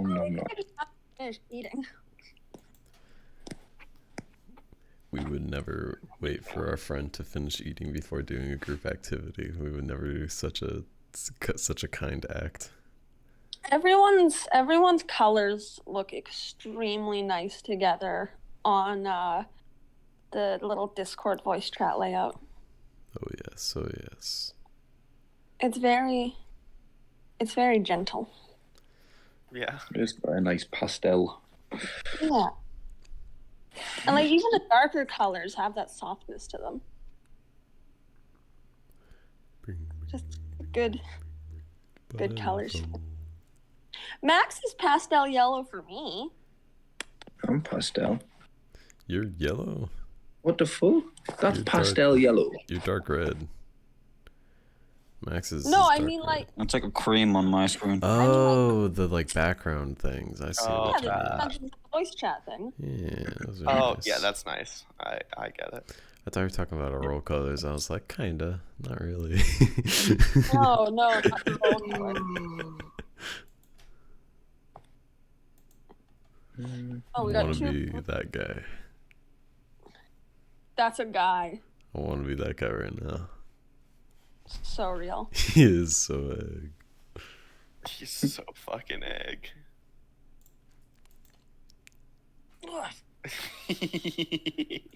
Nom nom nom. I just have to finish eating. We would never wait for our friend to finish eating before doing a group activity. We would never do such a kind act. Everyone's colors look extremely nice together on the little Discord voice chat layout. Oh yes, oh yes. It's very gentle. Yeah. It's got a nice pastel. Yeah. And like even the darker colors have that softness to them. Just good colors. Max is pastel yellow for me. I'm pastel. You're yellow. What the fuck? That's You're pastel yellow. You're dark red. Max is. No, I dark mean red. like. It's like a cream on my screen. Oh, the like background things. I see. Oh, what you Yeah, mean. the voice chat thing. Yeah. Those are Oh, nice. yeah, that's nice. I get it. I thought you were talking about Aurora colors. I was like, kinda, not really. No, not the whole color. Oh, we I got want to two. be that guy. That's a guy. I want to be that guy right now. So real. He is so egg. He's so fucking egg.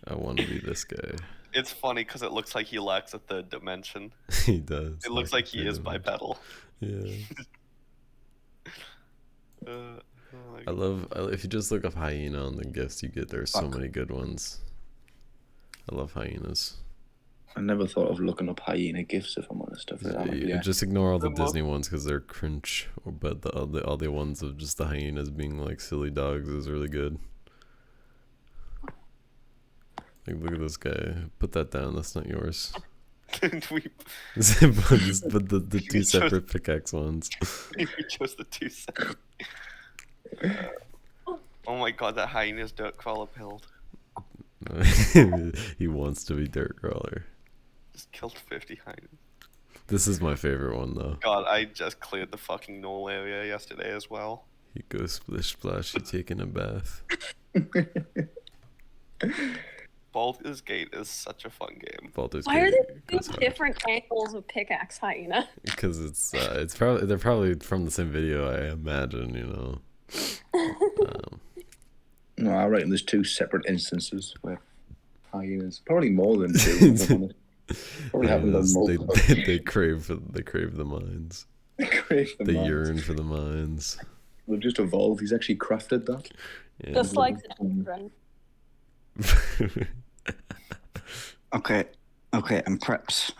I want to be this guy. It's funny because it looks like he lacks a third dimension. He does. It looks like he is by. bipedal. Yeah. Oh my I love if you just look up hyena on the gifts you get. There's so many good ones. I love hyenas. I never thought of looking up hyena gifts if I'm honest. You just ignore all the The mo- Disney ones because they're cringe. But all the ones of just the hyenas being like silly dogs is really good. Like, look at this guy. Put that down. That's not yours. we but the two separate pickaxe ones. we chose the two separate. Oh my god, that hyena's dirt crawler pilled. He wants to be dirt crawler. Just killed 50 hyenas. This is my favorite one though. God, I just cleared the fucking null area yesterday as well. He goes splish splash. He taking a bath. Baldur's Gate is such a fun game. Baldur's Why are Gate there goes two hard. different angles of pickaxe hyena? Because it's probably they're probably from the same video, I imagine. You know. No, I reckon there's two separate instances where hyenas, probably more than two. if I'm honest. Probably happen on multiple. They crave the mines. They yearn for the mines. They've just evolved. He's actually crafted that. Yeah. Just like the children. Okay, I'm prepped.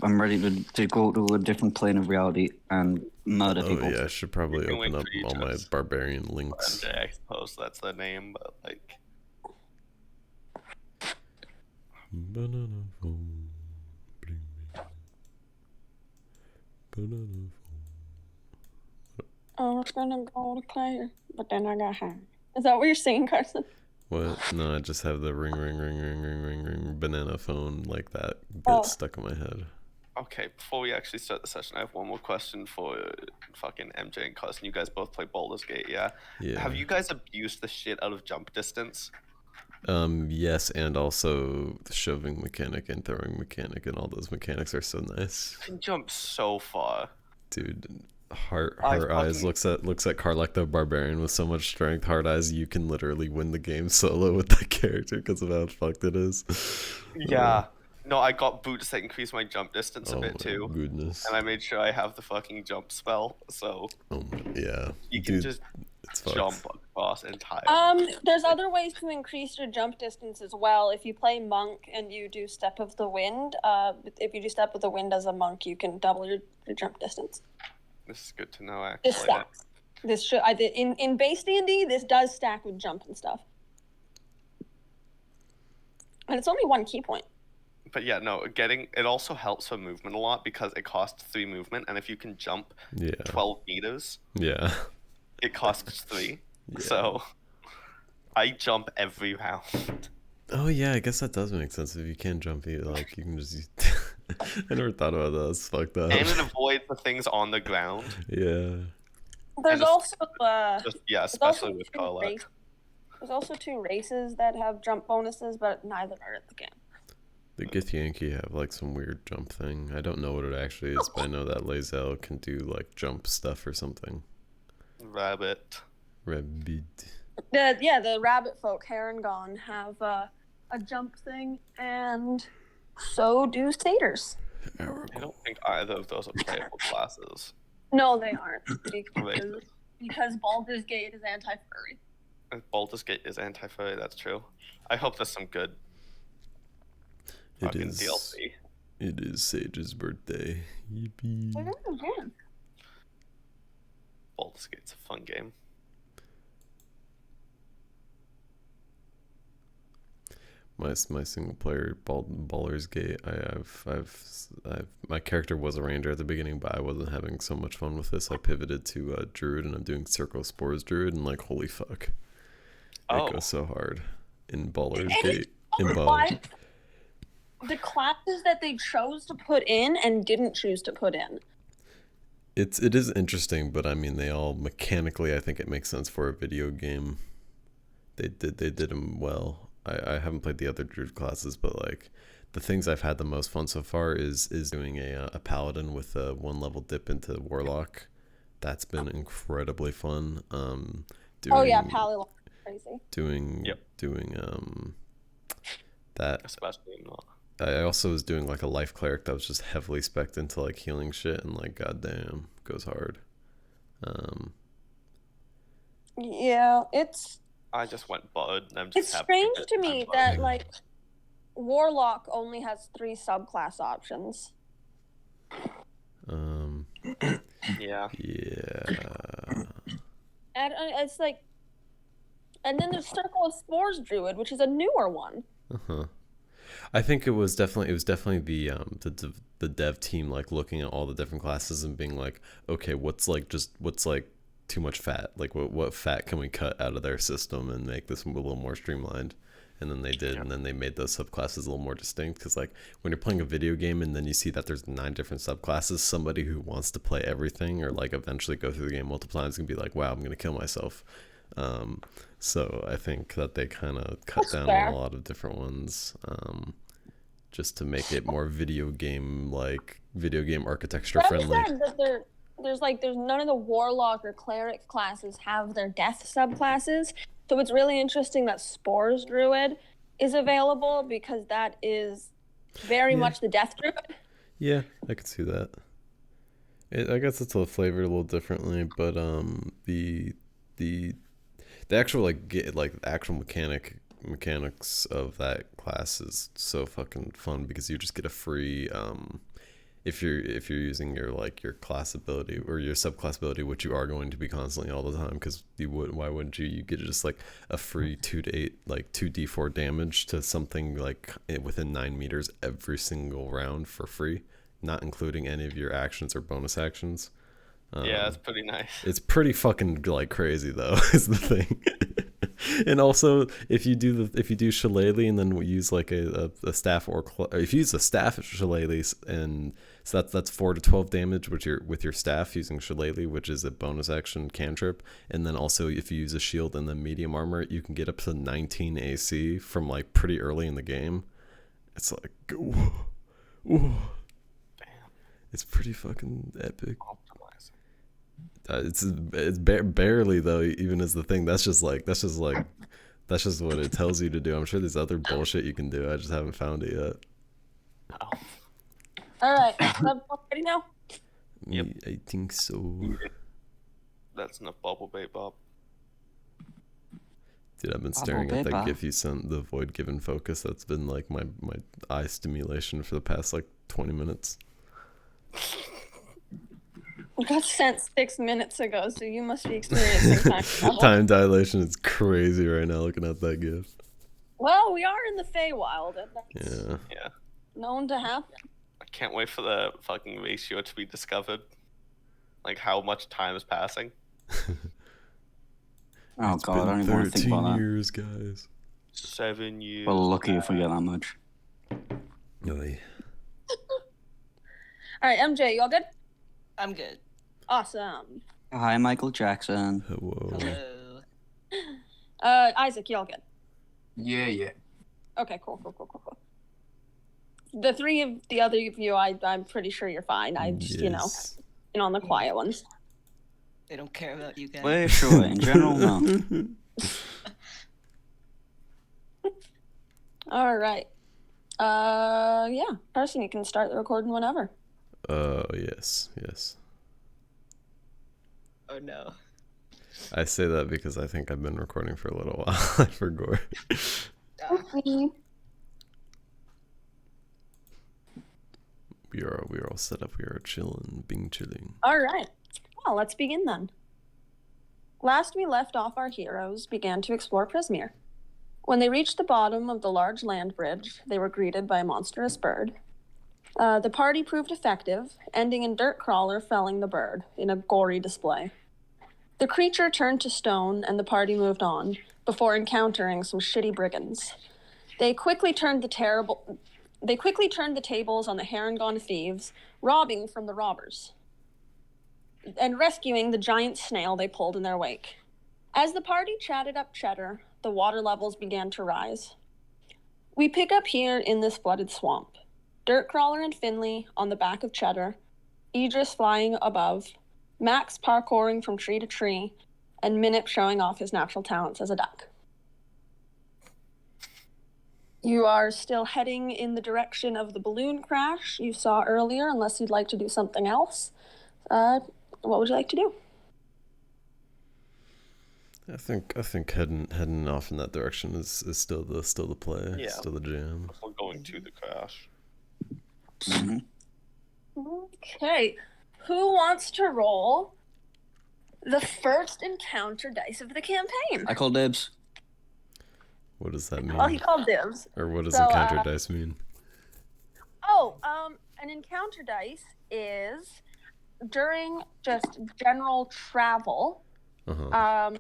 I'm ready to go to a different plane of reality and murder Oh people. yeah, I should probably You can open wait up for you all to my s- barbarian links. MJ, I suppose that's the name, but like, Banana phone, bring me. Banana phone. I was gonna go to Claire, but then I got high. Is that what you're singing, Carson? What? No, I just have the ring, ring, ring, ring, ring, ring, ring, banana phone like that bit Oh. stuck in my head. okay, before we actually start the session, I have one more question for fucking MJ and Carson. You guys both play Baldur's Gate, yeah? Yeah. Have you guys abused the shit out of jump distance? Yes, and also the shoving mechanic and throwing mechanic and all those mechanics are so nice. You can jump so far. Dude, Heart I Eyes fucking- looks at Karlach the Barbarian with so much strength. Heart Eyes, you can literally win the game solo with that character because of how fucked it is. Yeah. No, I got boots that increase my jump distance a Oh bit my too. goodness. And I made sure I have the fucking jump spell, so Oh yeah. you can Dude, just it's fucked. jump across entire. There's other ways to increase your jump distance as well. If you play monk and you do Step of the Wind, if you do Step of the Wind as a monk, you can double your jump distance. This is good to know, This actually. stacks. This should in base D&D, this does stack with jump and stuff. And it's only one key point. But yeah, no, it also helps for movement a lot because it costs 3 movement, and if you can jump Yeah. 12 meters, Yeah. it costs 3. Yeah. So I jump every round. Oh yeah, I guess that does make sense. If you can't jump, you can just. I never thought about that. It's fucked up. And it avoids the things on the ground. Yeah. There's just- also Yeah, there's also especially with two Carla. there's also 2 races that have jump bonuses, but neither are at the game. The Githyanki have like some weird jump thing. I don't know what it actually is, but I know that Lae'zel can do like jump stuff or something. Rabbit. Rabbit. The rabbit folk, Harengon, have a jump thing, and so do satyrs. I don't think either of those are playable classes. No, they aren't, Right. because Baldur's Gate is anti-furry. And Baldur's Gate is anti-furry, that's true. I hope there's some good It fucking is. DLC. It is Sage's birthday. Yippee! Baldur's Gate's a fun game. My single player Baldur's Gate. My character was a ranger at the beginning, but I wasn't having so much fun with this. I pivoted to druid, and I'm doing Circle of Spores druid, and like holy fuck, it goes so hard in Baldur's Gate. Why the classes that they chose to put in and didn't choose to put in? It is interesting, but I mean, they all mechanically, I think it makes sense for a video game. They did them well. I haven't played the other druid classes, but like the things I've had the most fun so far is doing a paladin with a 1 level dip into warlock. That's been incredibly fun. Paladin, crazy. Doing that. Especially in I also was doing like a life cleric that was just heavily spec'd into like healing shit, and like goddamn goes hard. Yeah, I just went bud, and I'm just it's happy strange that to I'm me bud. that like Warlock only has 3 subclass options. Yeah. Yeah. And it's like, and then there's Circle of Spores Druid, which is a newer one. I think it was definitely the dev team like looking at all the different classes and being like, okay, what's too much fat? Like what fat can we cut out of their system and make this a little more streamlined? And then they did, and then they made those subclasses a little more distinct. Because like when you're playing a video game and then you see that there's 9 different subclasses, somebody who wants to play everything or like eventually go through the game multiple times can be like, wow, I'm gonna kill myself. So I think that they kind of cut That's down fair. on a lot of different ones, just to make it more video game architecture That friendly. said, that there's none of the Warlock or Cleric classes have their death subclasses. So it's really interesting that Spores Druid is available, because that is very much the Death Druid. Yeah, I could see that. I guess it's flavored a little differently, but the actual actual mechanics of that class is so fucking fun, because you just get a free if you're using your class ability or your subclass ability, which you are going to be constantly all the time, because why wouldn't you get just like a free 2 to 8 2d4 damage to something like within 9 meters every single round for free, not including any of your actions or bonus actions. Yeah, that's pretty nice. It's pretty fucking crazy though, is the thing. And also, if you do shillelagh and then we use like a staff or if you use a staff shillelagh, and so that's 4 to 12 damage with your staff using shillelagh, which is a bonus action cantrip. And then also if you use a shield and then medium armor, you can get up to 19 AC from like pretty early in the game. It's like, ooh. Damn. It's pretty fucking epic. Optimizing. It's barely though, even as the thing. That's just what it tells you to do. I'm sure there's other bullshit you can do. I just haven't found it yet. Oh. All right, ready now? Yep. I think so. That's enough bubble bait, Bob. Dude, I've been Bubble staring at that Beba. gif you sent, the void given focus. That's been like my eye stimulation for the past 20 minutes. It got sent 6 minutes ago, so you must be experiencing time travel. Time dilation is crazy right now looking at that gif. Well, we are in the Feywild, and that's Yeah. Yeah. known to happen. I can't wait for the fucking ratio to be discovered. Like how much time is passing. Oh It's god, I don't been even want to think 13 about that. years, guys. 7 years. We're lucky if we get that much. Oy. All right, MJ, you all good? I'm good. Awesome. Hi, Michael Jackson. Whoa. Hello. Isaac, you all good? Yeah. Okay, cool. The three of the other of you, I'm pretty sure you're fine. I just, Yes. on the quiet ones. They don't care about you guys. Well, sure. In general, no. All right. Yeah, Carson, you can start the recording whenever. Yes. Oh no. I say that because I think I've been recording for a little while. For Gore. Ah, We are all set up. We are chilling. All right. Well, let's begin then. Last we left off, our heroes began to explore Prismere. When they reached the bottom of the large land bridge, they were greeted by a monstrous bird. The party proved effective, ending in Dirtcrawler felling the bird in a gory display. The creature turned to stone, and the party moved on, before encountering some shitty brigands. They quickly turned the tables on the Harengon thieves, robbing from the robbers, and rescuing the giant snail they pulled in their wake. As the party chatted up Cheddar, the water levels began to rise. We pick up here in this flooded swamp. Dirtcrawler and Finley on the back of Cheddar, Idris flying above, Max parkouring from tree to tree, and Minip showing off his natural talents as a duck. You are still heading in the direction of the balloon crash you saw earlier, unless you'd like to do something else. What would you like to do? I think heading off in that direction is still the play. Yeah. Still the jam. We're going to the crash. Mhm. Okay. Who wants to roll the first encounter dice of the campaign? I call dibs. What does that mean? Well, he called dibs. Or what does So, encounter dice mean? An encounter dice is during just general travel. Uh-huh.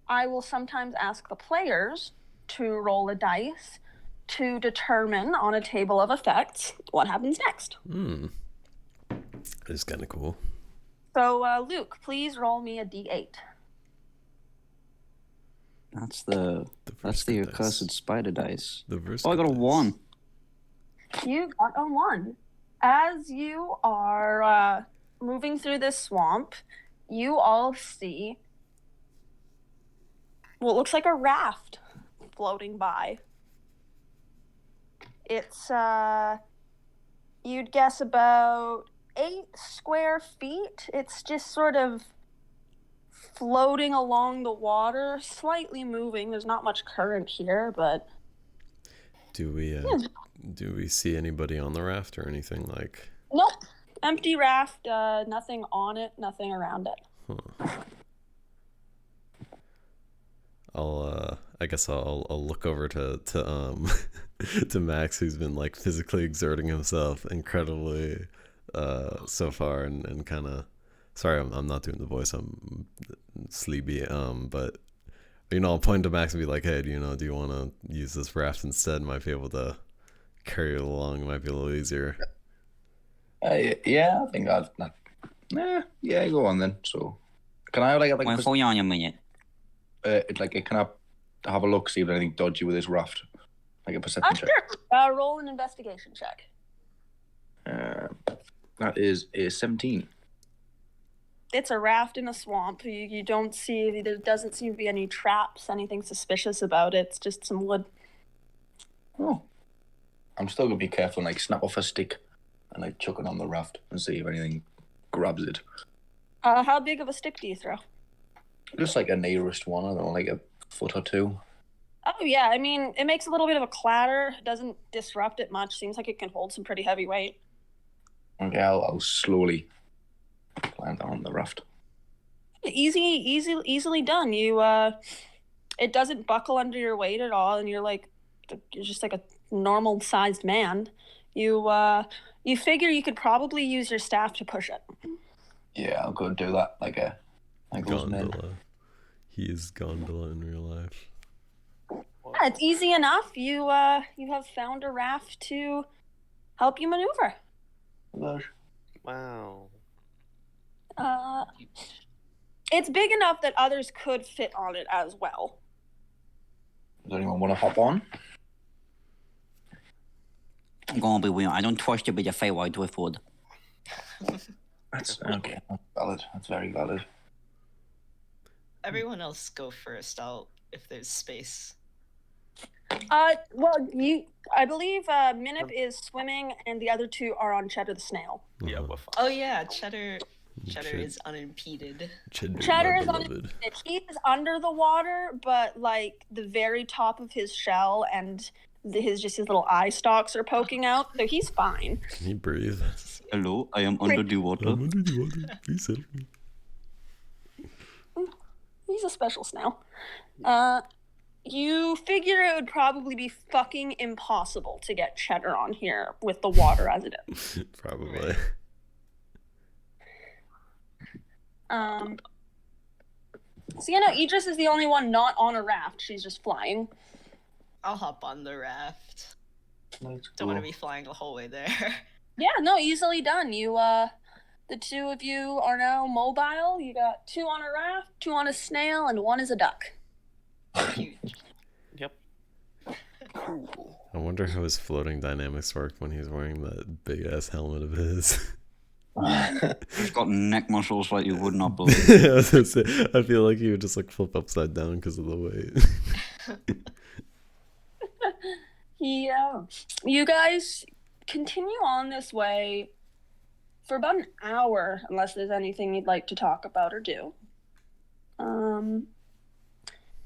I will sometimes ask the players to roll a dice to determine on a table of effects what happens next. It's kind of cool. So, Luke, please roll me a d8. That's the Verska accursed dice. spider dice. The Verska Oh, I got a dice. 1. You got a 1. As you are moving through this swamp, you all see what looks like a raft floating by. It's, you'd guess about 8 square feet. It's just sort of floating along the water, slightly moving. There's not much current here, but Do we see anybody on the raft or anything like? nope. Empty raft, nothing on it, nothing around it. I guess I'll look over to to Max, who's been like physically exerting himself incredibly so far, and kind of sorry I'm not doing the voice, I'm sleepy, but I'll point to Max and be like, hey, do you want to use this raft instead? Might be able to carry it along. It might be a little easier. Yeah, I think I'd. Yeah, go on then. So, can I like Wait for you on a minute. can I have a look, see if there's anything dodgy with this raft, like a perception check? Sure. Roll an investigation check. That is a 17. It's a raft in a swamp. You don't see, there doesn't seem to be any traps, anything suspicious about it. It's just some wood. Oh, I'm still gonna be careful and like snap off a stick and like chuck it on the raft and see if anything grabs it. How big of a stick do you throw? Just like a nearest one, I don't know, like a foot or two. Oh, yeah. I mean, it makes a little bit of a clatter. It doesn't disrupt it much. Seems like it can hold some pretty heavy weight. Okay, I'll slowly climb down the raft. Easily done. You, it doesn't buckle under your weight at all, and you're just like a normal sized man. You figure you could probably use your staff to push it. Yeah, I'll go do that like those men. Gondola. He is Gondola in real life. Yeah, it's easy enough. You have found a raft to help you maneuver. Wow. It's big enough that others could fit on it as well. Does anyone want to hop on? I'm gonna be real. I don't trust you with your Feywild Driftwood. That's okay. That's valid. That's very valid. Everyone else go first. If there's space. Well, I believe Minip is swimming, and the other two are on Cheddar the Snail. Yeah, we're fine. Oh yeah, Cheddar Cheddar. is unimpeded. Cheddar my is beloved. He is under the water, but like the very top of his shell and his little eye stalks are poking out, so he's fine. Can he breathe? Hello, I am under the water. I'm under the water. Please help me. He's a special snail. You figure it would probably be fucking impossible to get Cheddar on here with the water as it is. Probably. So Idris is the only one not on a raft. She's just flying. I'll hop on the raft. That's Don't want to cool. be flying the whole way there. Yeah, no, easily done. You, the two of you are now mobile. You got 2 on a raft, 2 on a snail, and 1 is a duck. Huge. Yep. Cool. I wonder how his floating dynamics work when he's wearing that big ass helmet of his. He's got neck muscles like you would not believe. I was gonna say, I feel like he would just like flip upside down because of the weight. Yeah. You guys continue on this way for about an hour, unless there's anything you'd like to talk about or do.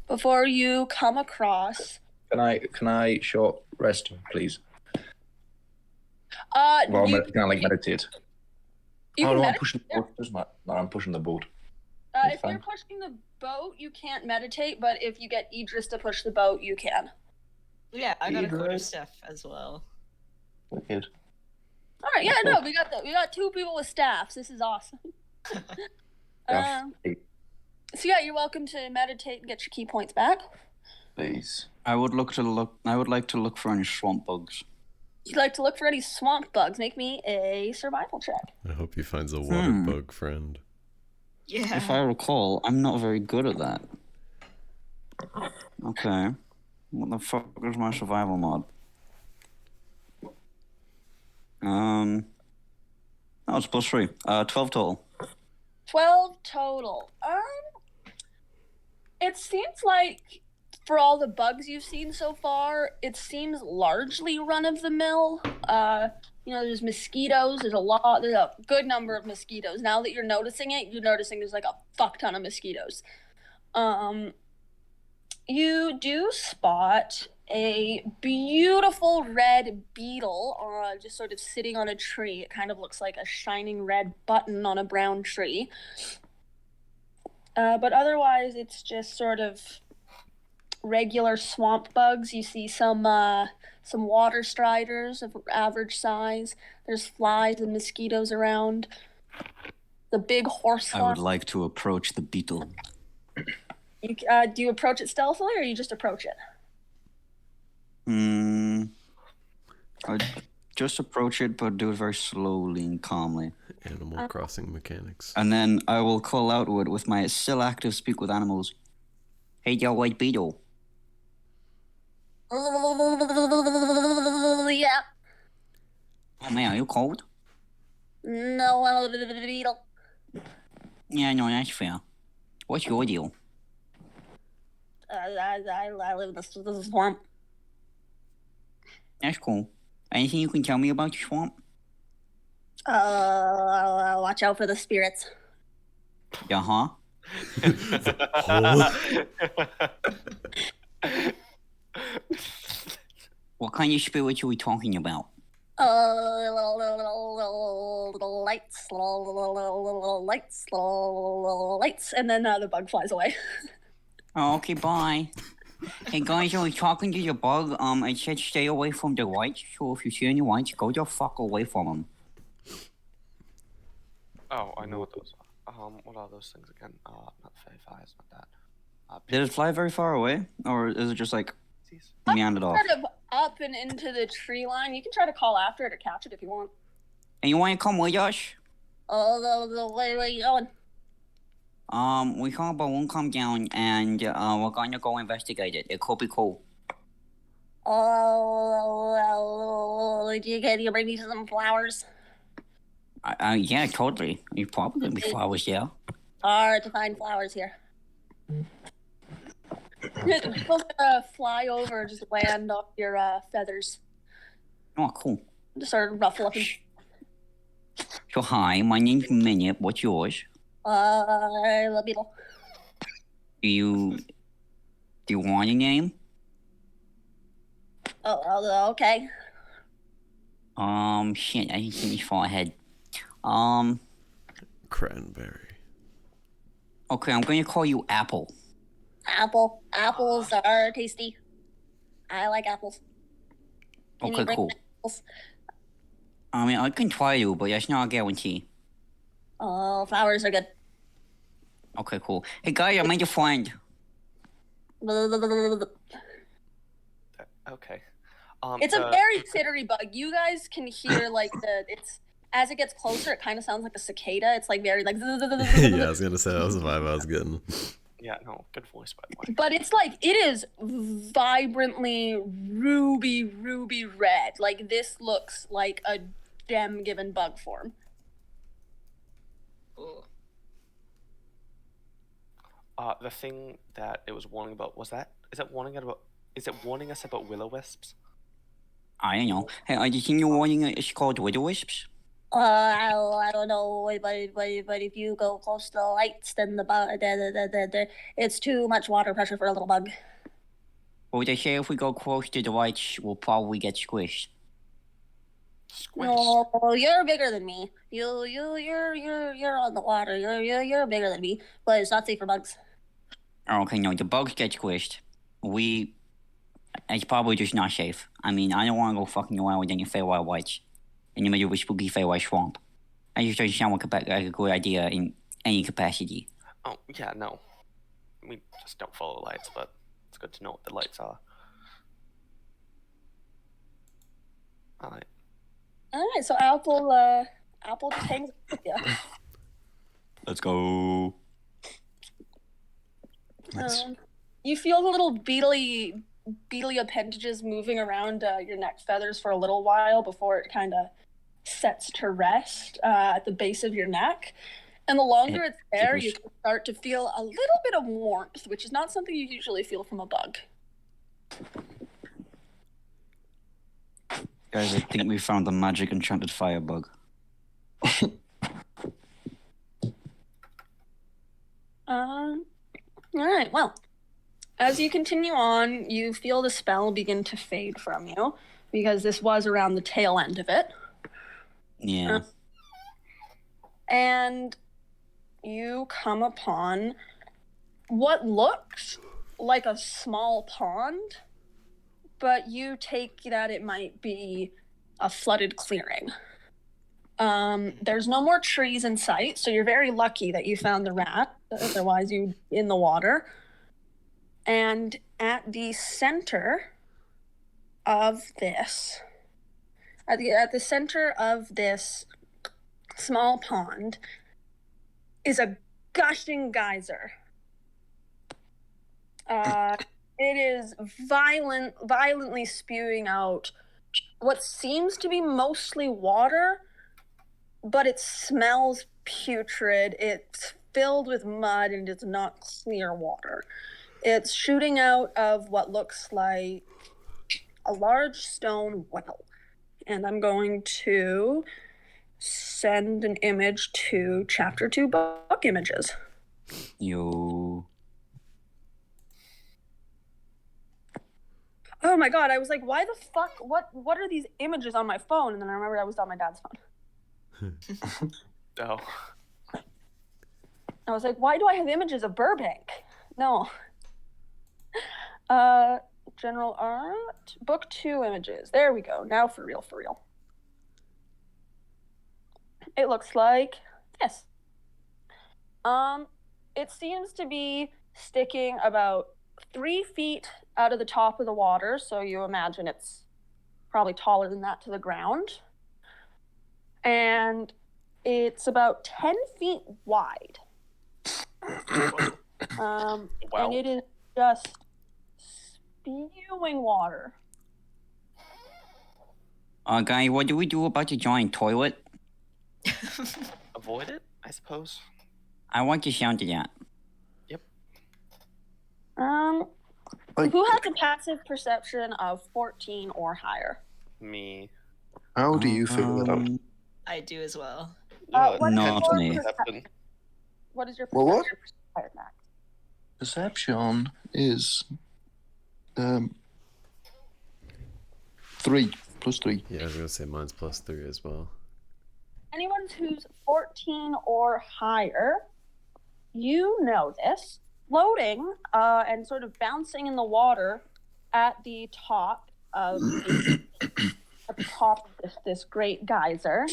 Before you come across. Can I short rest, please? Can Can I like meditate? You Oh can no, I'm meditate. pushing the boat. Doesn't matter. No, I'm pushing the boat. If fine. you're pushing the boat, you can't meditate, but if you get Idris to push the boat, you can. Yeah, I got a Either way. quarterstaff as well. Wicked. All right, yeah, no, we got 2 people with staffs. This is awesome. Yeah, So yeah, you're welcome to meditate and get your key points back. please. I would like to look for any swamp bugs. You'd like to look for any swamp bugs. Make me a survival check. I hope he finds a water bug friend. Yeah. If I recall, I'm not very good at that. Okay. What the fuck is my survival mod? That was +3. 12 total. 12 total. It seems like for all the bugs you've seen so far, it seems largely run of the mill. There's mosquitoes. There's a good number of mosquitoes. Now that you're noticing it, you're noticing there's like a fuck ton of mosquitoes. You do spot a beautiful red beetle just sort of sitting on a tree. It kind of looks like a shining red button on a brown tree. But otherwise, it's just sort of regular swamp bugs. You see some water striders of average size. There's flies and mosquitoes around. The big horse I would like to approach the beetle. Do you approach it stealthily, or you just approach it? I'd just approach it, but do it very slowly and calmly. Animal Crossing mechanics. And then I will call out to it with my still active speak with animals. Hey, yo, white beetle. Yeah. Oh, man, are you cold? No, beetle. Yeah, no, that's fair. What's your deal? I live in the swamp. That's cool. Anything you can tell me about the swamp? Watch out for the spirits. Yeah, What kind of spirits are we talking about? Little lights, and then the bug flies away. Oh, okay, bye. Hey guys, I was talking to the bug. It said stay away from the lights, so if you see any lights, go the fuck away from them. Oh, I know what those are. What are those things again? Not fairy fires, not that. Did it fly very far away? Or is it just like Pixies. meandered off? Sort of up and into the tree line. You can try to call after it or catch it if you want. And you want to come with us? Oh, where are you going? We saw a balloon come down, and we're gonna go investigate it. It could be cool. Oh, can you bring me some flowers? Yeah, totally. You're probably gonna be flowers, yeah. Hard to find flowers here. Supposed to fly over, just land off your feathers. Oh, cool. Just sort of ruffle up. So hi, my name's Minute. What's yours? The beetle. Do you want a name? Oh, okay. Shit, I didn't see this far ahead. Cranberry. Okay, I'm gonna call you Apple. Apple. Apples are tasty. I like apples. Can you Okay, bring cool. apples? I mean, I can try you, but that's not a guarantee. Oh, flowers are good. Okay, cool. Hey, guys, I made a friend. Okay. It's a very tittery bug. You guys can hear like it's as it gets closer, it kind of sounds like a cicada. It's like very like. Yeah, I was gonna say that was the vibe I was getting. Yeah, no, good voice by the way. But it's like it is vibrantly ruby red. Like this looks like a gem given bug form. Ooh. The thing that it was warning about was that is it warning us about will-o-wisps? I don't know. Hey, are you seeing your warning? It's called widow wisps. I don't know, but if you go close to the lights, then it's too much water pressure for a little bug. Well, they say if we go close to the lights, we'll probably get squished. Squish. No, you're bigger than me. You're on the water. You're bigger than me, but it's not safe for bugs. Okay, no, the bugs get squished. It's probably just not safe. I mean, I don't want to go fucking around with any Feywild whites in the middle of a spooky Feywild swamp. That just doesn't sound like a good idea in any capacity. Oh yeah, no. We just don't follow lights, but it's good to know what the lights are. Alright. All right, so Apple just hangs with you. Let's go. Nice. You feel the little beetly appendages moving around your neck feathers for a little while before it kind of sets to rest at the base of your neck. And the longer it's there, you can start to feel a little bit of warmth, which is not something you usually feel from a bug. Guys, I think we found the magic enchanted firebug. All right, well, as you continue on, you feel the spell begin to fade from you because this was around the tail end of it. Yeah. And you come upon what looks like a small pond, but you take that it might be a flooded clearing. There's no more trees in sight, so you're very lucky that you found the rat. Otherwise, you'd in the water. And at the center of this, at the center of this small pond, is a gushing geyser. It is violently spewing out what seems to be mostly water, but it smells putrid. It's filled with mud and it's not clear water. It's shooting out of what looks like a large stone well. And I'm going to send an image to Chapter 2 book images. Yo. Oh my god, I was like, why the fuck? What are these images on my phone? And then I remembered I was on my dad's phone. Oh. I was like, why do I have images of Burbank? No. General art, book 2 images. There we go. Now for real. It looks like this. It seems to be sticking about 3 feet out of the top of the water, so you imagine it's probably taller than that to the ground. And it's about 10 feet wide. Wow. And it is just spewing water. Guy, what do we do about the giant toilet? Avoid it, I suppose. I want the sound of that. Who has a passive perception of 14 or higher? Me. How do you figure that out? I do as well. What is Not your me. Perception. What is your Well, perception? what? Higher, Max? Perception is 3 plus 3. Yeah, I was gonna say mine's +3 as well. Anyone who's 14 or higher, you know this, floating and sort of bouncing in the water at the top of this great geyser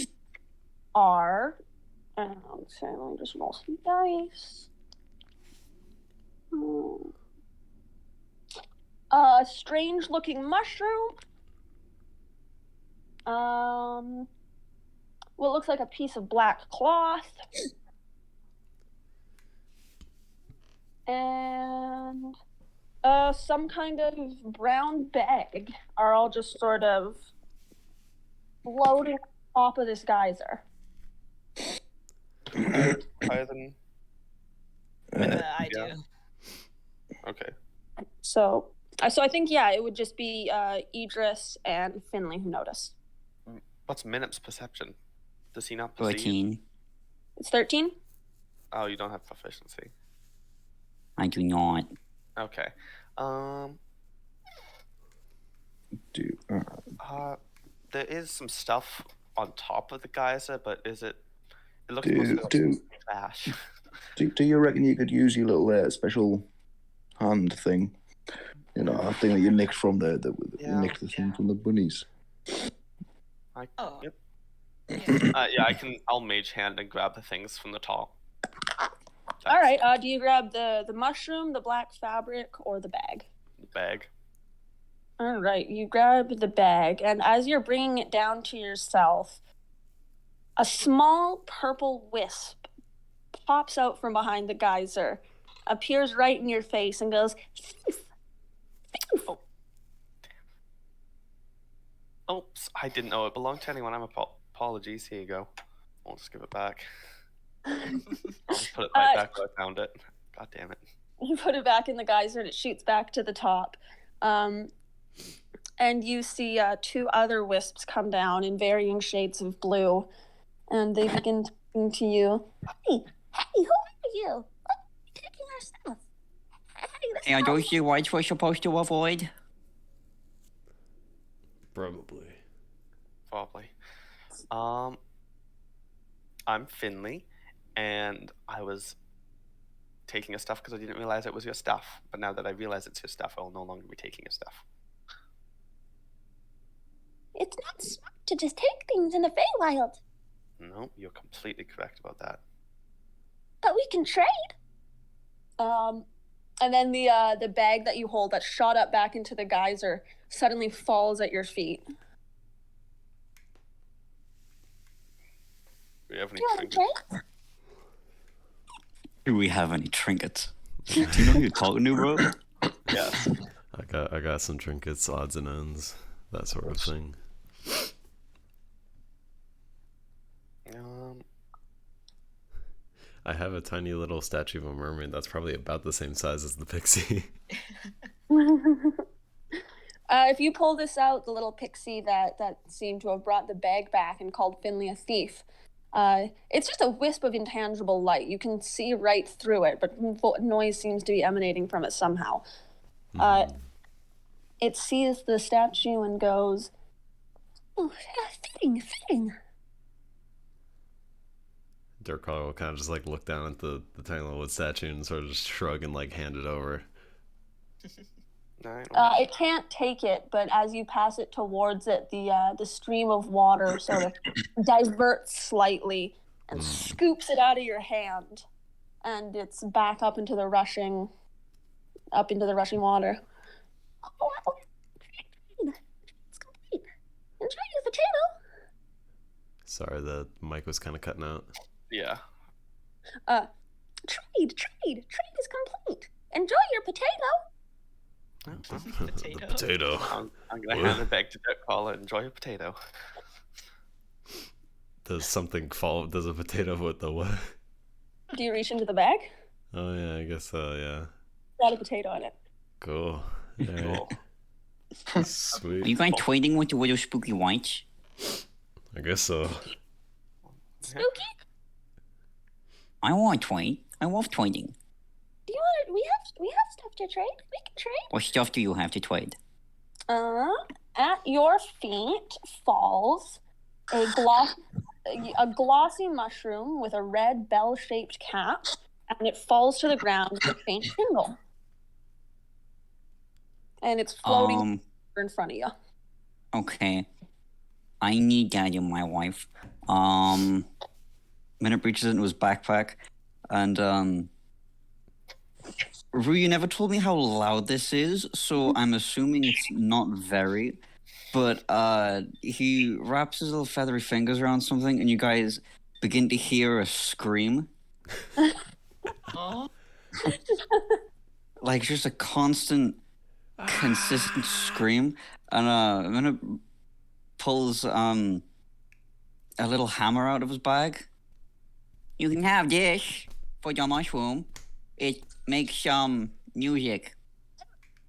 are. So let me just roll some dice. A strange-looking mushroom. What looks like a piece of black cloth. And some kind of brown bag are all just sort of floating on top of this geyser. Higher than. I yeah. do. Okay. So I think, yeah, it would just be Idris and Finley who notice. What's Minip's perception? Does he not perceive? 13. It's 13? Oh, you don't have proficiency. I do not. Okay. There is some stuff on top of the geyser, but is it? It looks mostly like trash. Do you reckon you could use your little special hand thing? You know, that thing that you nicked from you nicked the thing from the bunnies. Oh. Yep. Yeah. Yeah, I can. I'll mage hand and grab the things from the top. All right. Do you grab the mushroom, the black fabric, or the bag? The bag. All right. You grab the bag, and as you're bringing it down to yourself, a small purple wisp pops out from behind the geyser, appears right in your face, and goes, "Thief! Thief!" Oops, I didn't know it belonged to anyone. Apologies. Here you go. I'll just give it back. I'll just put it right back where I found it. God damn it. You put it back in the geyser and it shoots back to the top. And you see 2 other wisps come down in varying shades of blue. And they begin talking to you. Hey, who are you? What are you taking our stuff? Hey, Are those the words we're supposed to avoid? Probably. I'm Finley, and I was taking your stuff because I didn't realize it was your stuff. But now that I realize it's your stuff, I will no longer be taking your stuff. It's not smart to just take things in the Feywild. No, you're completely correct about that. But we can trade. And then the bag that you hold that shot up back into the geyser suddenly falls at your feet. Do we have any Do you want to trinkets? trade? Do we have any trinkets? Do you know who you're talking to, bro? Yes. I got some trinkets, odds and ends, that sort of thing. I have a tiny little statue of a mermaid that's probably about the same size as the pixie. If you pull this out, the little pixie that seemed to have brought the bag back and called Finley a thief, it's just a wisp of intangible light. You can see right through it, but noise seems to be emanating from it somehow. It sees the statue and goes, "Oh, fitting." Dirkar will kind of just like look down at the tiny little wood statue and sort of just shrug and like hand it over. It can't take it, but as you pass it towards it, the stream of water sort of diverts slightly and scoops it out of your hand, and it's back up into the rushing water. Oh, it's complete. Enjoy your potato. Sorry, the mic was kind of cutting out. Yeah. Trade is complete. Enjoy your potato. The potato. I'm gonna hand it back to Dirk Caller. Enjoy your potato. Does something fall? Does a potato with the what? Do you reach into the bag? Oh yeah, I guess so. Yeah. Got a potato in it. Cool. Cool. Are Sweet. you guys trading with the widow spooky whites? I guess so. Spooky? I want to trade. I love trading. Do you want? We have stuff to trade. We can trade. What stuff do you have to trade? At your feet falls a glossy mushroom with a red bell-shaped cap, and it falls to the ground with a faint jingle. And it's floating in front of you. Okay. I need that in my life. Minute reaches into his backpack, and Rue, you never told me how loud this is, so I'm assuming it's not very. But he wraps his little feathery fingers around something, and you guys begin to hear a scream. Oh. Like just a constant, consistent scream. And Minute pulls a little hammer out of his bag. You can have this for your mushroom. It makes music.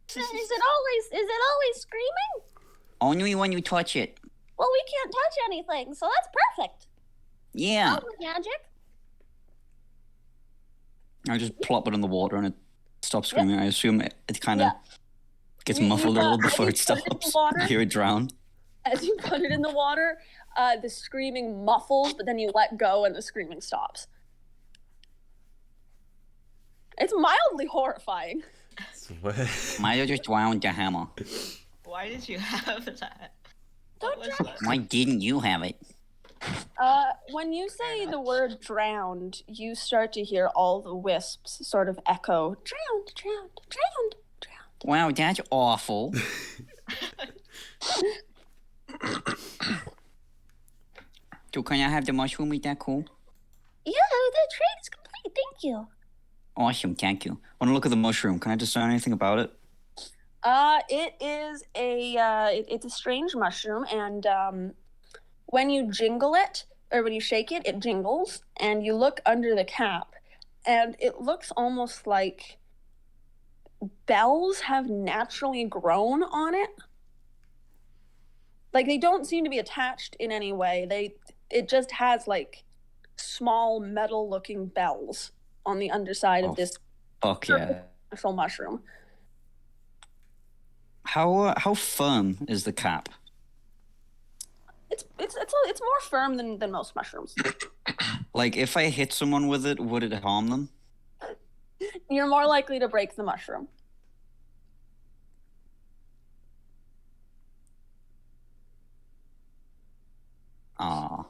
Is it always screaming? Only when you touch it. Well, we can't touch anything, so that's perfect. Yeah. Oh, magic. I just plop it in the water and it stops screaming. I assume it kind of gets muffled a little before it stops. You hear it drown. As you put it in the water, the screaming muffles, but then you let go and the screaming stops. It's mildly horrifying. Might have just drowned the hammer. Why did you have that? Don't What was drown. that? Why didn't you have it? When you say the word drowned, you start to hear all the wisps sort of echo, drowned, drowned, drowned, drowned. Wow, that's awful. So can I have the mushroom? Is that cool? Yeah, the trade is complete, thank you. Awesome, thank you. Want to look at the mushroom? Can I discern anything about it? It is it's a strange mushroom, and when you jingle it, or when you shake it, it jingles, and you look under the cap, and it looks almost like bells have naturally grown on it. Like, they don't seem to be attached in any way. It just has, like, small metal-looking bells on the underside of this Fuck yeah. special mushroom. How firm is the cap? It's more firm than most mushrooms. Like, if I hit someone with it, would it harm them? You're more likely to break the mushroom. Ah.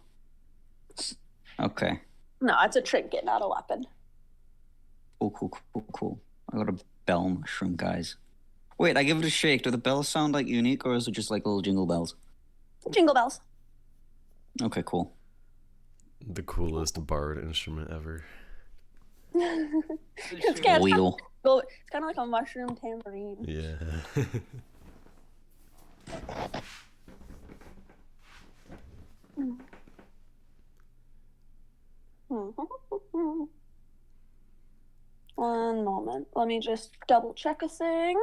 Okay. No, it's a trinket, not a weapon. Cool. I got a bell mushroom, guys. Wait, I give it a shake. Do the bells sound like unique, or is it just like little jingle bells? Jingle bells. Okay, cool. The coolest bard instrument ever. It's Wheel. kind of like a mushroom tambourine. Yeah. One moment. Let me just double check a thing.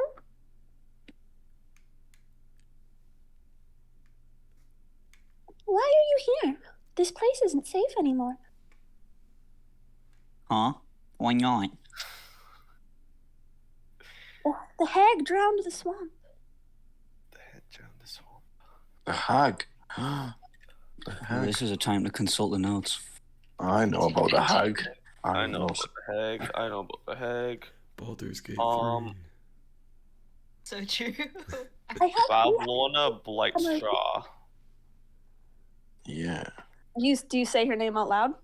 Why are you here? This place isn't safe anymore. Huh? Why not? The hag drowned the swamp. The head drowned the swamp. The hag. The Well, hag. this is a time to consult the notes. I know about the hag. I know about the hag. I know about the hag. Baldur's Gate 3. So true. I have. Bavlorna Blightstraw. Yeah. Do you say her name out loud?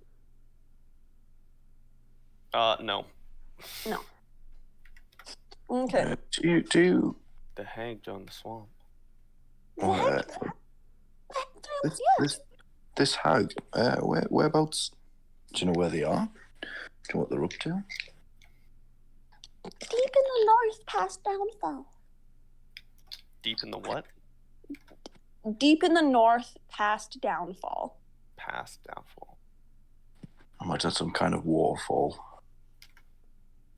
No. No. Okay. Do you The hag drowned the swamp. this hag? Whereabouts? Do you know where they are? What they're up to? Deep in the north, past downfall. Deep in the what? Deep in the north, past downfall. Past downfall. I might have some kind of waterfall.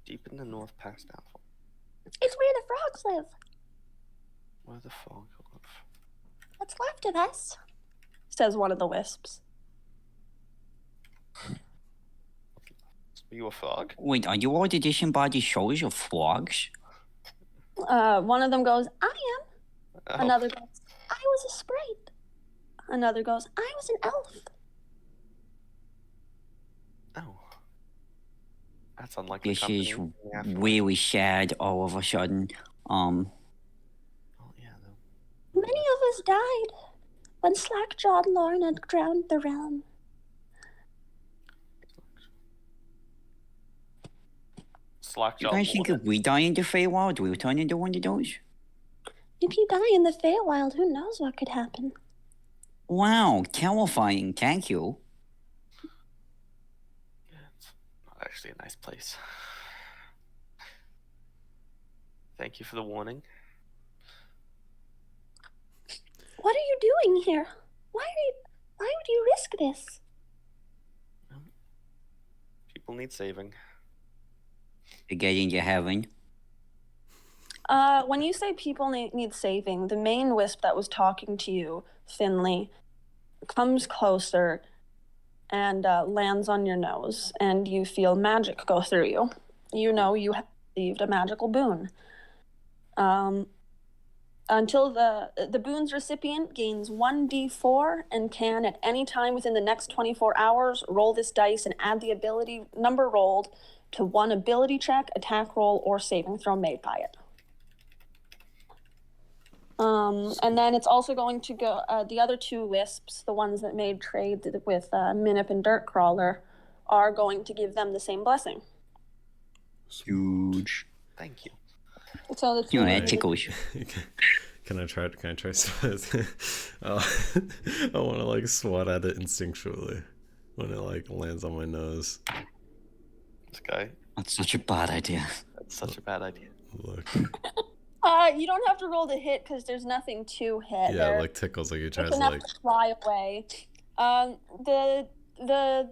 Deep in the north, past downfall. It's where the frogs live. Where the fog live? What's left of us? Says one of the wisps. Are you a frog? Wait, are you all the disembodied souls of frogs? One of them goes, I am. Oh. Another goes, I was a sprite. Another goes, I was an elf. Oh. That's unlikely. This is really sad all of a sudden. Oh, yeah, though. Many of us died when slack-jawed Lorna drowned the realm. You guys think if we die in the Feywild, we'll turn into one of those? If you die in the Feywild, who knows what could happen? Wow, terrifying. Thank you. Yeah, it's not actually a nice place. Thank you for the warning. What are you doing here? Why would you risk this? People need saving. To get into heaven. When you say people need saving, the main wisp that was talking to you, Finley, comes closer and lands on your nose, and you feel magic go through you. You know you have received a magical boon. Until the boon's recipient gains 1d4 and can at any time within the next 24 hours roll this dice and add the ability number rolled to one ability check, attack roll, or saving throw made by it. And then it's also going to go, the other two wisps, the ones that made trade with Minip and Dirtcrawler, are going to give them the same blessing. Huge. Thank you. So the two That tickles. Can I try? I want to like swat at it instinctually when it like lands on my nose. This guy. That's such a bad idea. That's such a bad idea. Look. You don't have to roll to hit because there's nothing to hit. Yeah, like tickles. Like you try to enough like to fly away. The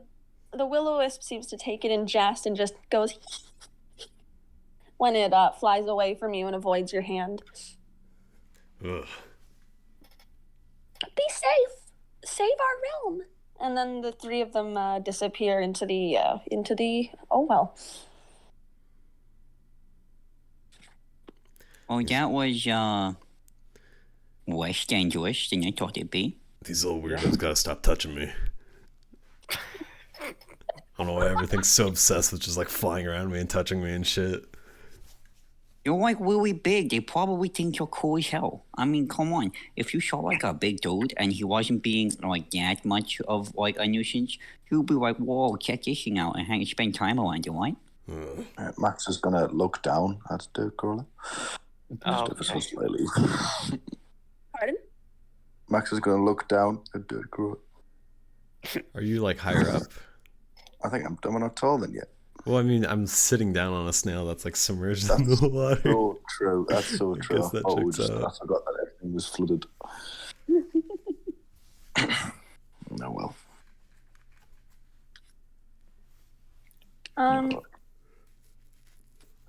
will-o-wisp seems to take it in jest and just goes when it flies away from you and avoids your hand. Ugh. Be safe. Save our realm. And then the three of them disappear into the oh well. Well, that was less dangerous than I thought it'd be. These little weirdos gotta stop touching me. I don't know why everything's so obsessed with just like flying around me and touching me and shit. You're like really big. They probably think you're cool as hell. I mean, come on. If you saw like a big dude and he wasn't being like that much of like a nuisance, you'd be like, whoa, check this thing out and hang spend time around you, right? Max is gonna look down at Dirtcrawler. Okay. Slightly. Pardon? Max is gonna look down at Dirtcrawler. Are you like higher up? I think I'm not taller than yet. Well, I mean, I'm sitting down on a snail that's like submerged in the water. So true. That's so true. guess that checks out. I forgot that everything was flooded. No, well.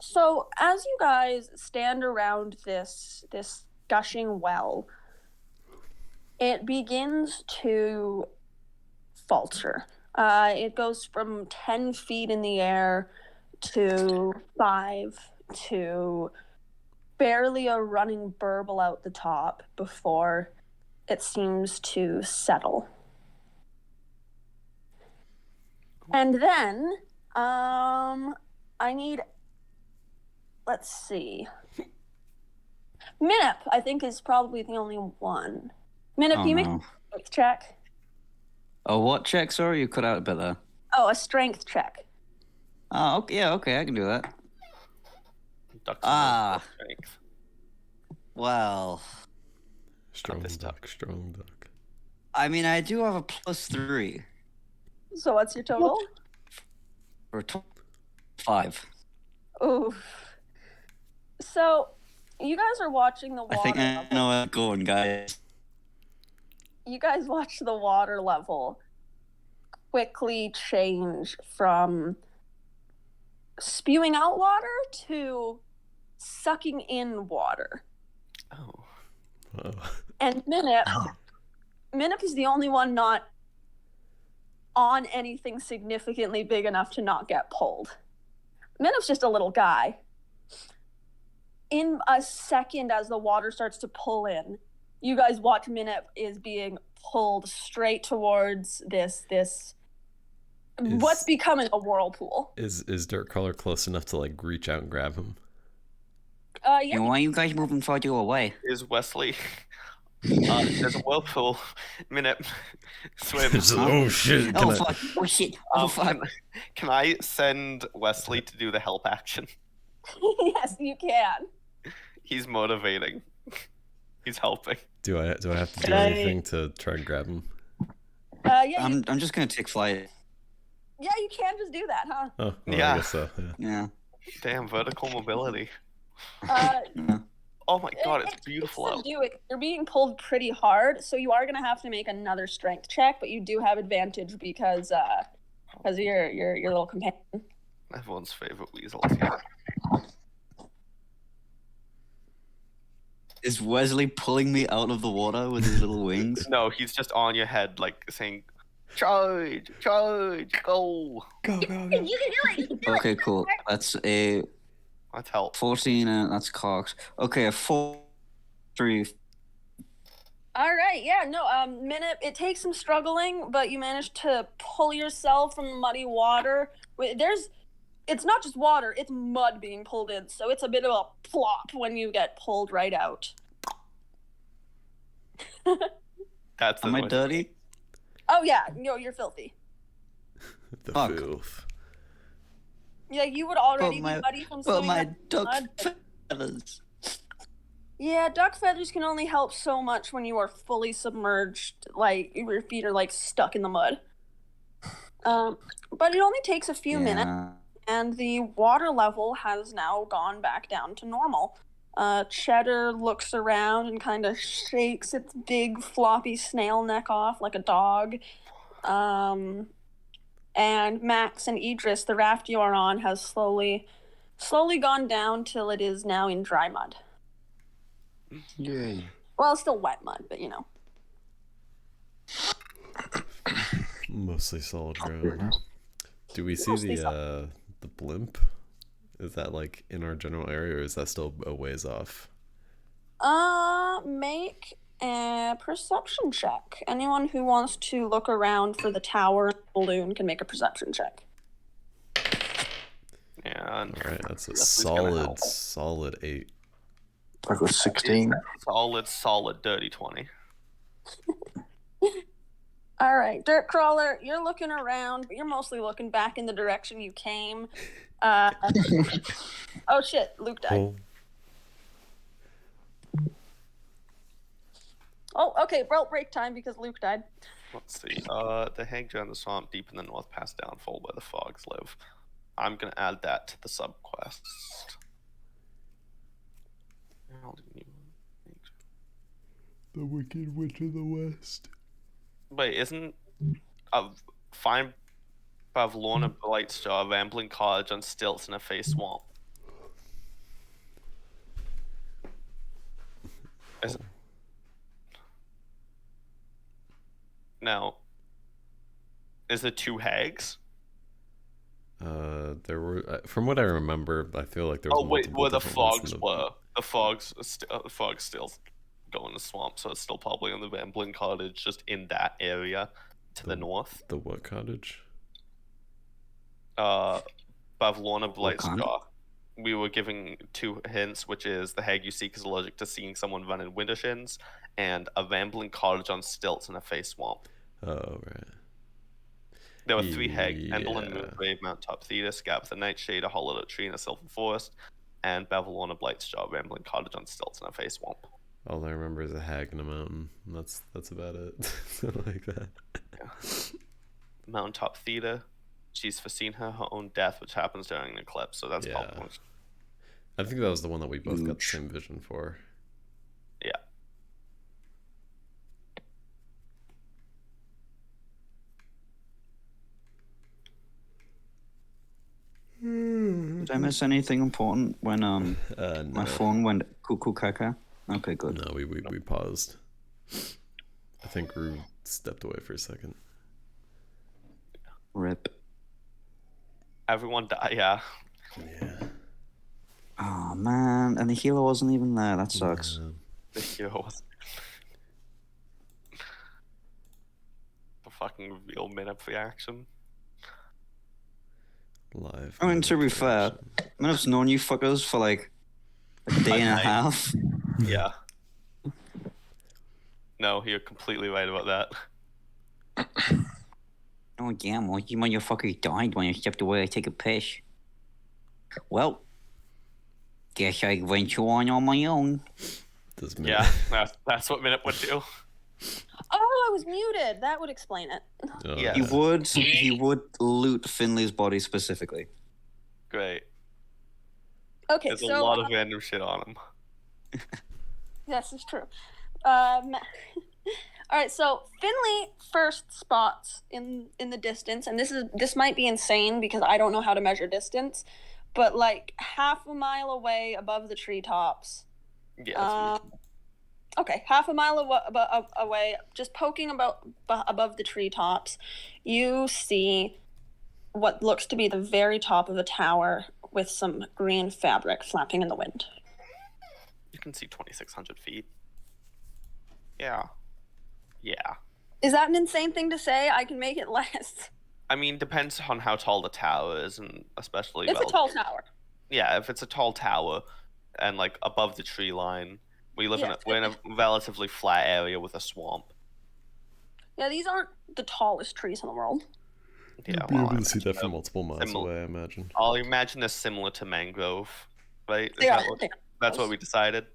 So as you guys stand around this gushing well, it begins to falter. It goes from 10 feet in the air to 5 to barely a running burble out the top before it seems to settle. And then, I need, let's see. Minip, I think, is probably the only one. Minip, can you make a strength check? Oh, what check? Sorry, you cut out a bit there. Oh, a strength check. Oh, okay, yeah, okay, I can do that. Strength. Well, Strong this duck, strong duck. I mean, I do have a +3. So what's your total? For 5. Ooh. So, you guys are watching the water I think I level. know where I'm going, guys. You guys watch the water level quickly change from spewing out water to sucking in water. Oh. Oh. And Minip is the only one not on anything significantly big enough to not get pulled. Minip's just a little guy. In a second, as the water starts to pull in, you guys watch Minip is being pulled straight towards this what's becoming a whirlpool. Is Dirtcrawler close enough to like reach out and grab him? Yeah. And why are you guys moving farther away? Is Wesley? There's a whirlpool. Minute. Swim. Oh shit! Oh fuck! Oh shit! Oh fuck! Can I send Wesley to do the help action? Yes, you can. He's motivating. He's helping. Do I have to do anything to try and grab him? Yeah. I'm just gonna take flight. Yeah, you can just do that, huh? Oh, well, Yeah. I guess so. Yeah. Yeah. Damn, vertical mobility. Yeah. Oh my god, it's beautiful to out. do it. You're being pulled pretty hard, so you are gonna have to make another strength check, but you do have advantage because of your little companion. Everyone's favorite weasels. Yeah. Is Wesley pulling me out of the water with his little wings? No, he's just on your head, like saying, "Charge, charge, go." Go. You can do it. You can do Okay, cool. That's a That's help. 14 and that's Cox. Okay, a 3. All right, yeah, no, Minute, it takes some struggling, but you manage to pull yourself from the muddy water. It's not just water, it's mud being pulled in, so it's a bit of a plop when you get pulled right out. That's Am I noise. dirty? Oh yeah, you're filthy. The Fuck. filth. Yeah, you would already But be muddy from But swimming my in duck mud. feathers. Yeah, duck feathers can only help so much when you are fully submerged, like your feet are like stuck in the mud. But it only takes a few minutes, and the water level has now gone back down to normal. Cheddar looks around and kind of shakes its big floppy snail neck off like a dog. And Max and Idris, the raft you are on, has slowly gone down till it is now in dry mud. Yay. Well, it's still wet mud, but you know. Mostly solid ground. Do we see Mostly the blimp? Is that like in our general area, or is that still a ways off? Make a perception check. Anyone who wants to look around for the tower and balloon can make a perception check. Yeah. And All right, that's a Wesley's gonna help. solid 8. I got 16. Solid dirty 20. All right, Dirt Crawler, you're looking around, but you're mostly looking back in the direction you came. Oh shit, Luke died. Oh, okay, well, break time because Luke died. Let's see. The hag joined the swamp deep in the north past Downfall where the fogs live. I'm gonna add that to the subquest. The Wicked Witch of the West. Wait, isn't find Pavlorna Blightstar, Rambling Cottage on stilts in a face swamp? Is it? Now, is there 2 hags? There were, from what I remember, I feel like there was. Oh wait, multiple where the different ones in fogs were. The fogs still go in the swamp, so it's still probably on the Rambling Cottage, just in that area to the north. The what cottage? Bavlorna What Blightstar. We were giving 2 hints, which is the hag you seek is allergic to seeing someone run in winter shins, and a rambling cottage on stilts in a face swamp. Oh right. There were 3 hags: Endel and Yeah. Moongrave, Mount Top Thetis, Gap with a Nightshade, a hollowed tree in a sylvan forest, and Bavlorna Blightstar, rambling cottage on stilts in a face swamp. All I remember is a hag in a mountain. That's about it. Something like that. Mountaintop Theater, she's foreseen her own death, which happens during an eclipse. So that's Yeah. probably. I think that was the one that we both got the Huge. same vision for. Yeah. Did I miss anything important when No. my phone went cuckoo caca? Okay, good. No, we paused. I think Rue stepped away for a second. Rip. Everyone died. Yeah. Yeah. Oh man, and the healer wasn't even there. That sucks. Yeah. The hero was. The fucking reveal Minute reaction. Live. I mean, to be fair, I've known you fuckers for like a day and a night. half. Yeah. No, you're completely right about that. Oh damn, well, you motherfuckers died when I stepped away to take a piss. Well, guess I venture on my own. This minute. Yeah, that's what Minute would do. Oh, I was muted. That would explain it. Oh, Yeah. He would loot Finley's body specifically. Great. Okay, There's so a lot of random shit on him. this is true. All right, so Finley first spots in the distance, and this might be insane because I don't know how to measure distance, but like half a mile away above the treetops. Yeah. Okay, half a mile away, just poking above the treetops, you see what looks to be the very top of a tower with some green fabric flapping in the wind. You can see 2,600 feet. Yeah. Yeah. Is that an insane thing to say? I can make it less. I mean, depends on how tall the tower is, and especially. It's a tall tower. Yeah, if it's a tall tower, and like above the tree line, we're in a relatively flat area with a swamp. Yeah, these aren't the tallest trees in the world. Yeah, You'll be able to see that from multiple miles similar- away, I imagine. I'll imagine they're similar to mangrove, right? That's what we decided.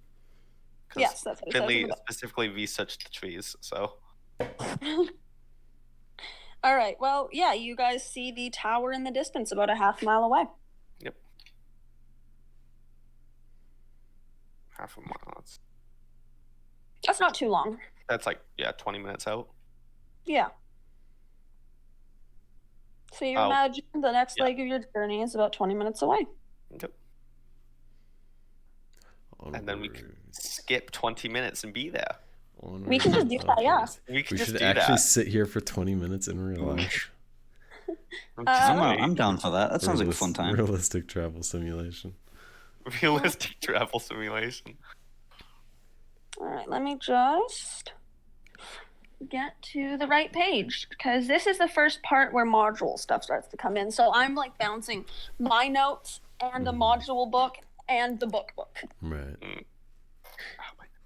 'Cause Yes, that's what it says in Finley the book. specifically researched the trees, so. All right. Well, yeah, you guys see the tower in the distance, about a half mile away. Yep. Half a mile. That's not too long. That's like 20 minutes out. Yeah. So you Oh. imagine the next Yeah. leg of your journey is about 20 minutes away. Yep. And then we can skip 20 minutes and be there. We can just do that, yeah. We can We just should do actually that. sit here for 20 minutes in real life. I'm down for that. That sounds like a fun time. Realistic travel simulation. Realistic travel simulation. All right, let me just get to the right page because this is the first part where module stuff starts to come in. So I'm like bouncing my notes and the module book and the book. Right.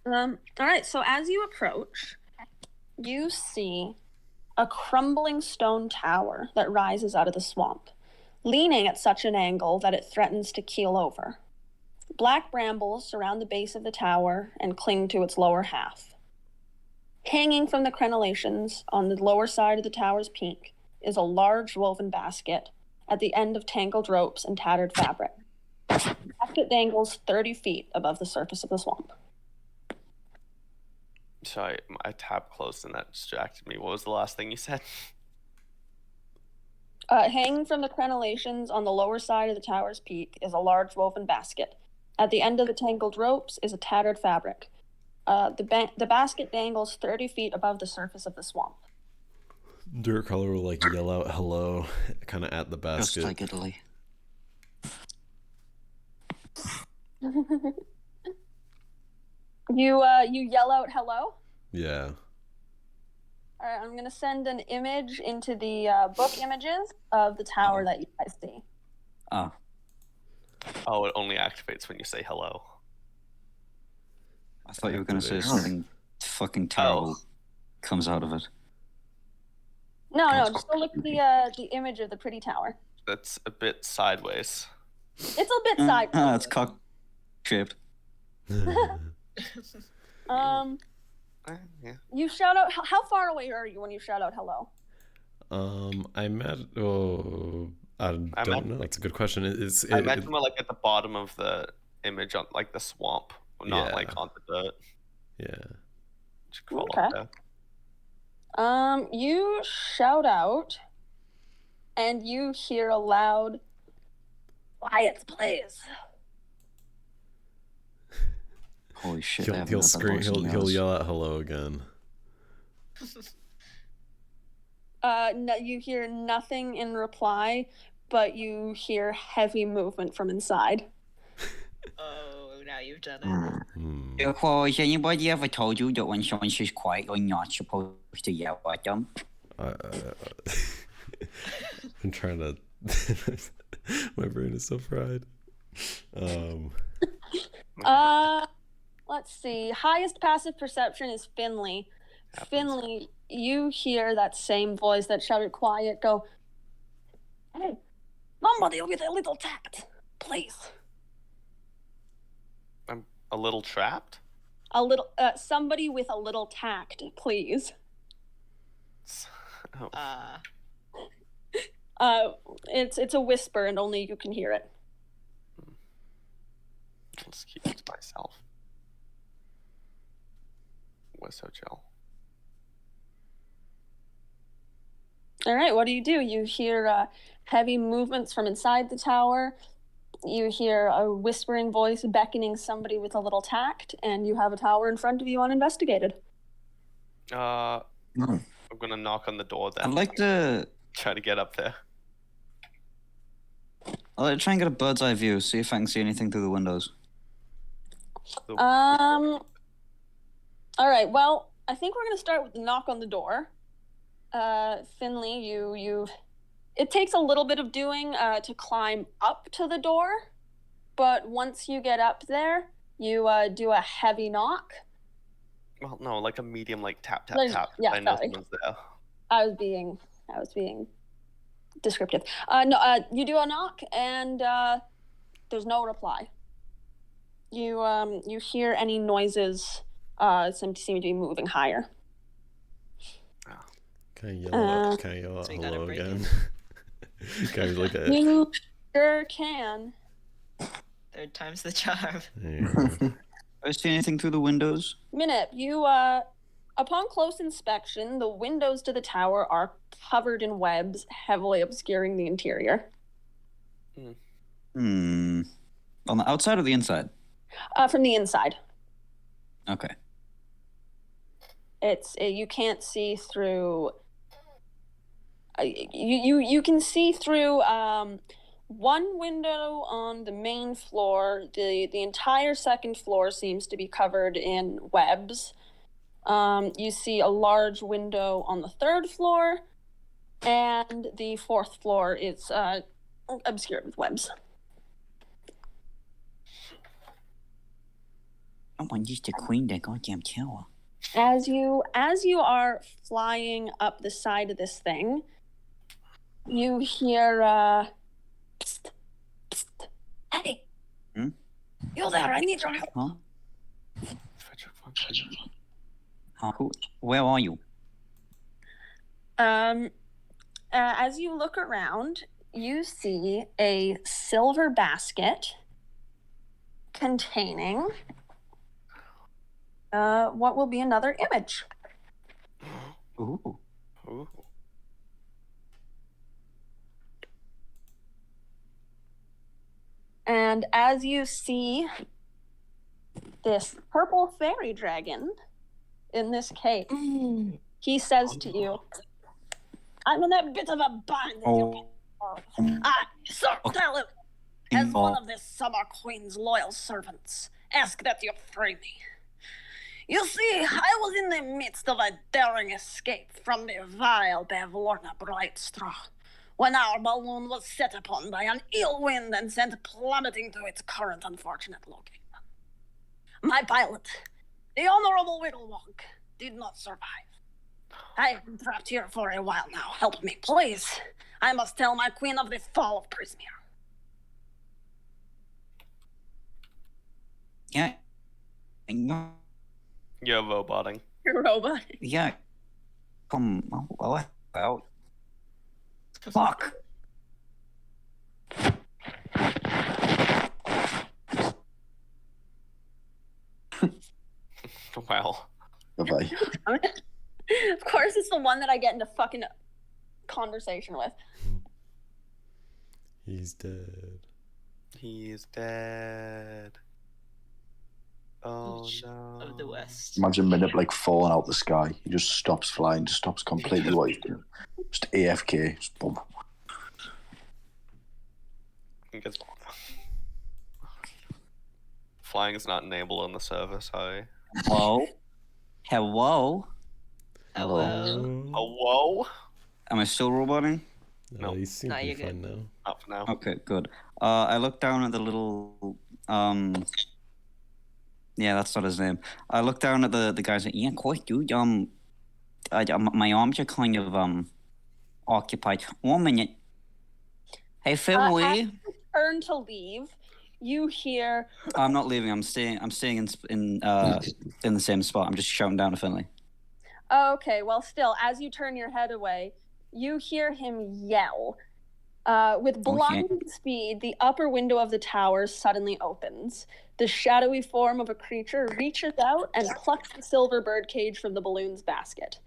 All right, so as you approach, you see a crumbling stone tower that rises out of the swamp, leaning at such an angle that it threatens to keel over. Black brambles surround the base of the tower and cling to its lower half. Hanging from the crenellations on the lower side of the tower's peak is a large woven basket at the end of tangled ropes and tattered fabric. The basket dangles 30 feet above the surface of the swamp. Sorry, I tabbed close and that distracted me. What was the last thing you said? Hanging from the crenellations on the lower side of the tower's peak is a large woven basket. At the end of the tangled ropes is a tattered fabric. The basket dangles 30 feet above the surface of the swamp. Dirt Color will like yell out hello kind of at the basket. Just like Italy. You yell out hello? Yeah. All right, I'm going to send an image into the book images of the tower that you guys see. Oh. Oh, it only activates when you say hello. I thought you were going to say Activate. something fucking terrible comes out of it. No, just go look at the image of the pretty tower. That's a bit sideways. It's a bit sideways. It's cock-shaped. Yeah. You shout out. How far away are you when you shout out hello? I met. Oh, I don't know. That's a good question. I imagine we're like at the bottom of the image on like the swamp, not Yeah. like on the dirt. Yeah. Just crawl Okay. up there. You shout out, and you hear a loud, "Quiet, please." Holy shit! He'll scream. He'll yell out hello again. No, you hear nothing in reply, but you hear heavy movement from inside. Oh, now you've done it. Has anybody ever told you that when someone says quiet, you're not supposed to yell at them? I'm trying to. My brain is so fried. Let's see. Highest passive perception is Finley. Finley, you hear that same voice that shouted quiet go, "Hey, somebody with a little tact, please." I'm a little trapped. Somebody with a little tact, please. Oh. It's a whisper and only you can hear it. I'll just keep it to myself. Whistle gel. All right, what do? You hear heavy movements from inside the tower. You hear a whispering voice beckoning somebody with a little tact, and you have a tower in front of you uninvestigated. I'm gonna knock on the door then. I'd like to try to get up there. I'll try and get a bird's eye view, see if I can see anything through the windows. All right, well, I think we're gonna start with the knock on the door. Finley, it takes a little bit of doing to climb up to the door, but once you get up there, you do a heavy knock. Well, no, like a medium, like tap, tap, Like, tap. yeah, I know sorry. someone's there. I was being descriptive. No, you do a knock, and there's no reply. You hear any noises seem to be moving higher. Can I yell out So you gotta hello break again? Can I look at it? You sure can. Third time's the charm. Yeah. I see anything through the windows? Minute, you upon close inspection, the windows to the tower are covered in webs, heavily obscuring the interior. On the outside or the inside? From the inside. Okay. You can't see through. You can see through one window on the main floor. The entire second floor seems to be covered in webs. You see a large window on the third floor, and the fourth floor is obscured with webs. I want to use the queen that goddamn tower. As you are flying up the side of this thing, you hear psst, psst. Hey, you there? I need your help. Huh? Where are you? As you look around, you see a silver basket containing what will be another image. Ooh. Ooh. And as you see this purple fairy dragon in this cave, he says to you, "I'm in a bit of a bind." Sir, tell him, as one of the Summer Queen's loyal servants, ask that you free me. You see, I was in the midst of a daring escape from the vile Bavlorna Brightstraw when our balloon was set upon by an ill wind and sent plummeting to its current unfortunate location. My pilot, the Honorable Wigglewonk, did not survive. I've been trapped here for a while now. Help me, please. I must tell my queen of the fall of Prismere. Yeah. You're roboting. You're robot. Yeah. Well. Fuck. Well, Bye. Of course, it's the one that I get into fucking conversation with. He's dead. he's dead. Oh Each no. of the West. Imagine Minute like falling out the sky. He just stops flying, just stops completely what he's doing. Just AFK. Just boom. He gets- Flying is not enabled on the server, sorry. Hello? Hello? Hello. Oh, whoa! Am I still roboting? No. You seem Nah, to be you're good. fine now. Not for now. Okay, good. I looked down at the little yeah, that's not his name. I looked down at the guys like, yeah, quite dude. My arms are kind of occupied. 1 minute. Hey Phil, will you? Turn to leave. You hear I'm not leaving. I'm staying in the same spot. I'm just shouting down to Finley. Okay, well, still, as you turn your head away, you hear him yell. With blinding speed, the upper window of the tower suddenly opens. The shadowy form of a creature reaches out and plucks the silver bird cage from the balloon's basket.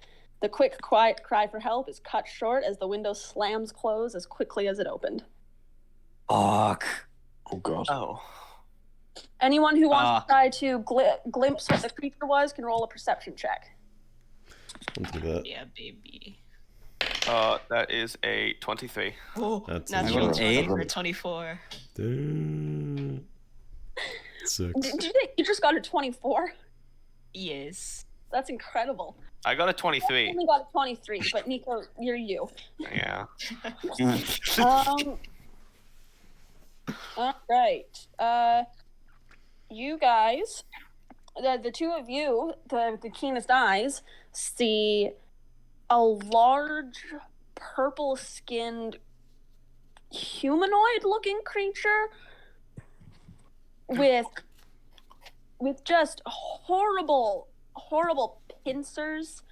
The quick, quiet cry for help is cut short as the window slams closed as quickly as it opened. Fuck. Oh god. Oh. Anyone who wants to try to glimpse what the creature was can roll a perception check. I'll do that. Yeah, baby. That is a 23. Oh, That's natural a 20 for eight. 24. Damn. 6. Did you think you just got a 24? Yes. That's incredible. I got a I 23. only got a 23, but Nico, you're you. Yeah. All right. You guys, the two of you, the keenest eyes, see a large purple-skinned humanoid-looking creature with just horrible pincers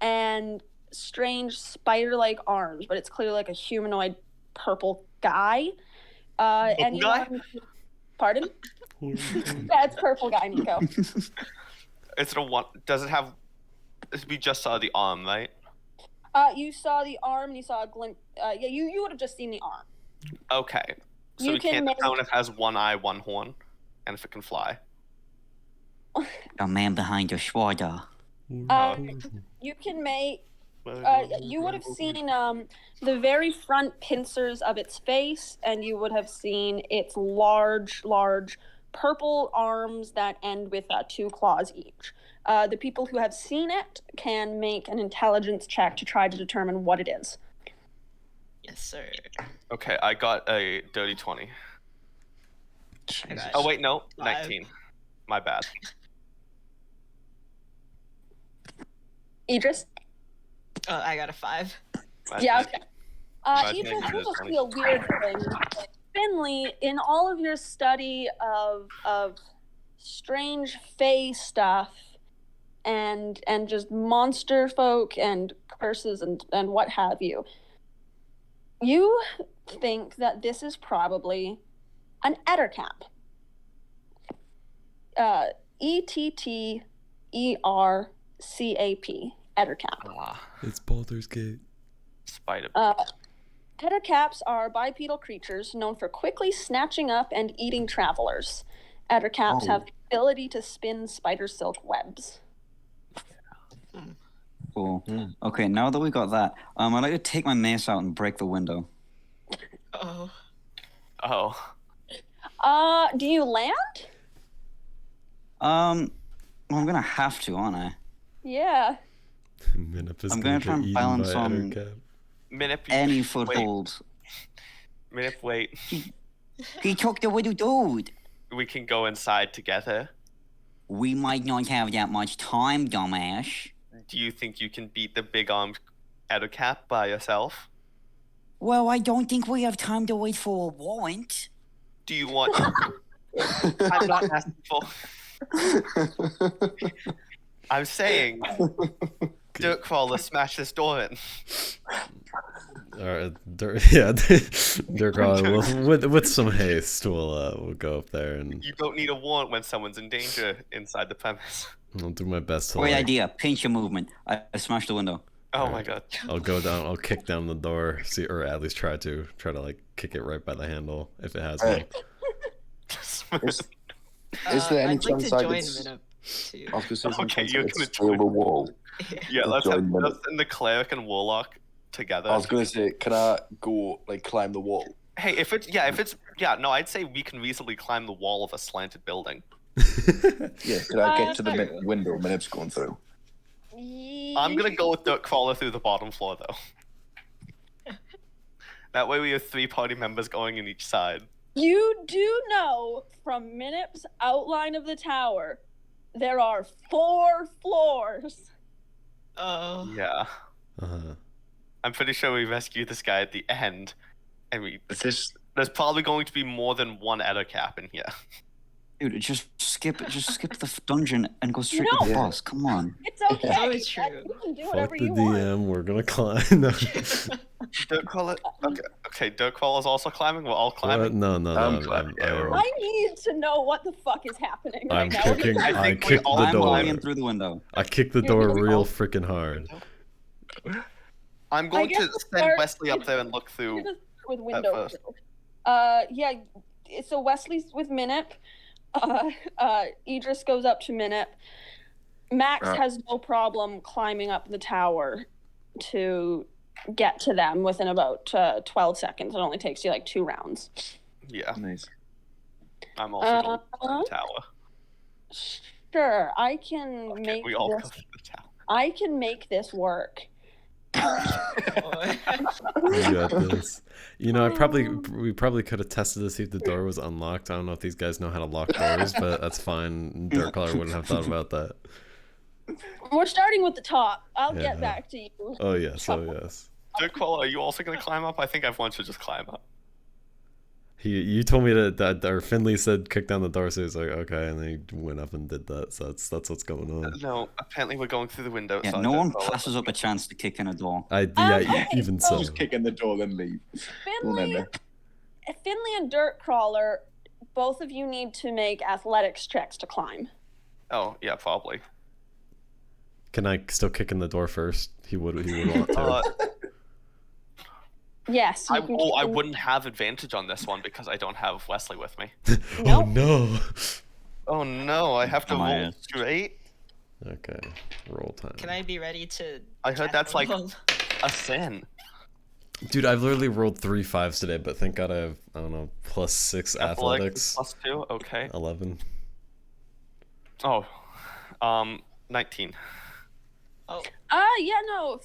and strange spider-like arms, but it's clearly like a humanoid purple guy. Anyone? Pardon? Yeah, it's purple guy, Nico. It's a one. Does it have? We just saw the arm, right? You saw the arm. You saw a glimpse. Yeah, you would have just seen the arm. Okay. So You we can can't make- count if it has one eye, one horn, and if it can fly. The man behind the swatter. You can make. You would have seen the very front pincers of its face, and you would have seen its large purple arms that end with 2 claws each. The people who have seen it can make an intelligence check to try to determine what it is. Yes, sir. Okay, I got a dirty 20. I got Oh wait, no, 5. 19. My bad. Idris? I got a 5. Yeah, okay. Imagine Idris, making you it just 20. see a weird thing. Finley, in all of your study of strange fae stuff and just monster folk and curses and what have you, you think that this is probably an ettercap. ETTERCAP. Ettercap. Ah, It's Baldur's Gate. spider. Ettercaps are bipedal creatures known for quickly snatching up and eating travelers. Ettercaps have the ability to spin spider silk webs. Cool. Okay, now that we got that, I'd like to take my mace out and break the window. Oh. Oh. Do you land? Well, I'm gonna have to, aren't I? Yeah. Minip is I'm gonna gonna try get and eaten balance by on Ettercap. Minip, any wait. foothold. Minip, wait. He took the little dude. We can go inside together. We might not have that much time, dumbass. Do you think you can beat the big armed Ettercap by yourself? Well, I don't think we have time to wait for a warrant. Do you want? I'm not asking for. I'm saying, Dirt Crawler, smash this door in. Alright, Dirk Crawler, with some haste, we'll go up there and You don't need a warrant when someone's in danger inside the premise. I'll do my best to Great like, idea. Pinch your movement. I smashed the window. Oh my god. I'll go down, I'll kick down the door, or at least try to like kick it right by the handle if it has one. Is there any I'd like chance to I join could? Minute too. I was gonna say, Okay, okay, you're you gonna scale the wall. Yeah, I'll let's join them. send the cleric and warlock together. I was gonna say, can I go like climb the wall? Hey, if it's no, I'd say we can reasonably climb the wall of a slanted building. Yeah, can I get to the window Minip's going through? I'm gonna go with Dirk Crawler through the bottom floor though. That way we have 3 party members going in each side. You do know from Minip's outline of the tower, there are 4 floors. Oh. Yeah. Uh-huh. I'm pretty sure we rescued this guy at the end, and Is there's probably going to be more than one editor cap in here. Dude, just skip the dungeon and go straight No. to the boss. Come on. It's okay. Oh, it's true. You can do Fuck whatever the you want. DM, we're gonna climb. No. Dirk Crawler. Okay. Dirk Crawler's also climbing. We're all climbing. No, I'm climbing, I need to know what the fuck is happening right I'm now. kicking. I I think we kicked all- the I'm going door. in through the window. I kicked the door real freaking hard. I'm going guess to we'll send start- Wesley up there and look We're through. gonna start with window. first. Yeah. So Wesley's with Minip. Idris goes up to Minip. Max has no problem climbing up the tower to get to them within about 12 seconds. It only takes you like 2 rounds. Yeah, nice. I'm also going to Uh, the tower. Sure, I can Okay, make we all this. go to the tower. I can make this work. You got this. You know, we probably could have tested to see if the door was unlocked. I don't know if these guys know how to lock doors, but that's fine. Dirk Crawler wouldn't have thought about that. We're starting with the top. I'll Yeah. get back to you. Oh yes, oh yes. Dirk Crawler, are you also going to climb up? I think I've wanted to just climb up. You told me that or Finley said kick down the door, so he's like okay, and then he went up and did that. So that's what's going on. No, apparently we're going through the window. Yeah, so no Dirk one Crawler- passes up a chance to kick in a door. okay, Even so- so. Just kick in the door, then leave. Finley and Dirt Crawler, both of you need to make athletics checks to climb. Oh, yeah, probably. Can I still kick in the door first? He would want to. Yes. you I can I keep- wouldn't have advantage on this one because I don't have Wesley with me. Oh Nope. no. Oh no, I have to Oh, my roll ass. straight? Okay, roll time. Can I be ready to? I heard that's like tackle? a sin. Dude, I've literally rolled 3 5s today, but thank God I have, I don't know, +6 athletics. +2, okay. 11. Oh, 19. Oh, Yeah, no.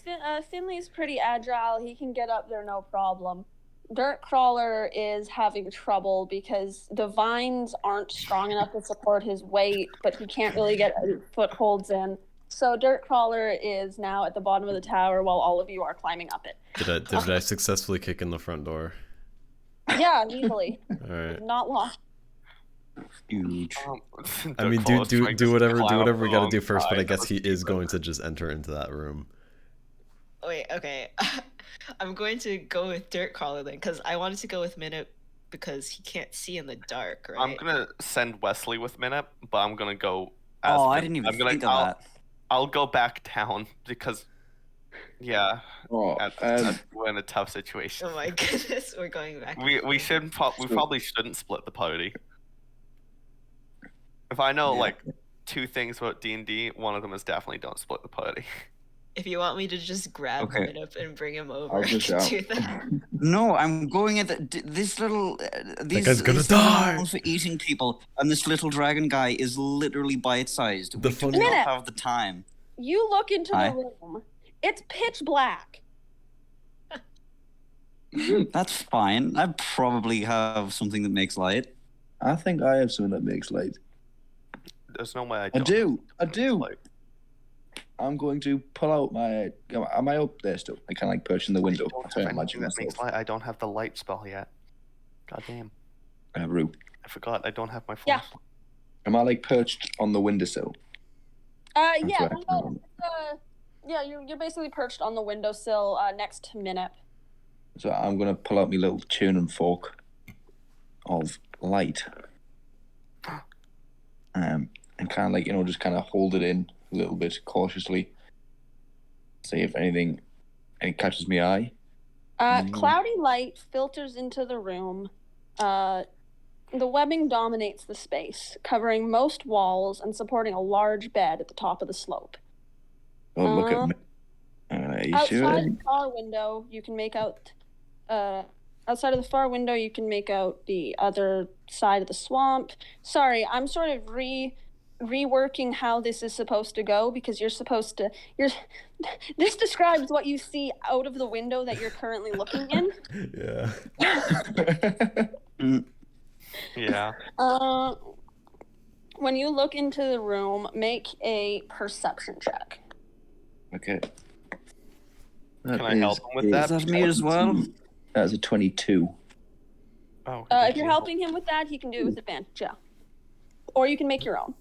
Finley's pretty agile. He can get up there no problem. Dirt Crawler is having trouble because the vines aren't strong enough to support his weight, but he can't really get footholds in. So Dirt Crawler is now at the bottom of the tower while all of you are climbing up it. Did I successfully kick in the front door? Yeah, easily. All right. Not long. Huge. I mean, do whatever we got to do first, but I guess he is going to just enter into that room. wait, okay. I'm going to go with Dirt Crawler then, because I wanted to go with Minute because he can't see in the dark, right? I'm gonna send Wesley with Minute, but I'm gonna go. As Oh, I Min- didn't even I'm gonna, think of I'll, that. I'll go back down because, yeah, Oh, we're in a tough situation. Oh my goodness, we're going back. We shouldn't. We probably shouldn't split the party. If I know like 2 things about D&D, one of them is definitely don't split the party. If you want me to just grab Okay. Minute and bring him over, I'll I just can out. do that. No, I'm going at this little. These, guy's gonna this die. animals for eating people, and this little dragon guy is literally bite-sized. The We do funny- not Minute. have the time. You look into Hi. the room. It's pitch black. That's fine. I probably have something that makes light. I think I have something that makes light. There's no way I I don't. do. I do. Like, I'm going to pull out my. Am I up there still? I can like perch in the window. I don't I have imagine anything that makes myself. light. I don't have the light spell yet. God damn. Rue. I forgot. I don't have my Yeah. flashlight. Am I like perched on the windowsill? Yeah, That's right. yeah, you're basically perched on the windowsill next to Minip. So I'm gonna pull out my little tuning fork of light, and kind of like just kind of hold it in a little bit cautiously, see if anything catches my eye. Cloudy light filters into the room. The webbing dominates the space, covering most walls and supporting a large bed at the top of the slope. Oh, look at me. Outside the far window, you can make out. Outside of the far window, you can make out the other side of the swamp. Sorry, I'm sort of reworking how this is supposed to go because you're supposed to. This describes what you see out of the window that you're currently looking in. Yeah. Yeah. When you look into the room, make a perception check. Okay. Can I help him with that? Is that me as well? That's a 22. Oh. If you're helping him with that, he can do it with advantage, yeah. Or you can make your own.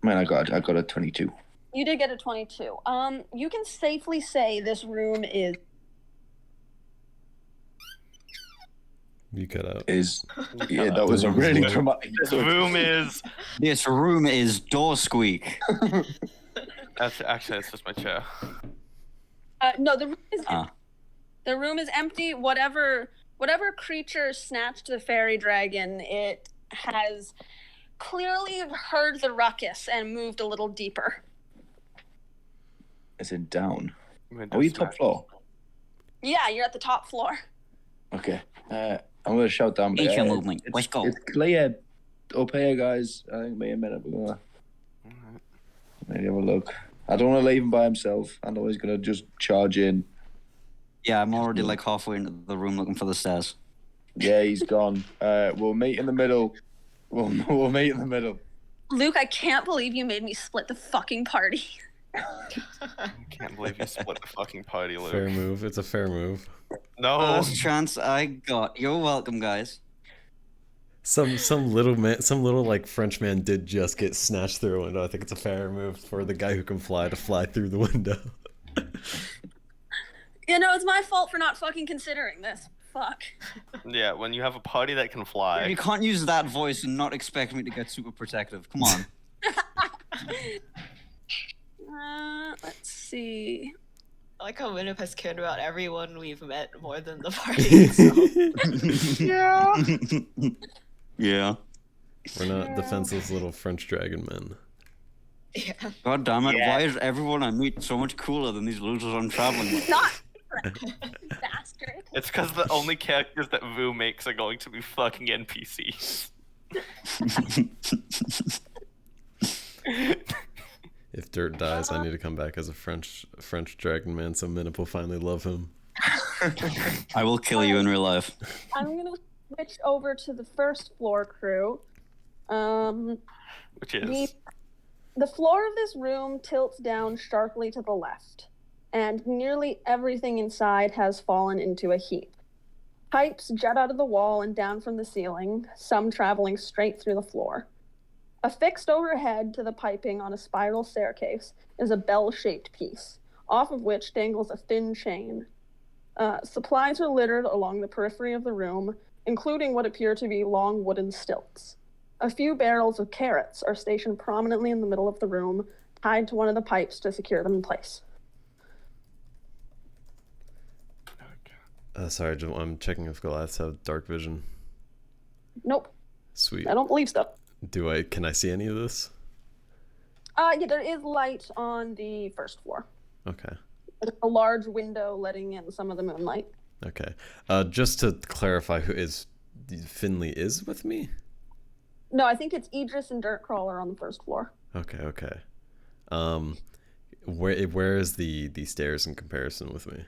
Man, I got a 22. You did get a 22. You can safely say this room is. You cut out. Yeah, that was a really dramatic. This room is. This room is door squeak. That's just my chair. No, the room is empty. The room is empty. Whatever creature snatched the fairy dragon, it has clearly heard the ruckus and moved a little deeper. Is it down? Are we top floor? Yeah, you're at the top floor. Okay. I'm gonna shout down. Ancient movement. Let's go. It's clear up here, guys. I think me a minute. We're gonna maybe have a look. I don't want to leave him by himself. I know he's gonna just charge in. Yeah, I'm already like halfway into the room looking for the stairs. Yeah, he's gone. We'll meet in the middle. We'll meet in the middle. Luke, I can't believe you made me split the fucking party. I can't believe you split the fucking party, Luke. Fair move. It's a fair move. No. Last chance I got. You're welcome, guys. Some little like French man did just get snatched through a window. I think it's a fair move for the guy who can fly to fly through the window. It's my fault for not fucking considering this. Fuck. Yeah, when you have a party that can fly. You can't use that voice and not expect me to get super protective. Come on. Let's see. I like how Winnip has cared about everyone we've met more than the party. So. Yeah. Yeah. We're not defenseless little French dragon men. Yeah. God damn it! Why is everyone I meet so much cooler than these losers I'm traveling with? Not bastard. It's because the only characters that Vu makes are going to be fucking NPCs. If Dirt dies, I need to come back as a French dragon man, so Minip will finally love him. I will kill you in real life. I'm gonna switch over to the first floor crew. Which is? The floor of this room tilts down sharply to the left, and nearly everything inside has fallen into a heap. Pipes jut out of the wall and down from the ceiling, some traveling straight through the floor. Affixed overhead to the piping on a spiral staircase is a bell-shaped piece, off of which dangles a thin chain. Supplies are littered along the periphery of the room, including what appear to be long wooden stilts. A few barrels of carrots are stationed prominently in the middle of the room, tied to one of the pipes to secure them in place. Sorry, I'm checking if Goliaths have dark vision. Nope. Sweet. I don't believe so. Can I see any of this? Yeah, there is light on the first floor. Okay. There's a large window letting in some of the moonlight. Okay. Just to clarify, Finley is with me? No, I think it's Idris and Dirtcrawler on the first floor. Okay. Where is the stairs in comparison with me?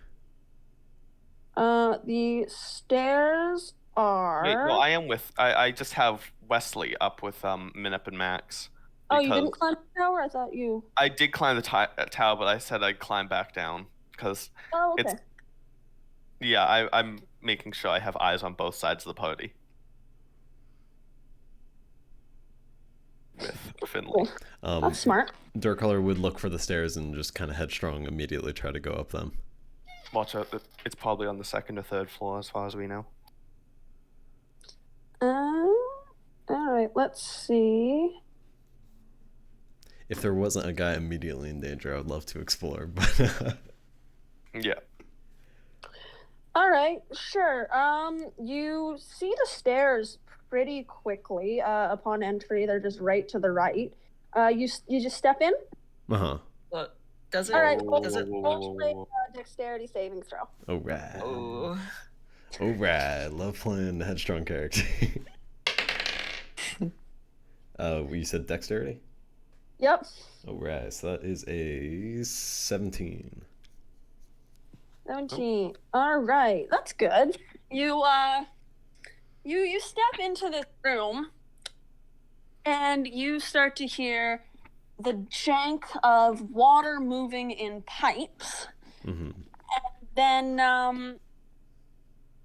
The stairs are. Wait, no, I am with. I just have Wesley up with Minip and Max. Oh, you didn't climb the tower? I thought you. I did climb the tower, but I said I'd climb back down because. Oh, okay. Yeah, I'm making sure I have eyes on both sides of the party. With Finley. Cool. That's smart. Dirtcolor would look for the stairs and just kind of headstrong immediately try to go up them. watch out. It's probably on the second or third floor, as far as we know. All right, let's see. If there wasn't a guy immediately in danger, I would love to explore. But Yeah. All right, sure. You see the stairs pretty quickly upon entry. They're just right to the right. You just step in. Well, does it? All right, Does it? roll straight dexterity saving throw. all right, Oh. all right. Love playing the headstrong character. You said dexterity. Yep. All right, so that is a 17. 17. All right, that's good. You step into this room, and you start to hear the jank of water moving in pipes. Mm-hmm. And then no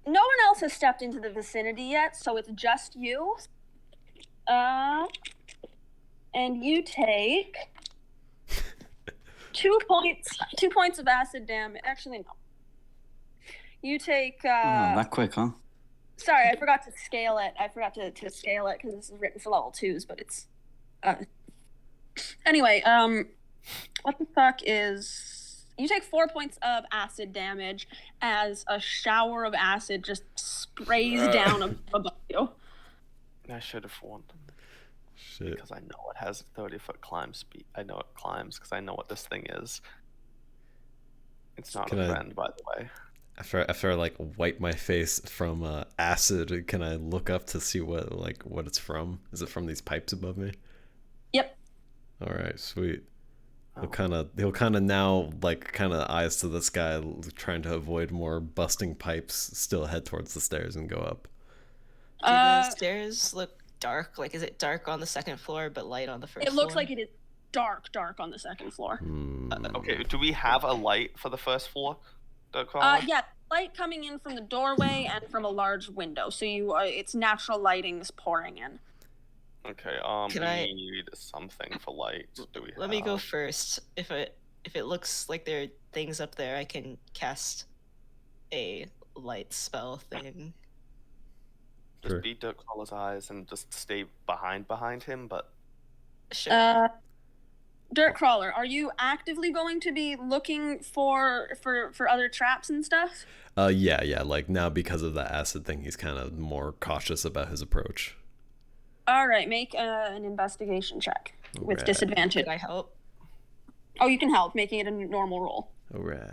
one else has stepped into the vicinity yet, so it's just you. And you take 2 points of acid damage. Actually, no. You take. That quick, huh? Sorry, I forgot to scale it. I forgot to scale it because this is written for level 2s, but it's. Anyway, what the fuck is? You take 4 points of acid damage as a shower of acid just sprays down above you. I should have warned them. Shit. Because I know it has 30-foot climb speed. I know it climbs because I know what this thing is. It's not Can a I- friend, by the way. After I like wipe my face from acid, can I look up to see what it's from? Is it from these pipes above me? Yep. All right, sweet. Oh. He'll kind of now kind of eyes to the sky, trying to avoid more busting pipes. Still head towards the stairs and go up. Do the stairs look dark? Like, is it dark on the second floor but light on the first It looks floor? like it is dark on the second floor. Okay, do we have a light for the first floor? Crawler? Yeah, light coming in from the doorway and from a large window. So it's natural lighting is pouring in. Okay, Can we I- need something for light. Do we Let me go have- first. If it looks like there are things up there, I can cast a light spell thing. Just Sure. be Dirtcrawler's eyes and just stay behind him, but Sure. Dirt Crawler, are you actively going to be looking for other traps and stuff? Yeah. Like now because of the acid thing, he's kind of more cautious about his approach. All right, make an investigation check with Alright. disadvantage. Can I help? Oh, you can help, making it a normal roll. All right.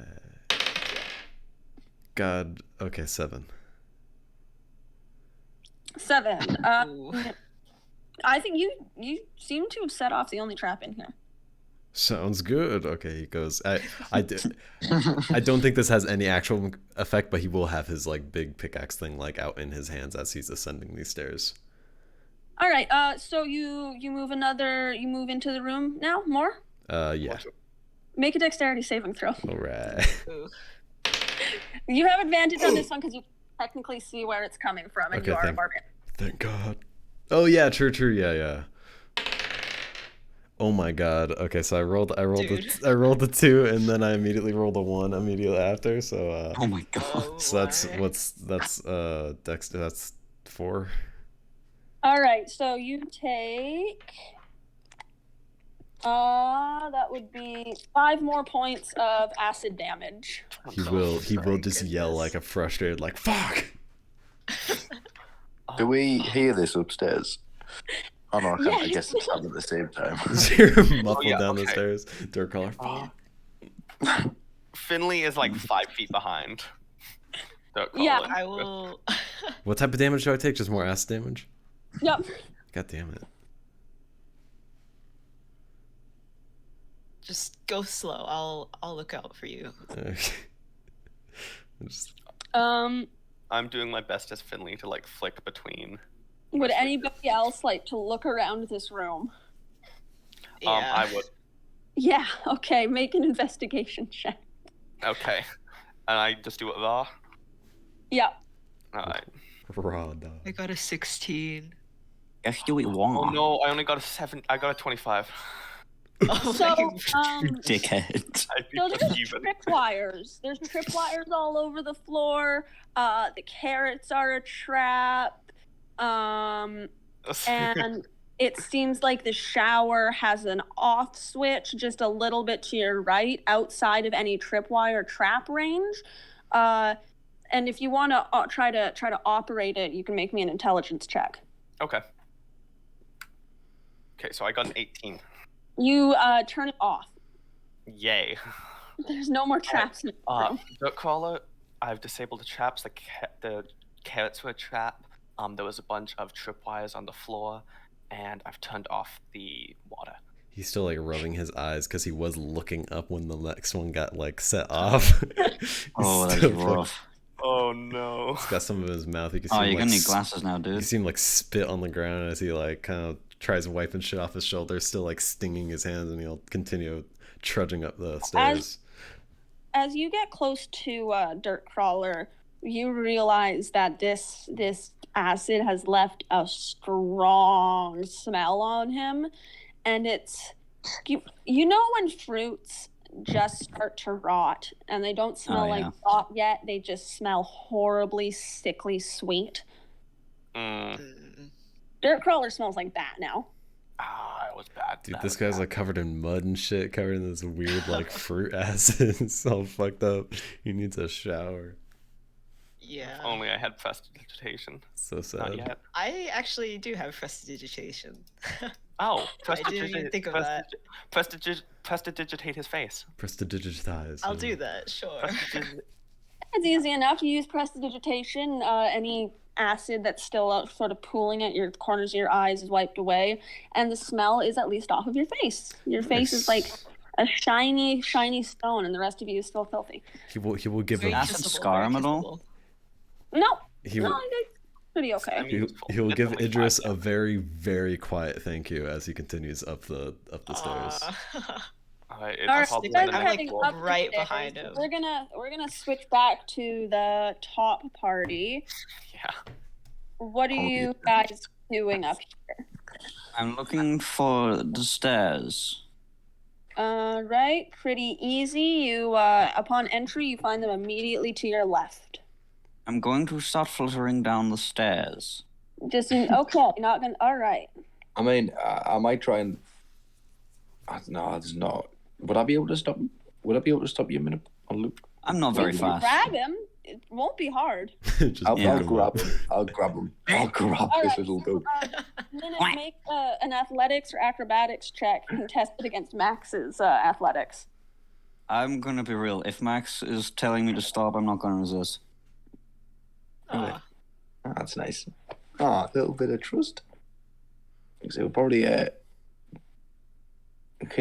God. Okay, 7. 7. Ooh. I think you seem to have set off the only trap in here. Sounds good. Okay, he goes. I don't think this has any actual effect, but he will have his big pickaxe thing out in his hands as he's ascending these stairs. All right. So you move into the room now. More. Yeah. Make a dexterity saving throw. All right. Ooh. You have advantage on this one because you technically see where it's coming from, and Okay, you are a thank- barbarian. Thank God. Oh yeah, true. Yeah. Oh my God. Okay, so I rolled Dude. I rolled the 2, and then I immediately rolled a 1 immediately after. So Oh my god. Oh, so that's my. that's 4. All right. So you take. That would be 5 more points of acid damage. He will my just yell goodness. like a frustrated fuck. Do we hear this upstairs? Oh no, I, can't, I Yes. guess it's happened at the same time. You're muffled yeah, down the okay. stairs. Dirt collar. Fuck. Finley is 5 feet behind. Dirtcrawler. Yeah. I will. What type of damage do I take? Just more acid damage? Yep. God damn it. Just go slow. I'll look out for you. Okay. Just- I'm doing my best as Finley to flick between. Would anybody else like to look around this room? Yeah. I would. Yeah. Okay. Make an investigation check. Okay. And I just do it raw. Yeah. Alright. Raw dog. I got a 16. Just do it Oh wrong. no, I only got a 7. I got a 25. Oh So, Dickhead. I'd be so there's even. tripwires. There's tripwires all over the floor. The carrots are a trap. And it seems like the shower has an off switch just a little bit to your right, outside of any tripwire trap range. And if you want to try to operate it, you can make me an intelligence check. Okay. Okay, so I got an 18. You turn it off. Yay. There's no more traps in the room. Dirt crawler, I've disabled the traps. The carrots were a trap. There was a bunch of tripwires on the floor, and I've turned off the water. He's still like rubbing his eyes because he was looking up when the next one got like set off. Oh, that's Still rough. Oh no. He's got some of his mouth. You can Oh, see him, you're like, gonna need glasses now, You dude. see him like spit on the ground as he like kind of tries wiping shit off his shoulder, still like stinging his hands, and he'll continue trudging up the stairs. As you get close to Dirt Crawler, you realize that this acid has left a strong smell on him, and it's you know when fruits just start to rot and they don't smell like rot yet, they just smell horribly sickly sweet. Dirt Crawler smells like that now. Ah, it was bad. Dude, That this was guy's bad. like covered in mud and shit, covered in this weird like fruit acid. It's all fucked up. He needs a shower. Yeah. If only I had prestidigitation. So Not sad. yet. I actually do have prestidigitation. Oh, I didn't even think of that. Prestidigitate his face. Prestidigitize. I'll do that, sure. It's easy enough. You use prestidigitation. Any acid that's still out, sort of pooling at your corners of your eyes is wiped away, and the smell is at least off of your face. Your face is like a shiny stone, and the rest of you is still filthy. He will give Very him. Acid kissable, scar very him at all? kissable. No, He no, will. it's pretty okay. He will It's give only Idris 5 a very, very quiet thank you as he continues up the stairs. Alright, All right, it's you probably guys the are I'm, next like, heading floor. up the right stairs. behind him. We're gonna switch back to the top party. Yeah. What are you guys doing up here? I'm looking for the stairs. Right, pretty easy. You upon entry, you find them immediately to your left. I'm going to start fluttering down the stairs. Okay, not gonna. All right. I mean, I might try and. No, there's not. Would I be able to stop? Would I be able to stop you a minute on loop? I'm not very If you fast. grab him, it won't be hard. Just I'll pick him grab up. him. I'll grab him. I'll grab All this right, little dude. Minute, make an athletics or acrobatics check contested against Max's athletics. I'm gonna be real. If Max is telling me to stop, I'm not gonna resist. Aw. Ah, that's nice. Ah, a little bit of trust. So we'll probably okay,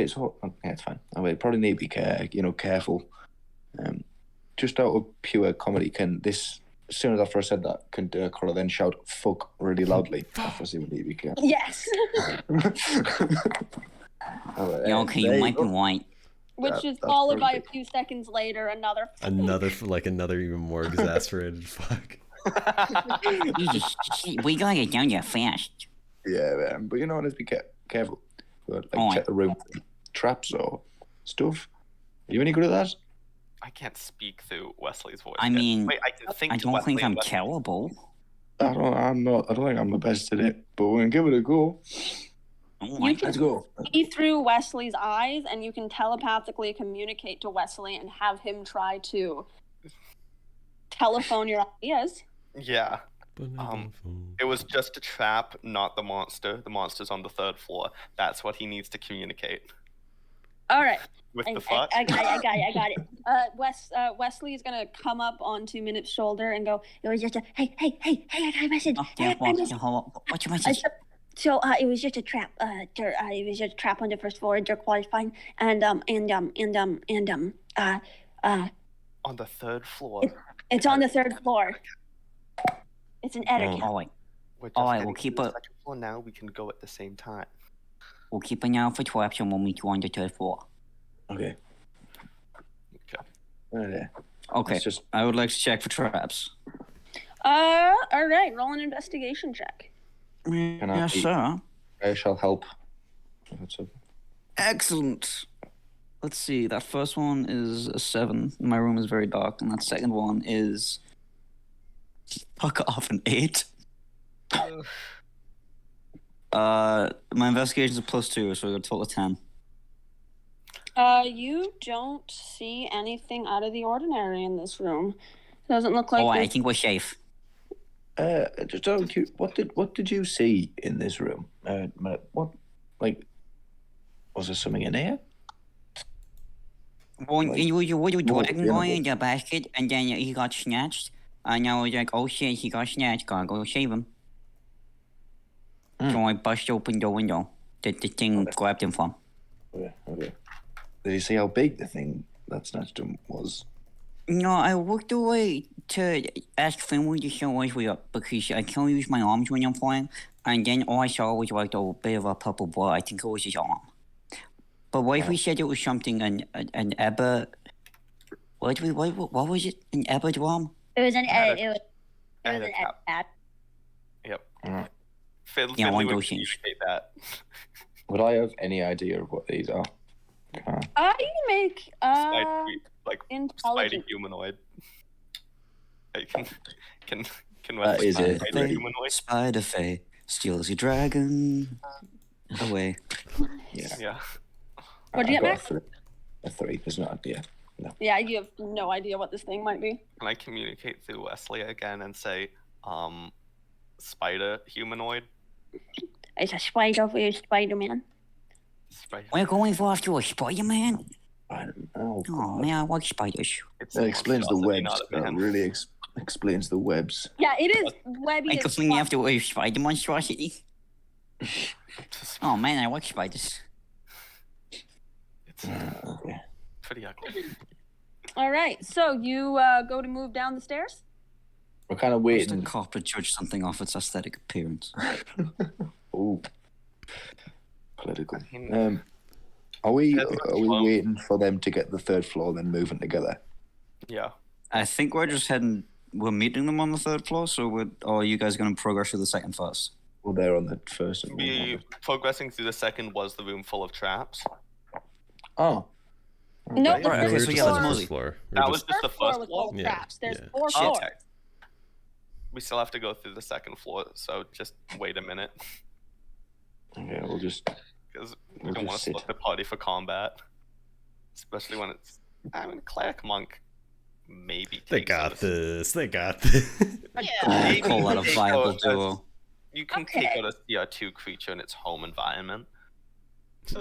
so yeah, it's fine. I mean, probably need to be careful. Just out of pure comedy, can this? As soon as after I said that, can Dirk Crawler then shout "fuck" really loudly? After we need to be careful. Yes. Yeah, okay, you might be right. Which is that's followed by a perfect. few seconds later another. Another even more exasperated fuck. You just, we gotta get down there fast. Yeah, man. But let's be careful. Like Alright. check the room for traps or stuff. Are you any good at that? I can't speak through Wesley's voice. I yet. mean, Wait, I can think I to don't Wesley think I'm and Wesley- killable. I don't think I'm the best at it, but we're gonna give it a go. Oh my Let's go. See through Wesley's eyes, and you can telepathically communicate to Wesley and have him try to telephone your ideas. Yeah. It was just a trap, not the monster. The monster's on the 3rd floor. That's what he needs to communicate. All right. With I the fuck? got it. Wesley's gonna come up onto Minute's shoulder and go, it was just a, hey, I got a message. Oh, I yeah, got a message. what's your message? So it was just a trap. It was just a trap on the 1st floor. Dirk was fine. And On the 3rd floor. it's on the 3rd floor. It's an etiquette. Oh wait, We're just Alright, getting we'll keep to the it- 2nd floor now. We can go at the same time. we'll keep an eye out for traps and we'll meet you on the 3rd floor. Okay. Okay. Right. Okay, It's just I would like to check for traps. All right. Roll an investigation check. I Yes, be- sir. I shall help. That's a Excellent. Let's see. That first one is a 7. My room is very dark, and that second one is fuck off an 8. Oof. My investigation is a +2, so I got a total of 10. You don't see anything out of the ordinary in this room. Doesn't look like. Oh, I there's- think we're safe. Just out of what did you see in this room? What, like, was there something in here? Well, Like, you were more dragging guy in general. the basket, and then he got snatched. And I was like, oh shit, he got snatched. Gotta go save him. So I bust open the window that the thing grabbed him from. Okay. Did you see how big the thing that snatched him was? No, I walked away to ask family to show us way up because I can't use my arms when I'm flying. And then all I saw was like a bit of a purple blood. I think it was his arm. But what if we said it was something an Ebba? What was it? An Ebba drum? It was an. Had a- It was had an a cap. ad. Yep. Alright. Yeah, one Finley of would those things. communicate that. Would I have any idea of what these are? You can make Spider, like spider intelligent. humanoid. I can That is replicate it. spider humanoid. Spider Fae steals your dragon away. Yeah. Yeah. What'd you I've get, got a 3. There's no idea. Yeah, you have no idea what this thing might be. Can I communicate through Wesley again and say, spider humanoid? It's a spider for you, Spider-Man. Spider. We're going for after a Spider-Man? I don't know. Oh man, I like spiders. It's That a explains the monstrosity, webs. not a That man. really explains the webs. Yeah, it is webby I as could me fuck. after a spider monstrosity. Oh man, I like spiders. It's Okay. pretty ugly. All right, so you go to move down the stairs. We're kind of Where's the waiting. carpet judge something off its aesthetic appearance? Oh, political. I mean, Are we That's waiting for them to get the 3rd floor, then moving together? Yeah. I think we're just heading. We're meeting them on the 3rd floor, so or are you guys going to progress to the 2nd first? Well, they're on the 1st. And We progressing through the 2nd was the room full of traps. Oh. No, Okay. the Right, okay, first so just yeah, on let's the move. first floor. That was just the floor first was floor. full of Yeah, traps. There's yeah. 4 Shit. floors. Okay. We still have to go through the 2nd floor, so just wait a minute. Okay, we'll just. Because we We'll don't want just to sit. split the party for combat. Especially when it's. I mean, Cleric Monk maybe They takes got us. this. They got this. Yeah. I call that a Take viable out duo. You can Okay. take out a CR2 creature in its home environment.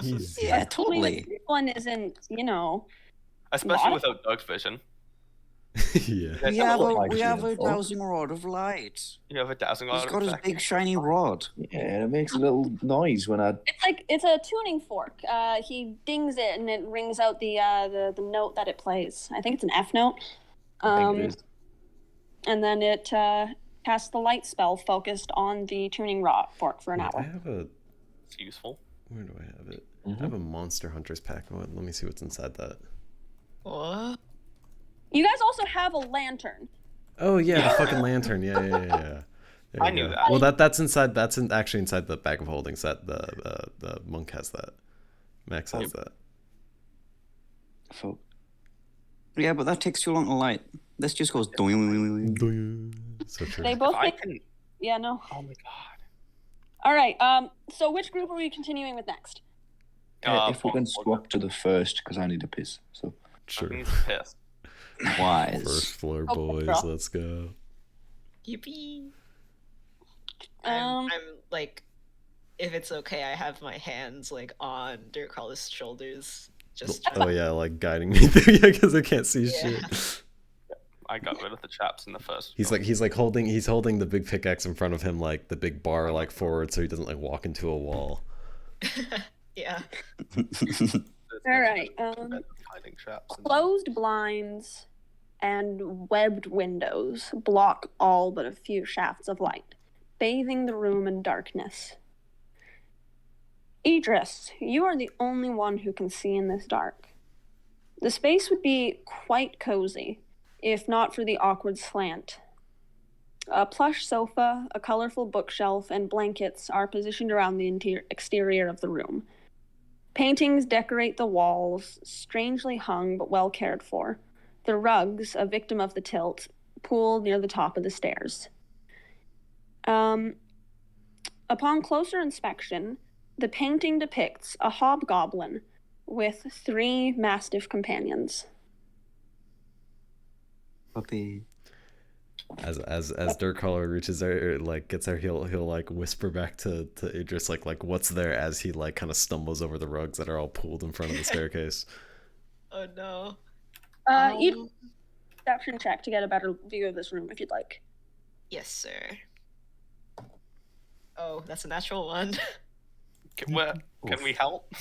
Easy. Yeah, I mean, totally. this one isn't, Especially What? without dark vision. Yeah. We have what a might we you have a involve? dowsing rod of light. You have a dazzling He's rod got his effect. big shiny rod. Yeah, it makes a little noise when I. it's a tuning fork. He dings it and it rings out the note that it plays. I think it's an F note. I think it is. And then it casts the light spell focused on the tuning rod fork for an I hour. have a. It's useful. Where do I have it? I have a Monster Hunters pack. Let me see what's inside that. What? You guys also have a lantern. Oh yeah, the fucking lantern. Yeah. There I you knew go. that. Well, that's inside. That's actually inside the bag of holdings. That the monk has that. Max has that. So, Yeah, but that takes too long to light. This just goes doing. So true. They both If I think, can. yeah, no. Oh my god. All right. So which group are we continuing with next? if we can Well, swap to the 1st, because I need a piss. So. Sure. He's pissed. Wise. First floor, Oh, boys. bro. Let's go. Yippee. Um, I'm like, if it's okay, I have my hands like on Dirk Hollis' shoulders. Just Oh yeah, like guiding me through. Yeah, because I can't see Yeah. shit. I got rid of the traps in the first. He's holding the big pickaxe in front of him, like the big bar, like forward, so he doesn't like walk into a wall. yeah. all right. Hiding traps. Closed blinds and webbed windows block all but a few shafts of light, bathing the room in darkness. Idris, you are the only one who can see in this dark. The space would be quite cozy, if not for the awkward slant. A plush sofa, a colorful bookshelf, and blankets are positioned around the exterior of the room. Paintings decorate the walls, strangely hung but well cared for. The rugs, a victim of the tilt, pool near the top of the stairs. Upon closer inspection, the painting depicts a hobgoblin with 3 mastiff companions. Puppy. As Dirt Caller reaches there, like gets there, he'll like whisper back to Idris like what's there as he like kind of stumbles over the rugs that are all pooled in front of the staircase. Oh no. You perception check to get a better view of this room if you'd like. Yes, sir. Oh, that's a natural one. Can we help?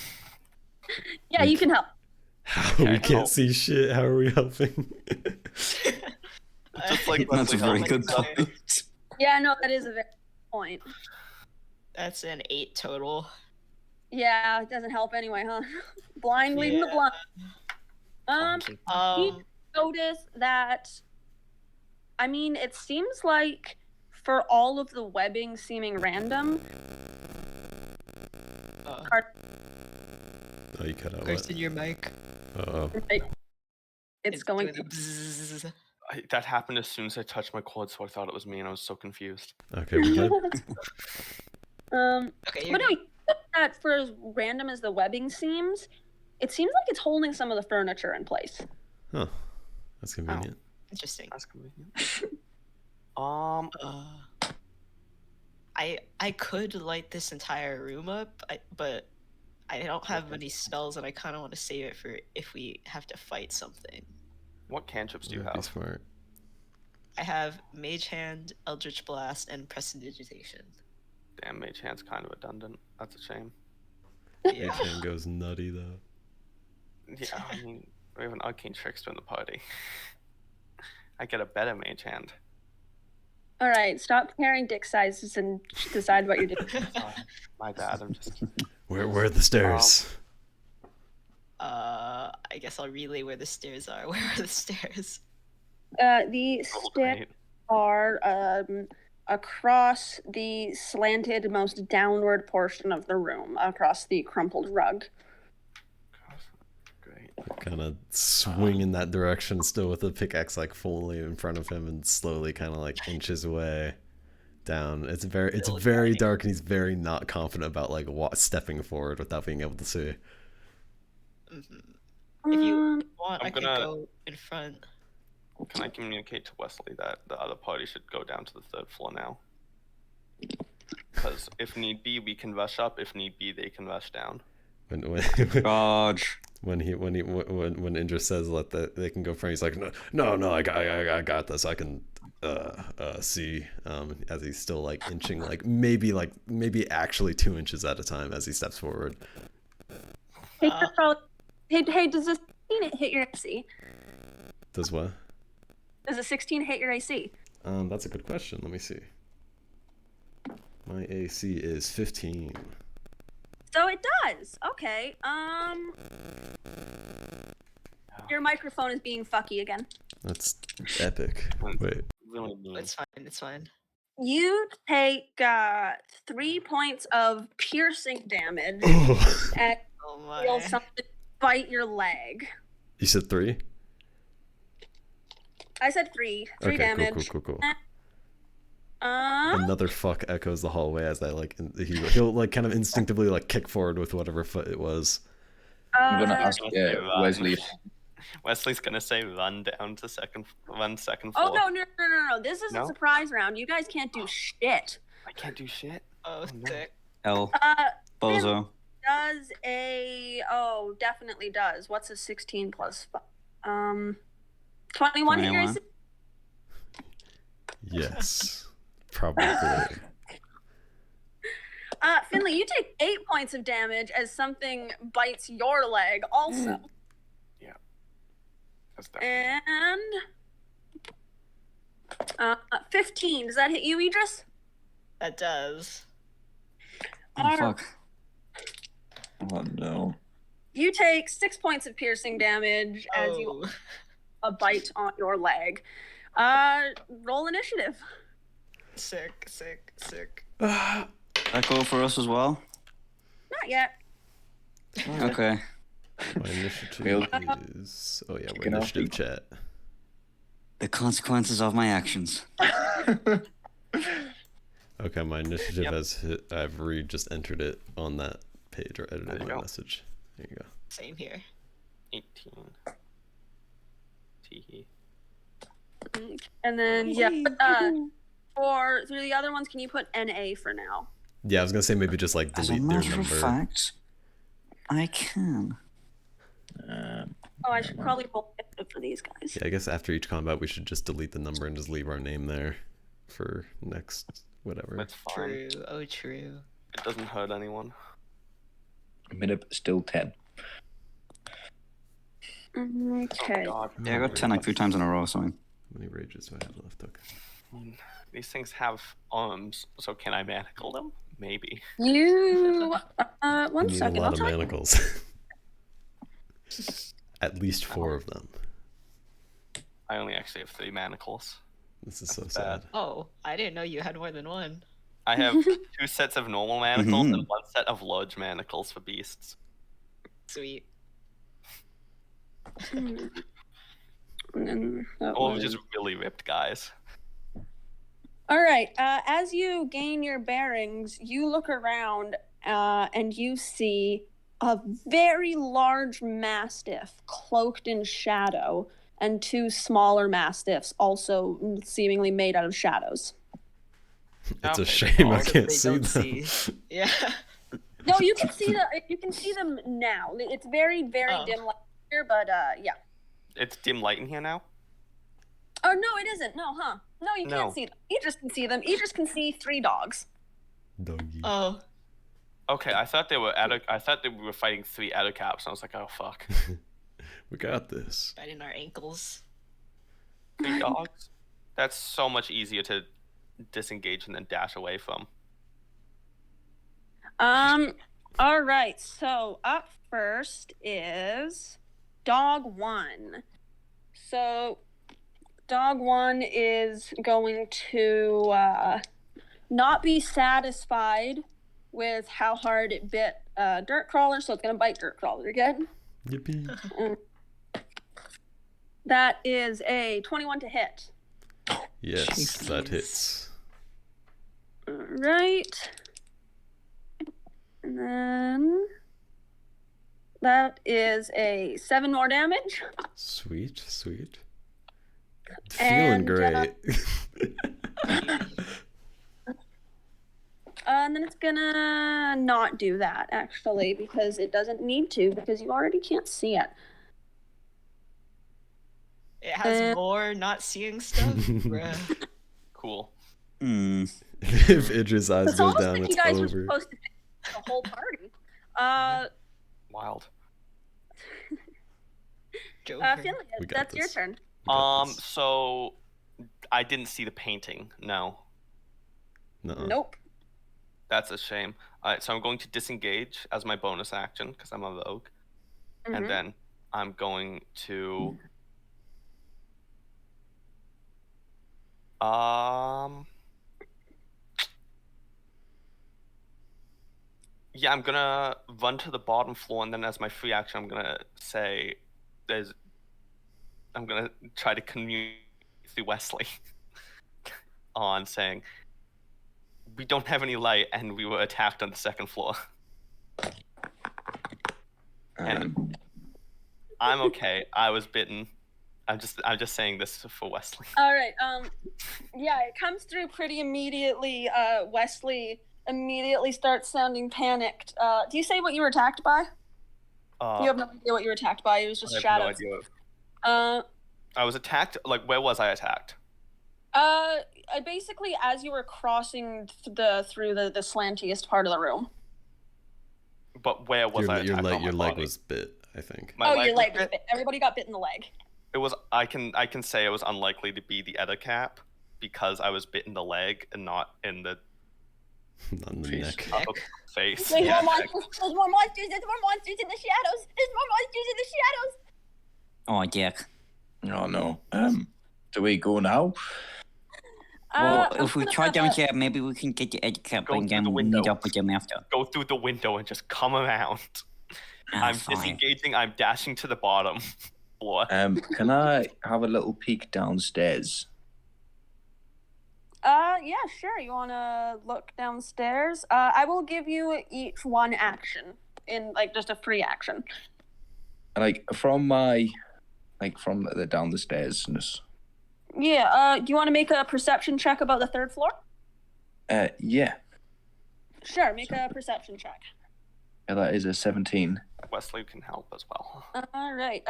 Yeah, you can help. How we can't see shit. How are we helping? Just like That's a very help good stuff. point. Yeah, no, that is a very good point. That's an 8 total. Yeah, it doesn't help anyway, huh? Blind leading the blind. You notice that, I mean, it seems like for all of the webbing seeming random, Oh, you cut out. Ghost in your mic. Uh-oh. it's going doing a bzzz. That happened as soon as I touched my quad, so I thought it was me, and I was so confused. Okay, we good? Okay, but no, that for as random as the webbing seems, it seems like it's holding some of the furniture in place. Huh. That's convenient. interesting. That's convenient. I could light this entire room up, but I don't have any spells, and I kind of want to save it for if we have to fight something. What cantrips do you That'd be have? smart. I have Mage Hand, Eldritch Blast, and Prestidigitation. Damn, Mage Hand's kind of redundant. That's a shame. Yeah. Mage Hand goes nutty though. Yeah, I mean, we have an Arcane Trickster in the party. I get a better Mage Hand. All right, stop comparing dick sizes and decide what you're doing. My bad, I'm just... Where are the stairs? I guess I'll relay where the stairs are. Where are the stairs? The Oh, stairs great. are across the slanted, most downward portion of the room, across the crumpled rug. Great. Kind of swing in that direction, still with the pickaxe like fully in front of him, and slowly kind of like inches away down. It's very dark, and he's very not confident about like stepping forward without being able to see. If you want, I'm I could gonna- go in front. Can I communicate to Wesley that the other party should go down to the 3rd floor now? Because if need be, we can rush up. If need be, they can rush down. Dodge. When Indra says they can go front, he's like no I got this, I can see as he's still like inching like maybe actually 2 inches at a time as he steps forward. Hey, does this 16 hit your AC? Does what? Does a 16 hit your AC? That's a good question. Let me see. My AC is 15. So it does. Okay. Your microphone is being fucky again. That's epic. Wait. Really mean. It's fine. It's fine. You take 3 points of piercing damage and Oh my. feel something bite your leg. You said 3? I said 3. 3 Okay, damage. cool. Uh, Another fuck echoes the hallway as he'll like kind of instinctively like kick forward with whatever foot it was. I'm gonna ask run. Wesley. Wesley's gonna say run down to second floor. Oh no! This is No? a surprise round. You guys can't do shit. I can't do shit. Oh, no. sick. L. Uh, Bozo. does definitely does. What's a 16 plus 21 hit your 21. AC? Yes, probably. Finley, you take 8 points of damage as something bites your leg also. That's definitely... And 15. Does that hit you, Idris? That does. Oh, fuck. Oh no. You take 6 points of piercing damage as you Oh. a bite on your leg. Roll initiative. Sick. That go for us as well? Not yet. Okay. My initiative Real- is. Oh yeah, we're Chicken off initiative beat. chat. The consequences of my actions. Okay, my initiative Yep. has hit. I've just entered it on that page or There edited you my go. message. There you go. Same here. 18. Tee. And then for the other ones, can you put NA for now? Yeah, I was gonna say maybe just like As a delete their matter of number. fact, I can. Oh, I should probably roll it for these guys. Yeah, I guess after each combat we should just delete the number and just leave our name there for next whatever. That's fine. True. Oh, true. It doesn't hurt anyone. Minute still 10. Okay. Oh god. Yeah, I got 10 like 3 times in a row, so How many rages do I have left? Okay. These things have arms, so can I manacle them? Maybe. You I one need second. a I'll lot of try. manacles. At least 4 of them. I only actually have 3 manacles. This is so That's sad. bad. Oh, I didn't know you had more than one. I have 2 sets of normal manacles Mhm. and 1 set of large manacles for beasts. Sweet. And then that Or was- just really ripped guys. All right. As you gain your bearings, you look around and you see a very large mastiff cloaked in shadow, and 2 smaller mastiffs also seemingly made out of shadows. It's a Okay, shame I also can't they see don't them. see. Yeah. No, you can see you can see them now. It's very Oh. dim light here, but yeah. It's dim light in here now? Oh no, it isn't. No, huh? No, you No. can't see them. Idris can see them. Idris can see 3 dogs. Doggy. Oh. Okay, I thought they were I thought they were fighting 3 Caps, and I was like, oh fuck. We got this. Biting our ankles. 3 dogs? That's so much easier to disengage and then dash away from. All right. So up first is dog 1. So dog 1 is going to not be satisfied with how hard it bit Dirt Crawler, so it's going to bite Dirt Crawler again. Yippee. That is a 21 to hit. Yes, that hits. All right. And then that is a 7 more damage. Sweet, sweet. And, Feeling great. And then it's gonna not do that, actually, because it doesn't need to, because you already can't see it. It has more not seeing stuff. Bruh. Cool. Hmm. If Idris' eyes It's go almost down, like it's you guys were over. supposed to finish the whole party. Wild. Joker. Finley, We got that's your this. turn. We got this. So I didn't see the painting. No. Nuh-uh. Nope. That's a shame. Alright, so I'm going to disengage as my bonus action because I'm a rogue. Mhm. And then I'm going to yeah, I'm gonna run to the bottom floor, and then as my free action, I'm gonna say, I'm gonna try to communicate through Wesley on saying, we don't have any light, and we were attacked on the 2nd floor. And I'm okay. I was bitten. I'm just saying this for Wesley. All right. Yeah, it comes through pretty immediately. Wesley immediately starts sounding panicked. Do you say what you were attacked by? You have no idea what you were attacked by. It was just I have no shadows. idea. I was attacked. Like, where was I attacked? Basically, as you were crossing through the slantiest part of the room. But where was I attacked? Your on leg, my your leg body? was bit, I think. My Your was leg was bit? bit. Everybody got bit in the leg. It was. I can say it was unlikely to be the Edda cap because I was bit in the leg and not in the On the Face. neck. upper face. There's Yeah. more monsters. There's more monsters. There's more monsters in the shadows. There's more monsters in the shadows. Oh, dick. Oh no. Do we go now? Well, I'm if we gonna try have down a- there, maybe we can get the edge cap Go and through then the meet window. up with them after. Go through the window and just come around. I'm fine. disengaging. I'm dashing to the bottom floor. Can I have a little peek downstairs? Yeah, sure. You want to look downstairs? I will give you each one action in like just a free action. Like from the down the stairs. Yeah. Do you want to make a perception check about the third floor? Yeah. Sure. Make a perception check. Yeah, that is a 17. Wesley can help as well. All right.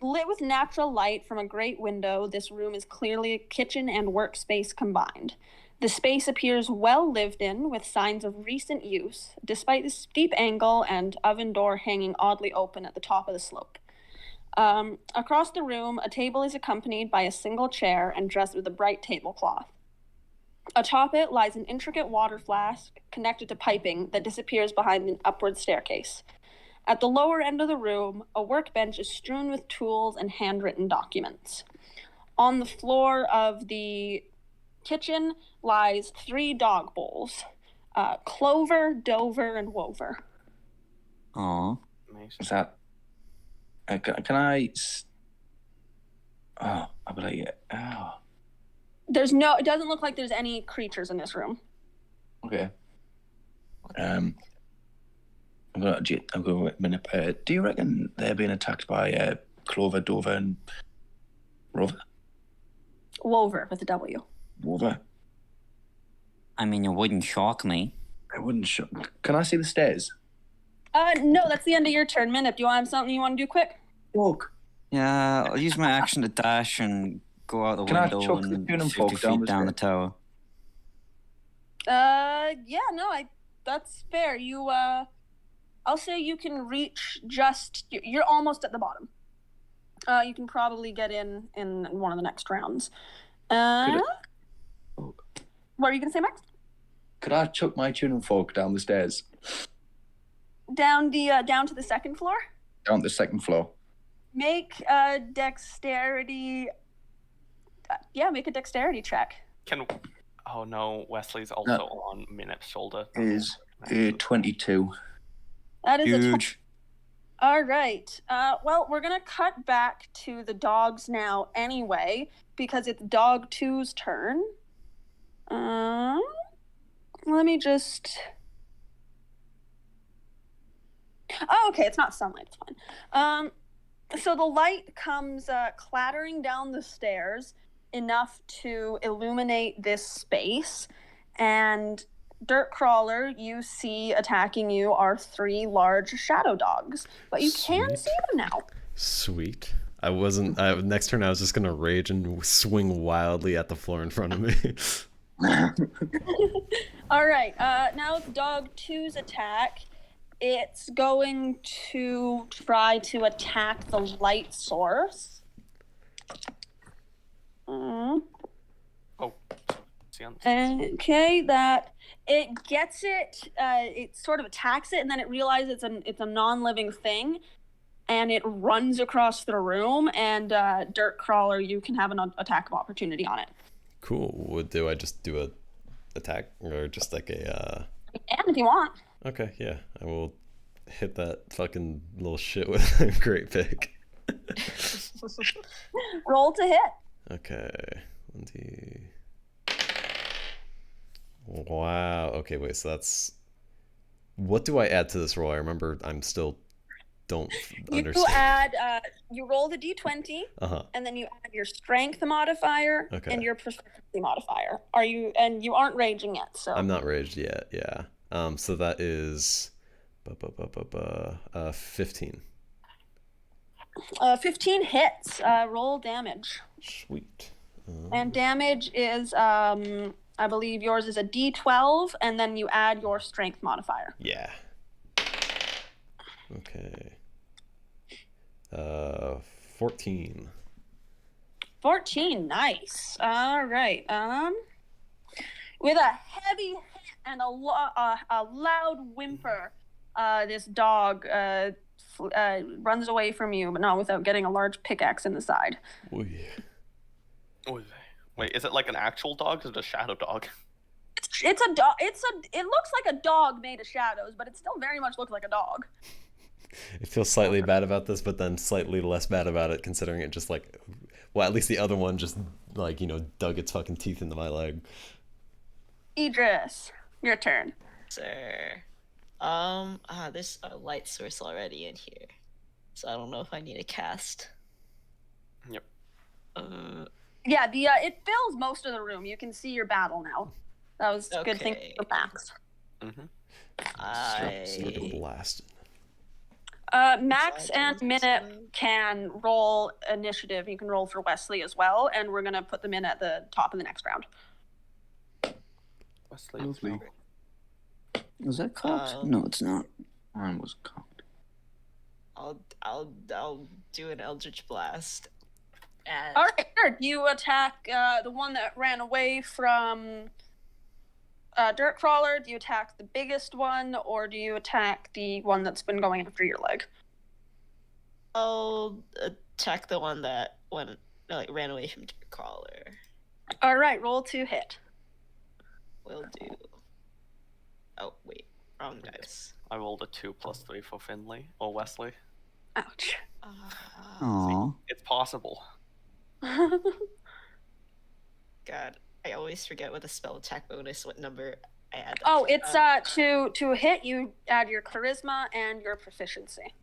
Lit with natural light from a great window, this room is clearly a kitchen and workspace combined. The space appears well lived in, with signs of recent use, despite the steep angle and oven door hanging oddly open at the top of the slope. Across the room, a table is accompanied by a single chair and dressed with a bright tablecloth. Atop it lies an intricate water flask connected to piping that disappears behind an upward staircase. At the lower end of the room, a workbench is strewn with tools and handwritten documents. On the floor of the kitchen lies 3 dog bowls, Clover, Dover, and Wover. Aw. Is that... can I... Oh, I'll be like... Oh. It doesn't look like there's any creatures in this room. Okay. I'm gonna wait a minute. Do you reckon they're being attacked by Clover, Dover, and Rover? Wover with a W. Wover? I mean, it wouldn't shock me. I wouldn't show. Can I see the stairs? No, that's the end of your turn. Minute, do you have something you want to do quick? Walk. Yeah, I'll use my action to dash and go out the Can I window chuck the and tune and 50 folk feet down the tower. Yeah, no, that's fair. I'll say you can reach you're almost at the bottom. You can probably get in one of the next rounds. What are you gonna say, Max? Could I chuck my tune and folk down the stairs? Down to the second floor? Down the second floor. Make a dexterity. Make a dexterity check. Oh no, Wesley's also on Minip's shoulder. Is 22. That is Huge. All right. Well, we're gonna cut back to the dogs now anyway, because it's dog 2's turn. Let me just. Oh, okay. It's not sunlight. It's fine. So the light comes clattering down the stairs enough to illuminate this space, and Dirt Crawler, you see attacking you are 3 large shadow dogs, but you can see them now. Sweet. Next turn I was just gonna rage and swing wildly at the floor in front of me. All right, now it's dog 2's attack. It's going to try to attack the light source. Okay, that it gets it. It sort of attacks it, and then it realizes it's a non-living thing, and it runs across the room. And Dirt Crawler, you can have an attack of opportunity on it. Cool. Do I just do a attack or just like a? And if you want. Okay, yeah, I will hit that fucking little shit with a great pick. Roll to hit. Okay. 1D. Wow. Okay, wait, so that's... What do I add to this roll? I remember I'm still... don't understand. You roll the d20, Uh-huh. and then you add your strength modifier and your proficiency modifier. You aren't raging yet, so... I'm not raged yet, yeah. So that is... 15. 15 hits. Roll damage. Sweet. And damage is, I believe yours is a d12, and then you add your strength modifier. Yeah. Okay. 14. 14, nice. All right. With a heavy hit and a loud whimper, this dog runs away from you, but not without getting a large pickaxe in the side. Oy. Wait, is it like an actual dog? Or is it a shadow dog? It's a dog. It looks like a dog made of shadows, but it still very much looks like a dog. It feels slightly bad about this, but then slightly less bad about it, considering it just like, well, at least the other one just like, you know, dug its fucking teeth into my leg. Idris, your turn. Sir. There's a light source already in here, so I don't know if I need to cast. Yep. Yeah, it fills most of the room. You can see your battle now. That was a good thing for Max. Fucking blasted. Max and Minute can roll initiative. You can roll for Wesley as well, and we're gonna put them in at the top of the next round. Wesley. Lovely. Was that cocked? No, it's not. Mine was cocked. I'll do an Eldritch Blast. And All right, sure. Do you attack the one that ran away from Dirt Crawler? Do you attack the biggest one, or do you attack the one that's been going after your leg? I'll attack the one that ran away from Dirt Crawler. All right, roll to hit. Will do. Oh wait, wrong dice. I rolled a 2 + 3 for Finley or Wesley. Ouch. Aww. It's possible. God, I always forget with a spell attack bonus what number I add. Oh, it's to hit you add your charisma and your proficiency.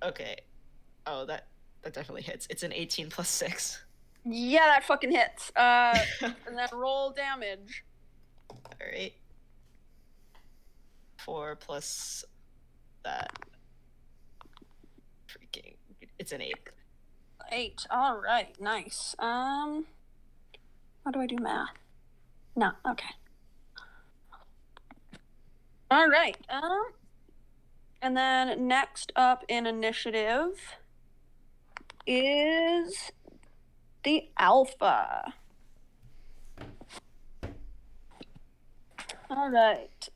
Okay. Oh, that definitely hits. It's an 18 + 6. Yeah, that fucking hits. And then roll damage. All right. 4 plus that. Freaking. It's an 8. 8. All right, nice. How do I do math? No, okay. All right. And then next up in initiative is the Alpha. All right.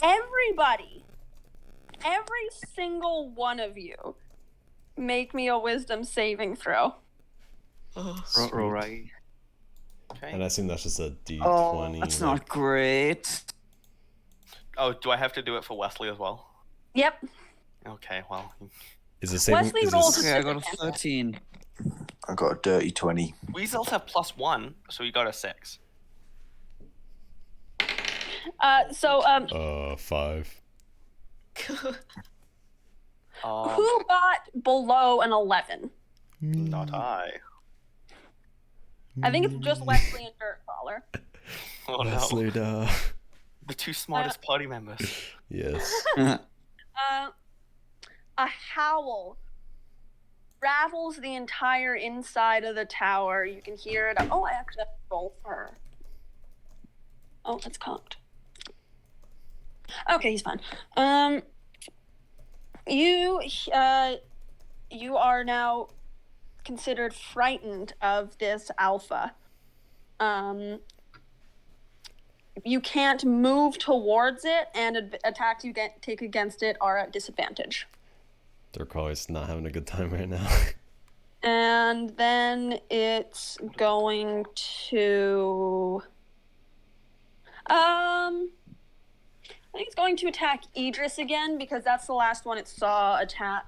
Everybody, every single one of you, make me a wisdom saving throw. Right. Okay. And I assume that's just a D20. Oh, that's not great. Oh, do I have to do it for Wesley as well? Yep. Okay, well. Is it saving? Wesley Is rolls this, Okay, I got a 13. I got a dirty 20. Weasels have +1, so you got a 6. 5. Who got below an 11? Not I. I think it's just Wesley and Dirt Crawler. Oh no. Wesley, duh. The 2 smartest party members. Yes. A howl rattles the entire inside of the tower. You can hear it. Oh, I actually have to roll for her. Oh, it's cocked. Okay, he's fine. You are now considered frightened of this Alpha. You can't move towards it, and attacks you take against it are at disadvantage. They're probably not having a good time right now. And then it's going to... I think it's going to attack Idris again, because that's the last one it saw attack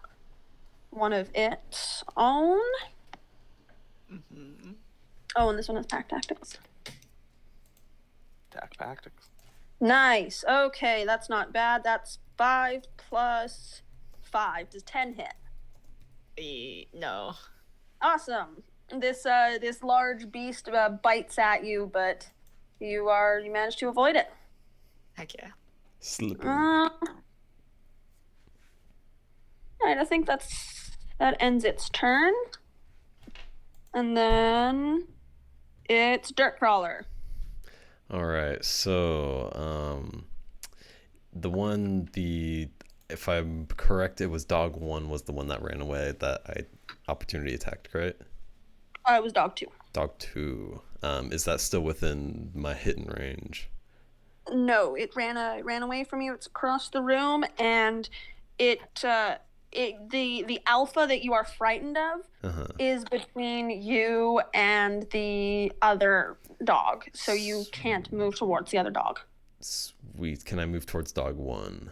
one of its own. Mm-hmm. Oh, and this one has attack tactics. Attack tactics. Nice. Okay, that's not bad. That's 5 plus 5. Does 10 hit? No. Awesome. This large beast bites at you, but you managed to avoid it. Heck yeah. Slipping. Alright, I think that ends its turn. And then it's Dirt Crawler. All right, so if I'm correct, it was dog 1 was the one that ran away that I opportunity attacked, correct? It was dog 2. Dog 2. Is that still within my hitting range? No, it ran away from you. It's across the room, and the Alpha that you are frightened of is between you and the other dog, so you can't move towards the other dog. Sweet. can I move towards dog 1?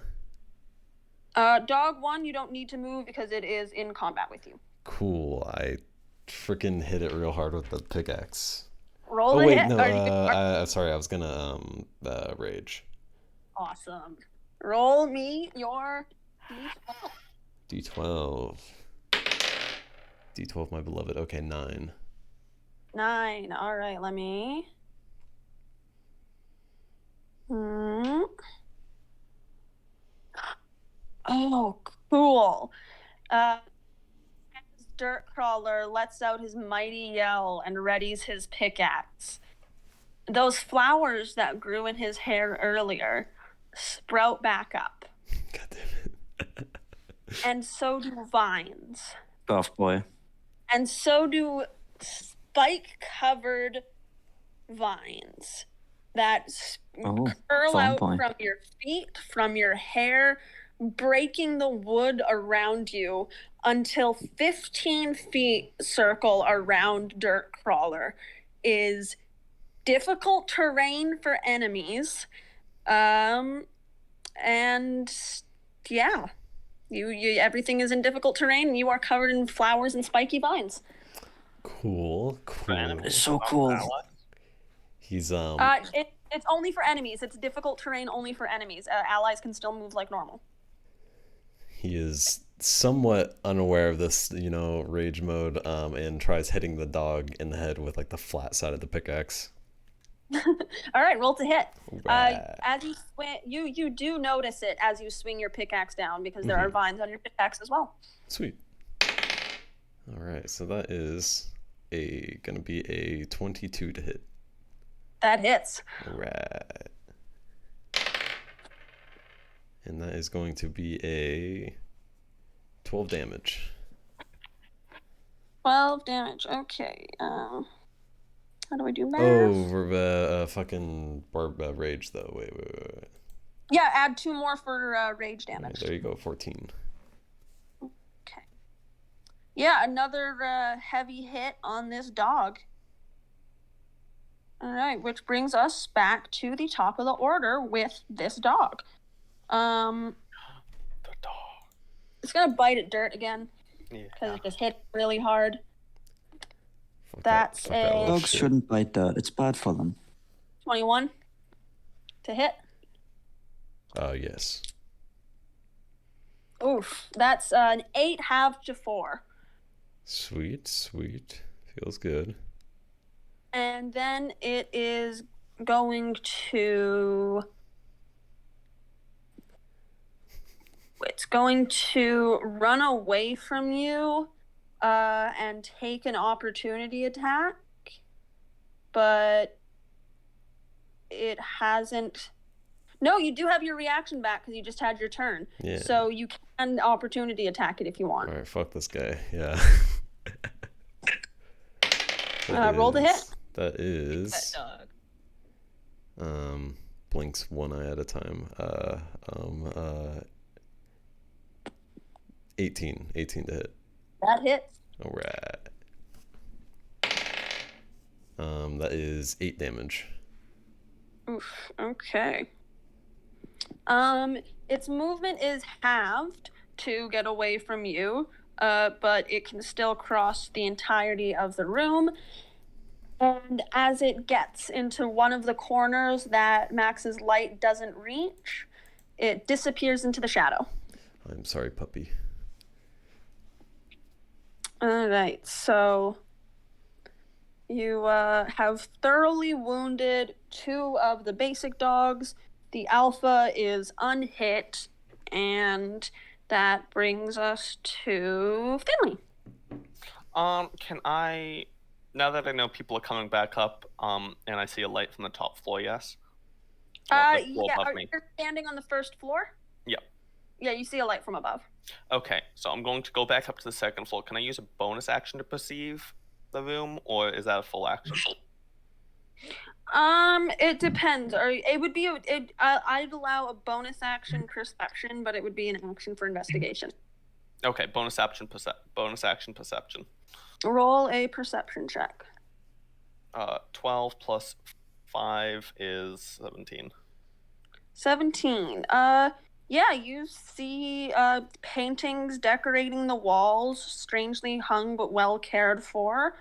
Dog 1, you don't need to move because it is in combat with you. Cool. I freaking hit it real hard with the pickaxe. Roll Oh a wait, hit. no. Sorry, I was gonna rage. Awesome. Roll me your D12. D12, my beloved. Okay, 9. 9. All right, let me. Oh, cool. As Dirt Crawler lets out his mighty yell and readies his pickaxe, those flowers that grew in his hair earlier sprout back up. God damn it. And so do vines. Buff boy. And so do spike-covered vines that curl out from your feet, from your hair, breaking the wood around you until 15 feet circle around Dirt Crawler is difficult terrain for enemies. And yeah, you everything is in difficult terrain, and you are covered in flowers and spiky vines. Cool. It's so cool. He's It's only for enemies. It's difficult terrain only for enemies. Allies can still move like normal. He is somewhat unaware of this, rage mode, and tries hitting the dog in the head with like the flat side of the pickaxe. All right, roll to hit. Right. As you swing, you do notice it as you swing your pickaxe down because there are vines on your pickaxe as well. Sweet. All right, so that is gonna be a 22 to hit. That hits. All right. And that is going to be a 12 damage. 12 damage. Okay. How do I do math? Oh, we're fucking rage though. Wait. Yeah, add 2 more for rage damage. Right, there you go, 14. Okay. Yeah, another heavy hit on this dog. All right, which brings us back to the top of the order with this dog. The dog. It's gonna bite at Dirt again because it just hit really hard. That's a Dogs shouldn't bite dirt. It's bad for them. 21 to hit. Yes. Oof, that's an 8 halved to 4. Sweet. Feels good. And then it is going to... It's going to run away from you and take an opportunity attack. But it hasn't... No, you do have your reaction back because you just had your turn. Yeah. So you can opportunity attack it if you want. All right, fuck this guy. Yeah. Roll the hit. That is. That dog. Blinks one eye at a time. 18 to hit. That hits. All right. That is 8 damage. Oof. Okay. Its movement is halved to get away from you, but it can still cross the entirety of the room. And as it gets into one of the corners that Max's light doesn't reach, it disappears into the shadow. I'm sorry, puppy. All right, so you have thoroughly wounded 2 of the basic dogs. The alpha is unhit, and that brings us to Finley. Can I, now that I know people are coming back up, and I see a light from the top floor, yes? Yeah, Above me. you're standing on the first floor? Yep. Yeah, you see a light from above. Okay, so I'm going to go back up to the second floor. Can I use a bonus action to perceive the room, or is that a full action? It depends. It would be I'd allow a bonus action perception, but it would be an action for investigation. Okay, bonus action perception. Roll a perception check. 12 plus 5 is 17. 17. Yeah, you see paintings decorating the walls, strangely hung but well cared for.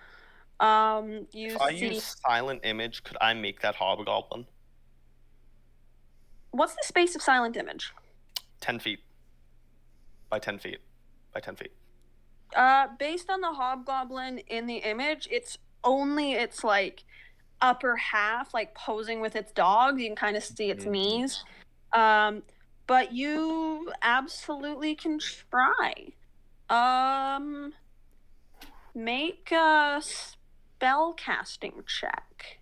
You If I see. use silent image, could I make that hobgoblin? What's the space of silent image? 10 feet. By 10 feet. By 10 feet. Based on the hobgoblin in the image, it's like upper half, like posing with its dog. You can kind of see its knees. But you absolutely can try. Make a spell casting check.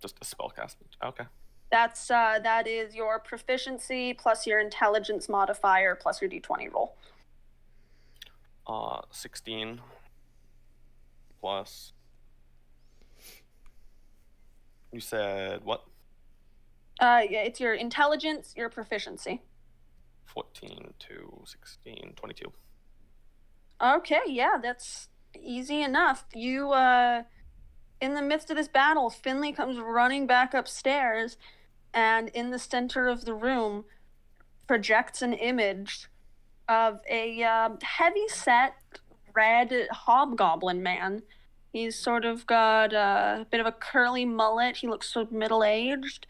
Just a spell casting. Okay. That is your proficiency plus your intelligence modifier plus your d20 roll. 16 plus. You said what? Yeah, it's your intelligence, your proficiency. 14 to 16, 22. Okay, yeah, that's easy enough. You, in the midst of this battle, Finley comes running back upstairs, and in the center of the room projects an image of a heavy-set red hobgoblin man. He's sort of got a bit of a curly mullet. He looks sort of middle-aged.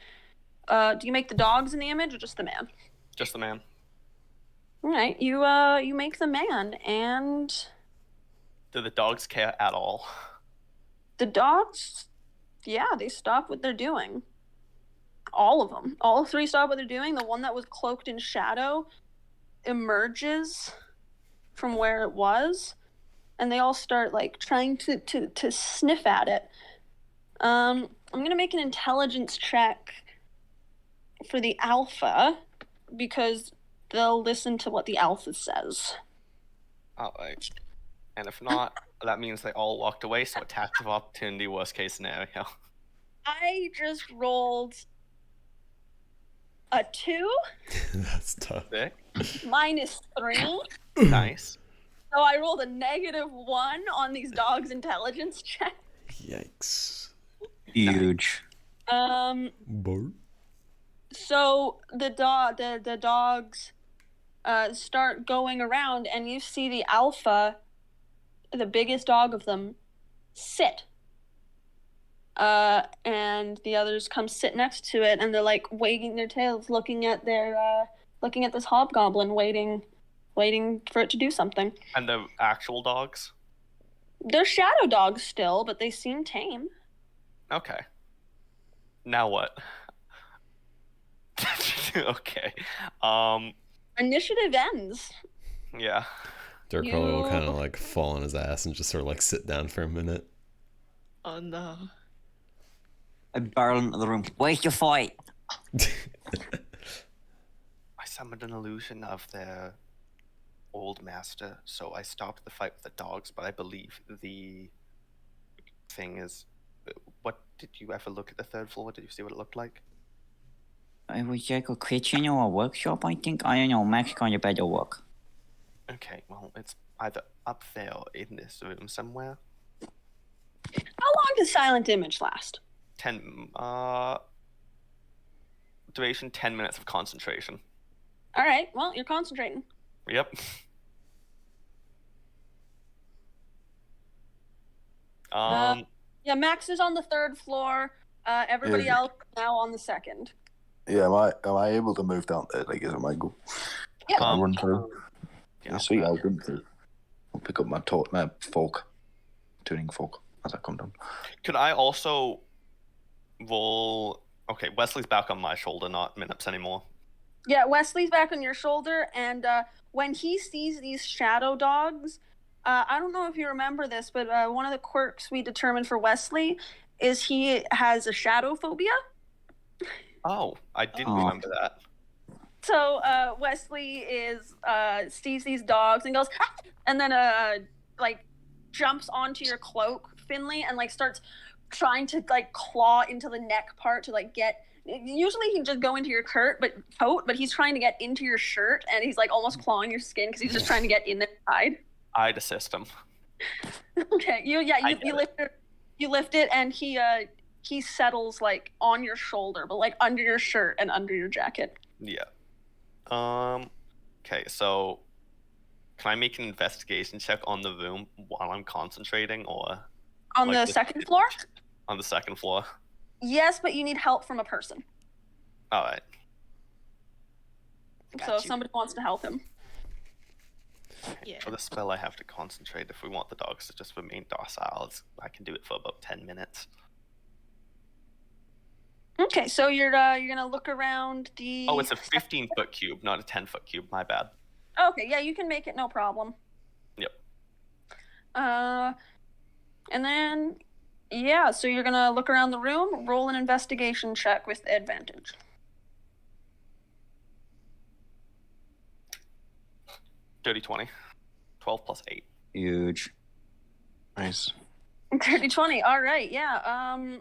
Do you make the dogs in the image or just the man? Just the man. All right, you make the man, and Do the dogs care at all? the dogs, yeah, they stop what they're doing. All of them. All three stop what they're doing. The one that was cloaked in shadow emerges from where it was, and they all start like trying to sniff at it. I'm gonna make an intelligence check for the alpha because they'll listen to what the alpha says. Alright. And if not, that means they all walked away, so attacks of opportunity, worst case scenario. I just rolled a 2 That's tough. Sick. minus 3. Nice. So I rolled a -1 on these dogs' intelligence check. Yikes. Huge. Bart? So the dogs start going around, and you see the alpha, the biggest dog of them, sit. And the others come sit next to it, and they're like wagging their tails, looking at this hobgoblin, waiting for it to do something. And the actual dogs? They're shadow dogs still, but they seem tame. Okay. Now what? Okay. Initiative ends. Yeah. Dirk Carly will You- kind of like fall on his ass and just sort of like sit down for a minute. Oh no. I barrel into the room. Where's your fight? I summoned an illusion of their old master, so I stopped the fight with the dogs, but I believe the thing is... What, did you ever look at the third floor? Did you see what it looked like? It was like a kitchen or a workshop, I think. I don't know. Max kind of better work. Okay, well, it's either up there or in this room somewhere. How long does silent image last? 10, duration 10 minutes of concentration. All right. Well, you're concentrating. Yep. Yeah, Max is on the third floor. Everybody Yeah. else now on the second. Yeah, am I able to move down there? Like, is it my go? Yeah. I'll run through. Yeah, Yeah, sweet, I'll run through. I'll pick up my fork, tuning fork, as I come down. Could I also roll... Okay, Wesley's back on my shoulder, not Minips anymore. Yeah, Wesley's back on your shoulder, and when he sees these shadow dogs, I don't know if you remember this, but one of the quirks we determined for Wesley is he has a shadow phobia. Oh, I didn't Oh. remember that. So Wesley sees these dogs and goes, "Ah!" And then like jumps onto your cloak, Finley, and like starts trying to like claw into the neck part to like get. Usually he'd just go into your coat, but he's trying to get into your shirt, and he's like almost clawing your skin because he's just trying to get in inside. I'd assist him. Okay, you I get lift it, and he he settles like on your shoulder, but like under your shirt and under your jacket. Yeah. Okay, so can I make an investigation check on the room while I'm concentrating, or On like the second floor? on the second floor? Yes, but you need help from a person. All right. So if somebody wants to help him. Yeah. For the spell, I have to concentrate. If we want the dogs to just remain docile, I can do it for about 10 minutes. Okay, so you're gonna look around the. Oh, it's a 15-foot cube, not a 10-foot cube. My bad. Okay, yeah, you can make it, no problem. Yep. And then, yeah, so you're gonna look around the room, roll an investigation check with advantage. Dirty 20. 12 plus 8. Huge. Nice. Dirty 20, all right, yeah.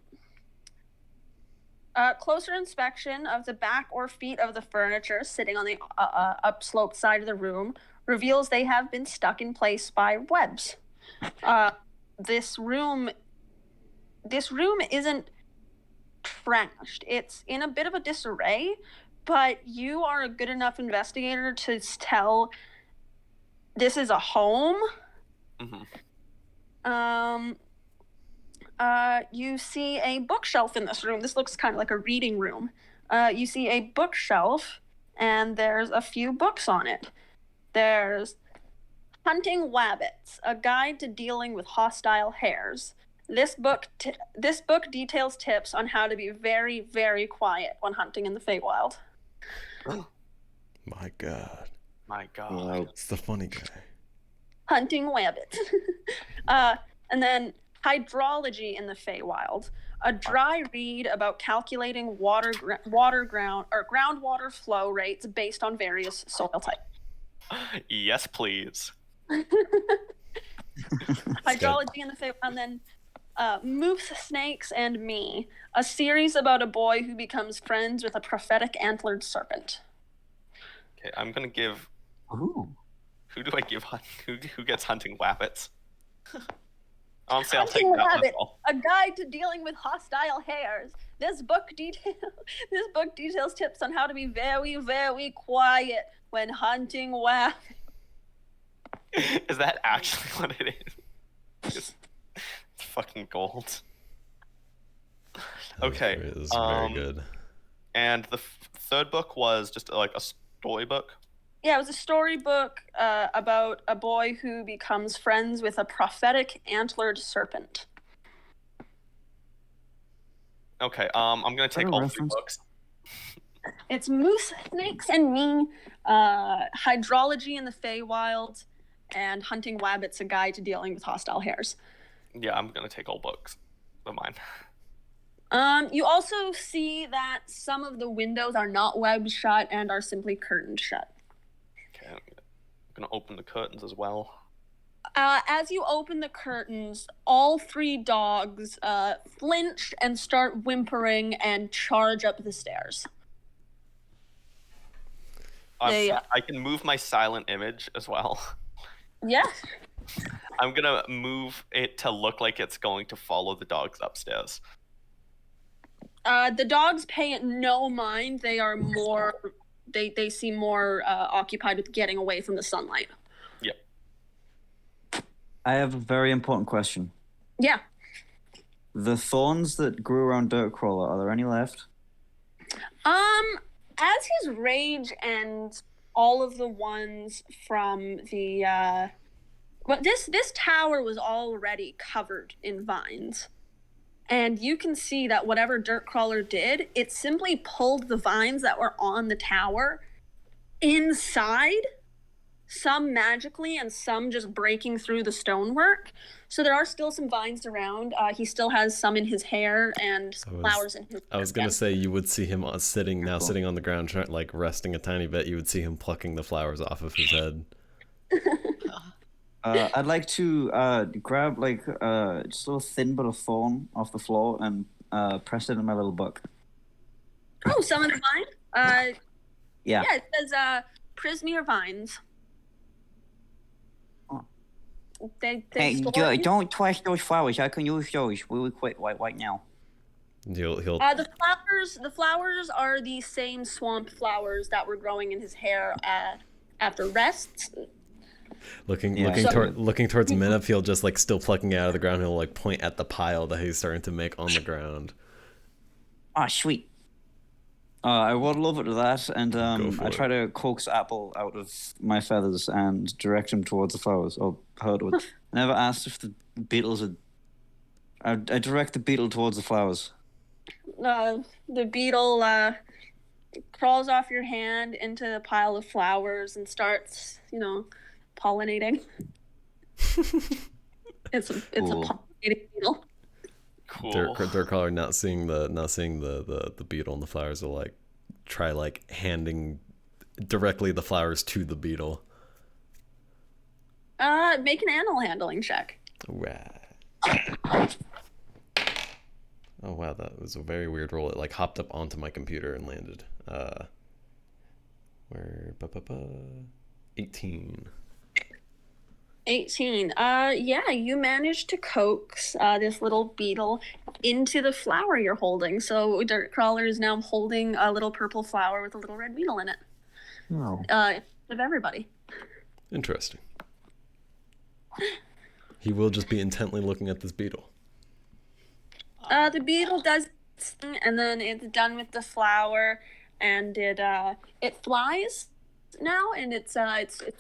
Closer inspection of the back or feet of the furniture sitting on the upsloped side of the room reveals they have been stuck in place by webs. This room isn't trashed. It's in a bit of a disarray, but you are a good enough investigator to tell this is a home. Mm-hmm. You see a bookshelf in this room. This looks kind of like a reading room. You see a bookshelf, and there's a few books on it. There's Hunting Wabbits, a guide to dealing with hostile hares. This book details tips on how to be very, very quiet when hunting in the Feywild. My God. My God. Wow. It's the funny guy. Hunting Wabbits. And then Hydrology in the Feywild, a dry read about calculating groundwater flow rates based on various soil types. Yes, please. Hydrology in the Feywild, and then Moose, Snakes, and Me, a series about a boy who becomes friends with a prophetic antlered serpent. Okay, I'm gonna give. Ooh. Who do I give? Who gets Hunting Wabbits? Honestly, I'll take Hunting that one. Wabbit, All. a guide to dealing with hostile hares. This book details tips on how to be very, very quiet when hunting wabbits. Is that actually what it is? It's fucking gold. Okay. It is very good. And the third book was just like a storybook. Yeah, it was a storybook about a boy who becomes friends with a prophetic antlered serpent. Okay, I'm gonna take all three reference. books. It's Moose, Snakes, and Me, Hydrology in the Feywild, and Hunting Wabbits, a guide to dealing with hostile hares. Yeah, I'm gonna take all books. They're mine. You also see that some of the windows are not webbed shut and are simply curtained shut. Okay, I'm gonna open the curtains as well. As you open the curtains, all three dogs flinch and start whimpering and charge up the stairs. I can move my silent image as well. Yes. I'm gonna move it to look like it's going to follow the dogs upstairs. The dogs pay it no mind. They are more. They seem more occupied with getting away from the sunlight. Yep. I have a very important question. Yeah. The thorns that grew around Dirtcrawler, are there any left? As his rage and all of the ones from the well, this tower was already covered in vines. And you can see that whatever Dirtcrawler did, it simply pulled the vines that were on the tower inside, some magically and some just breaking through the stonework. So there are still some vines around. He still has some in his hair and flowers in his hair. I was gonna say you would see him sitting on the ground, like resting a tiny bit. You would see him plucking the flowers off of his head. I'd like to grab like just a little thin bit of thorn off the floor and press it in my little book. Oh, some of the vine? Yeah. Yeah, it says Prismere vines. Oh. They Hey, store- don't touch those flowers. I can use those really quick right now. He'll The flowers are the same swamp flowers that were growing in his hair after rests. looking towards Minip. He'll just like still plucking it out of the ground. He'll like point at the pile that he's starting to make on the ground. Oh, sweet. I waddle over to that, and I try it. to coax Apple out of my feathers and direct him towards the flowers, or her towards. I never asked if the beetles had. I direct the beetle towards the flowers. The beetle crawls off your hand into the pile of flowers and starts, pollinating. It's a pollinating beetle. Cool. Dirk Caller not seeing the beetle and the flowers will like try like handing directly the flowers to the beetle. Make an animal handling check. Right. Oh wow, that was a very weird roll. It like hopped up onto my computer and landed. 18. 18. Yeah, you managed to coax this little beetle into the flower you're holding. So Dirt Crawler is now holding a little purple flower with a little red beetle in it. Oh. Of everybody. Interesting. He will just be intently looking at this beetle. The beetle does its thing, and then it's done with the flower, and it flies now, and its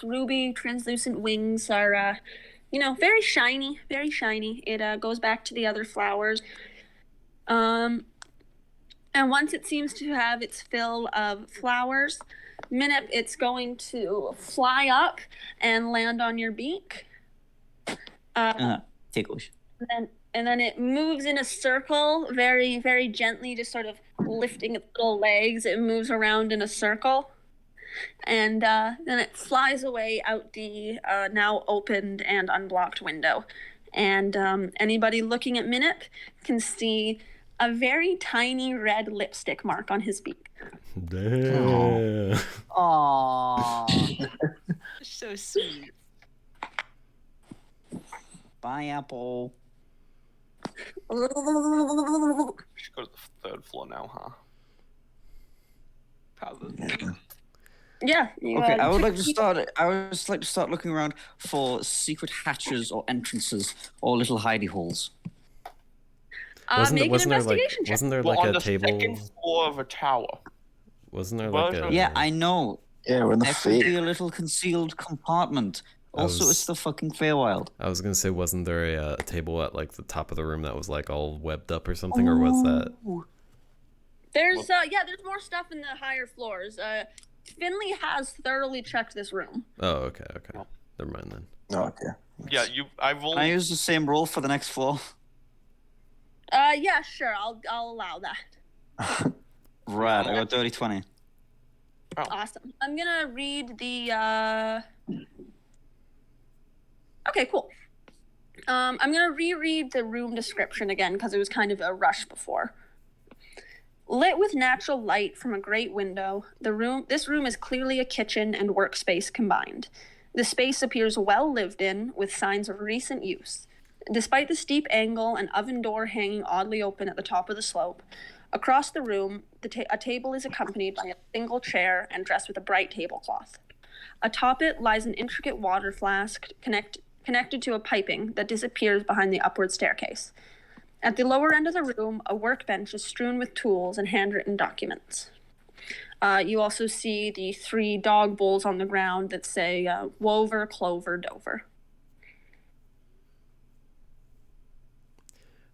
ruby translucent wings are very shiny, very shiny. It goes back to the other flowers, and once it seems to have its fill of flowers, Minip, it's going to fly up and land on your beak. Ticklish. And then it moves in a circle, very, very gently, just sort of lifting its little legs. It moves around in a circle. And then it flies away out the now opened and unblocked window. And anybody looking at Minip can see a very tiny red lipstick mark on his beak. Damn. Aww. So sweet. Bye, Apple. We should go to the third floor now, huh? Probably. Yeah. Okay, I would like to start looking around for secret hatches or entrances or little hidey holes. Wasn't Make an investigation check. Wasn't there We're like on a the table? second floor of a tower. Wasn't there like a? Yeah, I know. Yeah, we're in the There could be fate. a little concealed compartment. Also, it's the fucking Feywild. I was gonna say, wasn't there a table at like the top of the room that was like all webbed up or something, or was that? There's more stuff in the higher floors. Finley has thoroughly checked this room. Oh, okay. Never mind then. Oh, okay. Yeah, I've Can I only. use the same roll for the next floor? Yeah, sure. I'll allow that. Right, I got dirty 20. Awesome. I'm gonna read the. Okay, cool. I'm gonna reread the room description again because it was kind of a rush before. Lit with natural light from a great window, this room is clearly a kitchen and workspace combined. The space appears well lived in, with signs of recent use. Despite the steep angle and oven door hanging oddly open at the top of the slope, across the room, a table is accompanied by a single chair and dressed with a bright tablecloth. Atop it lies an intricate water flask connected to a piping that disappears behind the upward staircase. At the lower end of the room, a workbench is strewn with tools and handwritten documents. You also see the 3 dog bowls on the ground that say Wover, Clover, Dover.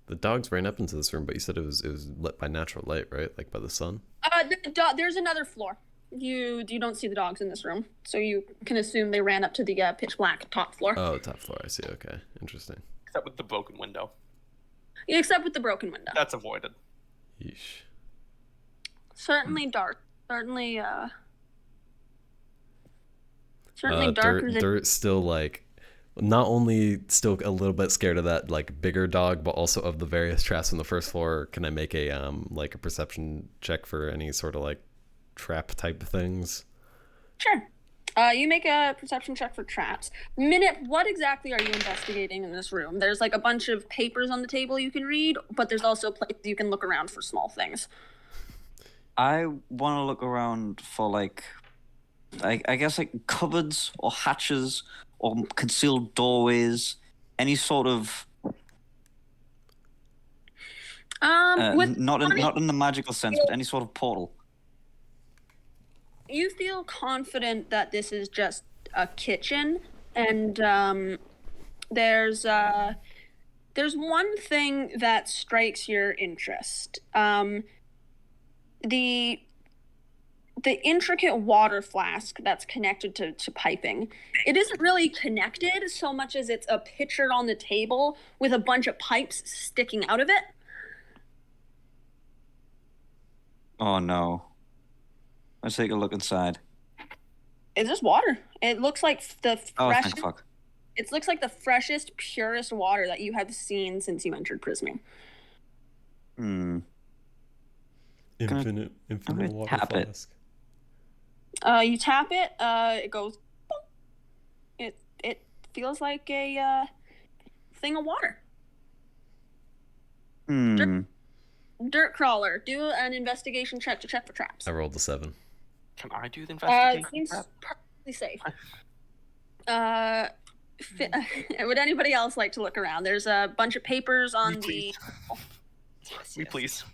The dogs ran up into this room, but you said it was lit by natural light, right? Like by the sun? There's another floor. You don't see the dogs in this room, so you can assume they ran up to the pitch black top floor. Oh, top floor. I see. Okay, interesting. Except with the broken window. Except with the broken window. That's avoided. Yeesh. Certainly dark. Certainly darker than... Dirt still like, not only still a little bit scared of that like bigger dog, but also of the various traps on the first floor. Can I make a like a perception check for any sort of like trap type things? Sure. You make a perception check for traps. Minute, what exactly are you investigating in this room? There's like a bunch of papers on the table you can read, but there's also places you can look around for small things. I want to look around for like, I guess like cupboards or hatches or concealed doorways, any sort of. With not in the magical sense, but any sort of portal. You feel confident that this is just a kitchen, and there's one thing that strikes your interest. The intricate water flask that's connected to piping. It isn't really connected so much as it's a pitcher on the table with a bunch of pipes sticking out of it. Oh no. Let's take a look inside. It's just water. It looks like the Oh, freshest. thank fuck. It looks like the freshest, purest water that you have seen since you entered prison. Infinite gonna water tap it. flask. You tap it. It goes. Boom. It feels like a thing of water. Dirt crawler. Do an investigation check to check for traps. I rolled a 7. Can I do the It investigation? seems perfectly safe. Would anybody else like to look around? There's a bunch of papers on the. Me, please.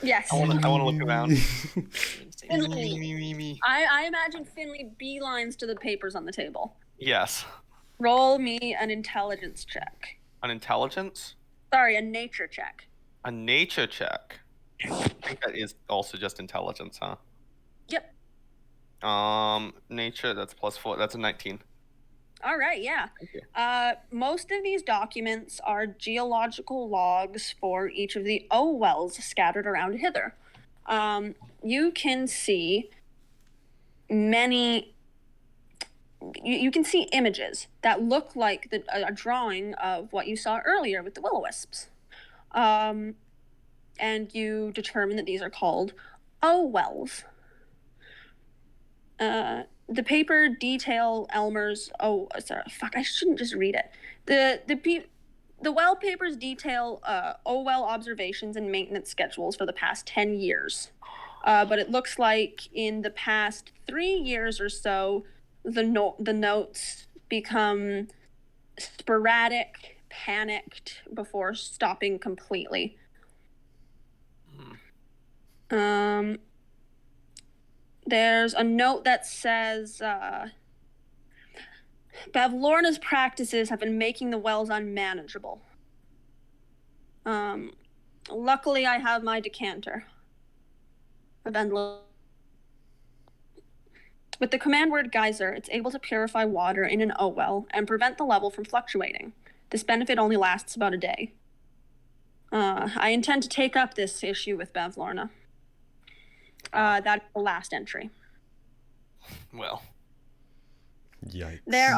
Yes. I want to look around. Finley. Me. I imagine Finley beelines to the papers on the table. Yes. Roll me an intelligence check. An intelligence? Sorry, a nature check. A nature check. I think that is also just intelligence, huh? Yep. Nature, that's +4. That's a 19. All right, yeah. Thank you. Most of these documents are geological logs for each of the O wells scattered around hither. You can see many. You can see images that look like a drawing of what you saw earlier with the will-o-wisps. And you determine that these are called O wells. The paper detail Elmer's. Oh, sorry, fuck! I shouldn't just read it. The well papers detail OWell observations and maintenance schedules for the past 10 years. But it looks like in the past 3 years or so, the notes become sporadic, panicked before stopping completely. There's a note that says, Bavlorna's practices have been making the wells unmanageable. Luckily, I have my decanter. With the command word geyser, it's able to purify water in an O well and prevent the level from fluctuating. This benefit only lasts about a day. I intend to take up this issue with Bavlorna. That's the last entry. Well. Yikes. There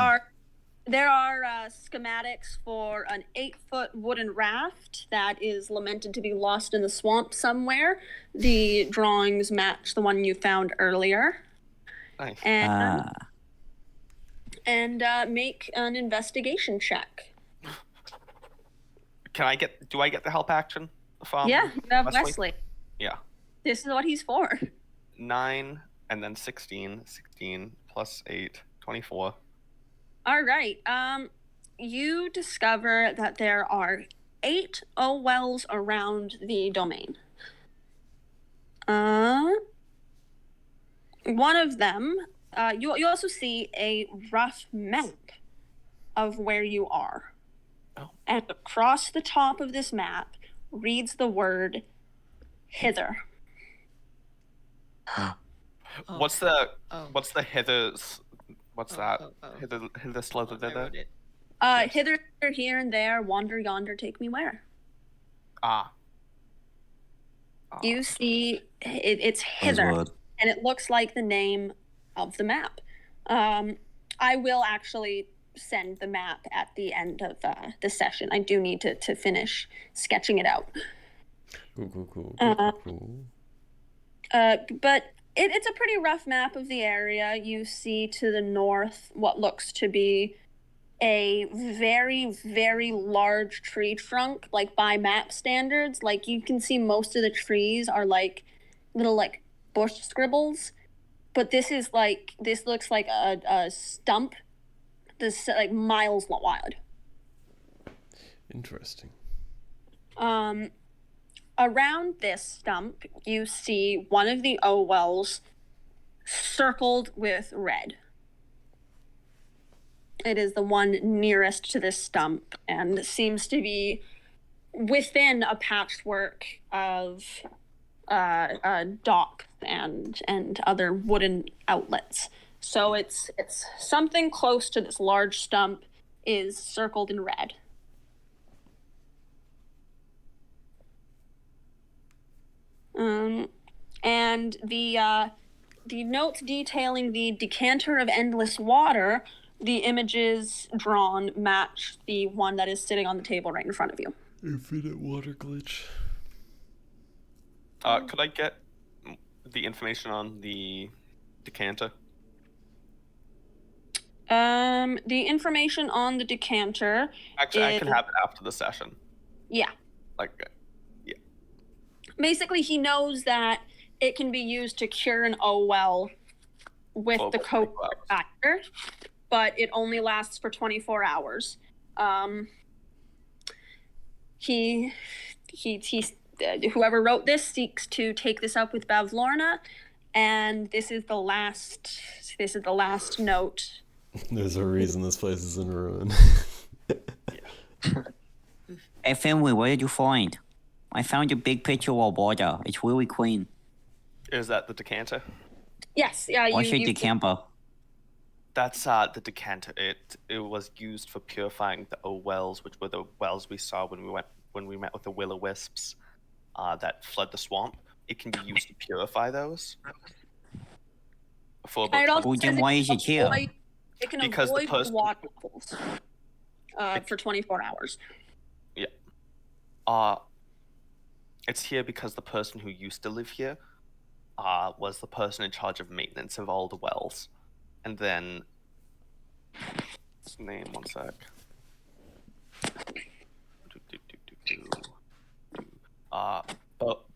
are schematics for an 8-foot wooden raft that is lamented to be lost in the swamp somewhere. The drawings match the one you found earlier. Nice. And make an investigation check. Do I get the help action? Yeah, you have Wesley. Yeah. This is what he's for. 9 and then 16. 16 plus 8, 24. All right. You discover that there are 8 O wells around the domain. One of them, you also see a rough map of where you are. Oh. And across the top of this map reads the word hither. What's the hither's? What's that? Oh. Hither slither I thither? wrote it. Hither, here and there, wander yonder, take me where. You see, it's hither, and it looks like the name of the map. I will actually send the map at the end of the session. I do need to finish sketching it out. Cool. But It's a pretty rough map of the area. You see to the north what looks to be a very, very large tree trunk, like by map standards. Like you can see most of the trees are like little like bush scribbles, but this looks like a stump. This like miles wide. Interesting. Around this stump, you see one of the O wells circled with red. It is the one nearest to this stump and seems to be within a patchwork of dock and other wooden outlets. So it's something close to this large stump is circled in red. And the notes detailing the decanter of endless water, the images drawn match the one that is sitting on the table right in front of you. Infinite water glitch. Could I get the information on the decanter? The information on the decanter. Actually, I can have it after the session. Yeah. Like, yeah. Basically, he knows that it can be used to cure an O well with the coat factor, but it only lasts for 24 hours. Whoever wrote this seeks to take this up with Bavlorna, and this is the last note. There's a reason this place is in ruin. Hey, family, what did you find? I found a big pitcher of water. It's really clean. Is that the decanter? Yes, yeah. What's your decamper? That's the decanter. It was used for purifying the O wells, which were the wells we saw when we met with the will-o-wisps that flood the swamp. It can be used to purify those. For about Well, then why is it here? It can Because the avoid water levels for 24 hours. Yeah. It's here because the person who used to live here was the person in charge of maintenance of all the wells. And then... Name, one sec.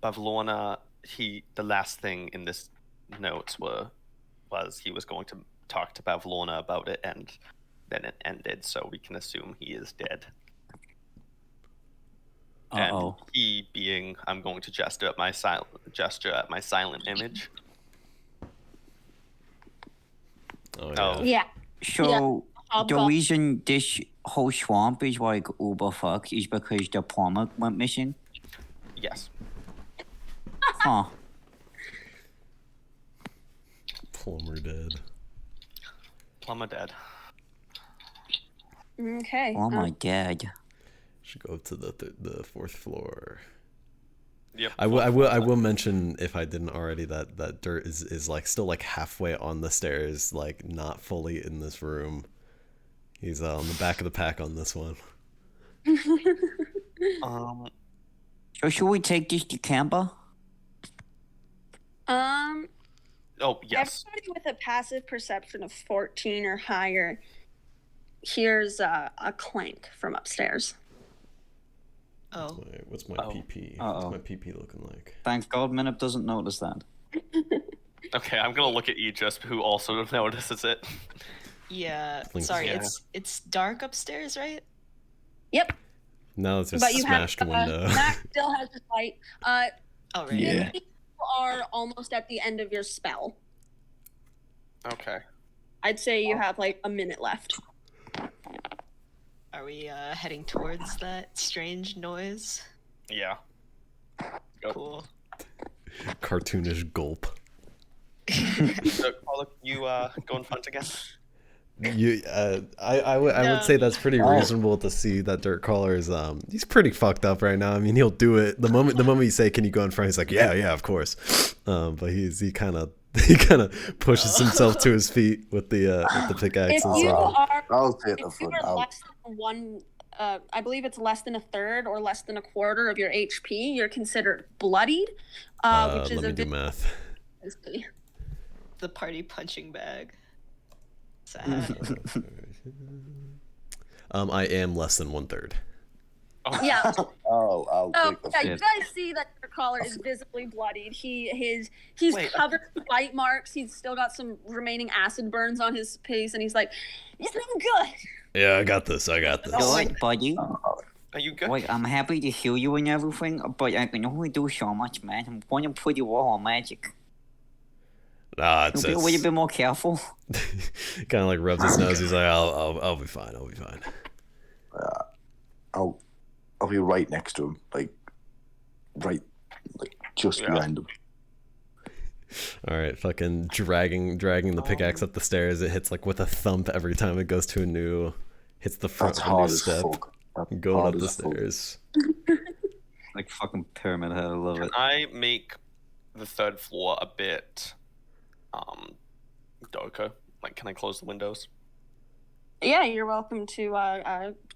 Bavlorna, the last thing in this notes was he was going to talk to Bavlorna about it, and then it ended, so we can assume he is dead. Uh-oh. And he being, I'm going to gesture at my silent image. Oh, Yeah. So, Yeah. the reason this whole swamp is like uber fucked is because the plumber went missing? Yes. Huh. Plumber dead. Plumber dead. Okay. Plumber dead. Should go up to the fourth floor. Yep. I will mention, if I didn't already, that Dirt is like still like halfway on the stairs, like not fully in this room. He's on the back of the pack on this one. So should we take this to camper? Oh, yes. Everybody with a passive perception of 14 or higher hears a clank from upstairs. Oh. What's my PP? Uh-oh. What's my PP looking like? Thank God Minip doesn't notice that. Okay, I'm gonna look at Aegis, who also notices it. Yeah. Blink. Sorry, Yeah. it's dark upstairs, right? Yep. No, it's just But you smashed have window. Max still has his light. Oh, right. Yeah. You are almost at the end of your spell. Okay. I'd say you have like a minute left. Are we heading towards that strange noise? Yeah. Go. Cool. Cartoonish gulp. So, Pollock, you go in front again? I would say that's pretty reasonable to see that Dirt Caller is he's pretty fucked up right now. I mean, he'll do it the moment you say, "Can you go in front?" He's like, "Yeah, of course." But he kind of pushes himself to his feet with the pickaxe. If you are, I'll take the if you front are out. less than one, I believe it's less than a third or less than a quarter of your HP, you're considered bloodied, which is Let me a do bit. math. the party punching bag. Sad. I am less than 1/3. Oh, Yeah. I'll Oh, take the yeah, full. you guys see that your collar is visibly bloodied. He's Wait. covered in bite marks. He's still got some remaining acid burns on his face, and he's like, "It's not good." Yeah, I got this. I got this. Good, buddy. Are you good? Like, I'm happy to heal you and everything, but I can only do so much, man. I'm going pretty well on magic. Nah, Be a little bit more careful. kind of like rubs his nose. He's like, I'll be fine. I'll be fine. I'll be right next to him, like just behind him. All right, fucking dragging the pickaxe up the stairs. It hits like with a thump every time it goes to a new, hits the front That's of a new hard as step. fuck. That's Going hard up the as fuck. stairs. Like fucking Pyramid Head, I love Can it. I make the 3rd floor a bit darker? Like, can I close the windows? Yeah, you're welcome to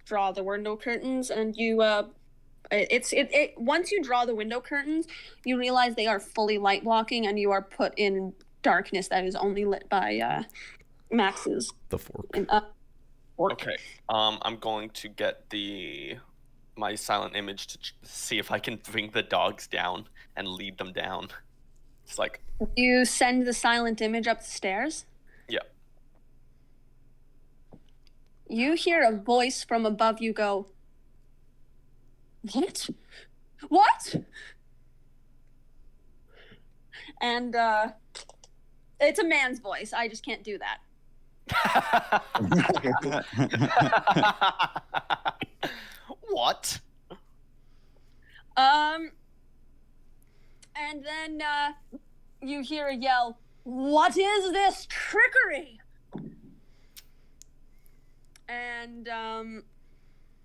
draw the window curtains, and you once you draw the window curtains, you realize they are fully light blocking, and you are put in darkness that is only lit by Max's. The fork. Fork. Okay. I'm going to get my silent image to see if I can bring the dogs down and lead them down. It's like, You send the silent image up the stairs. yeah. You hear a voice from above you go, "What? What?" And it's a man's voice. I just can't do that. What? And then you hear a yell, "What is this trickery?" And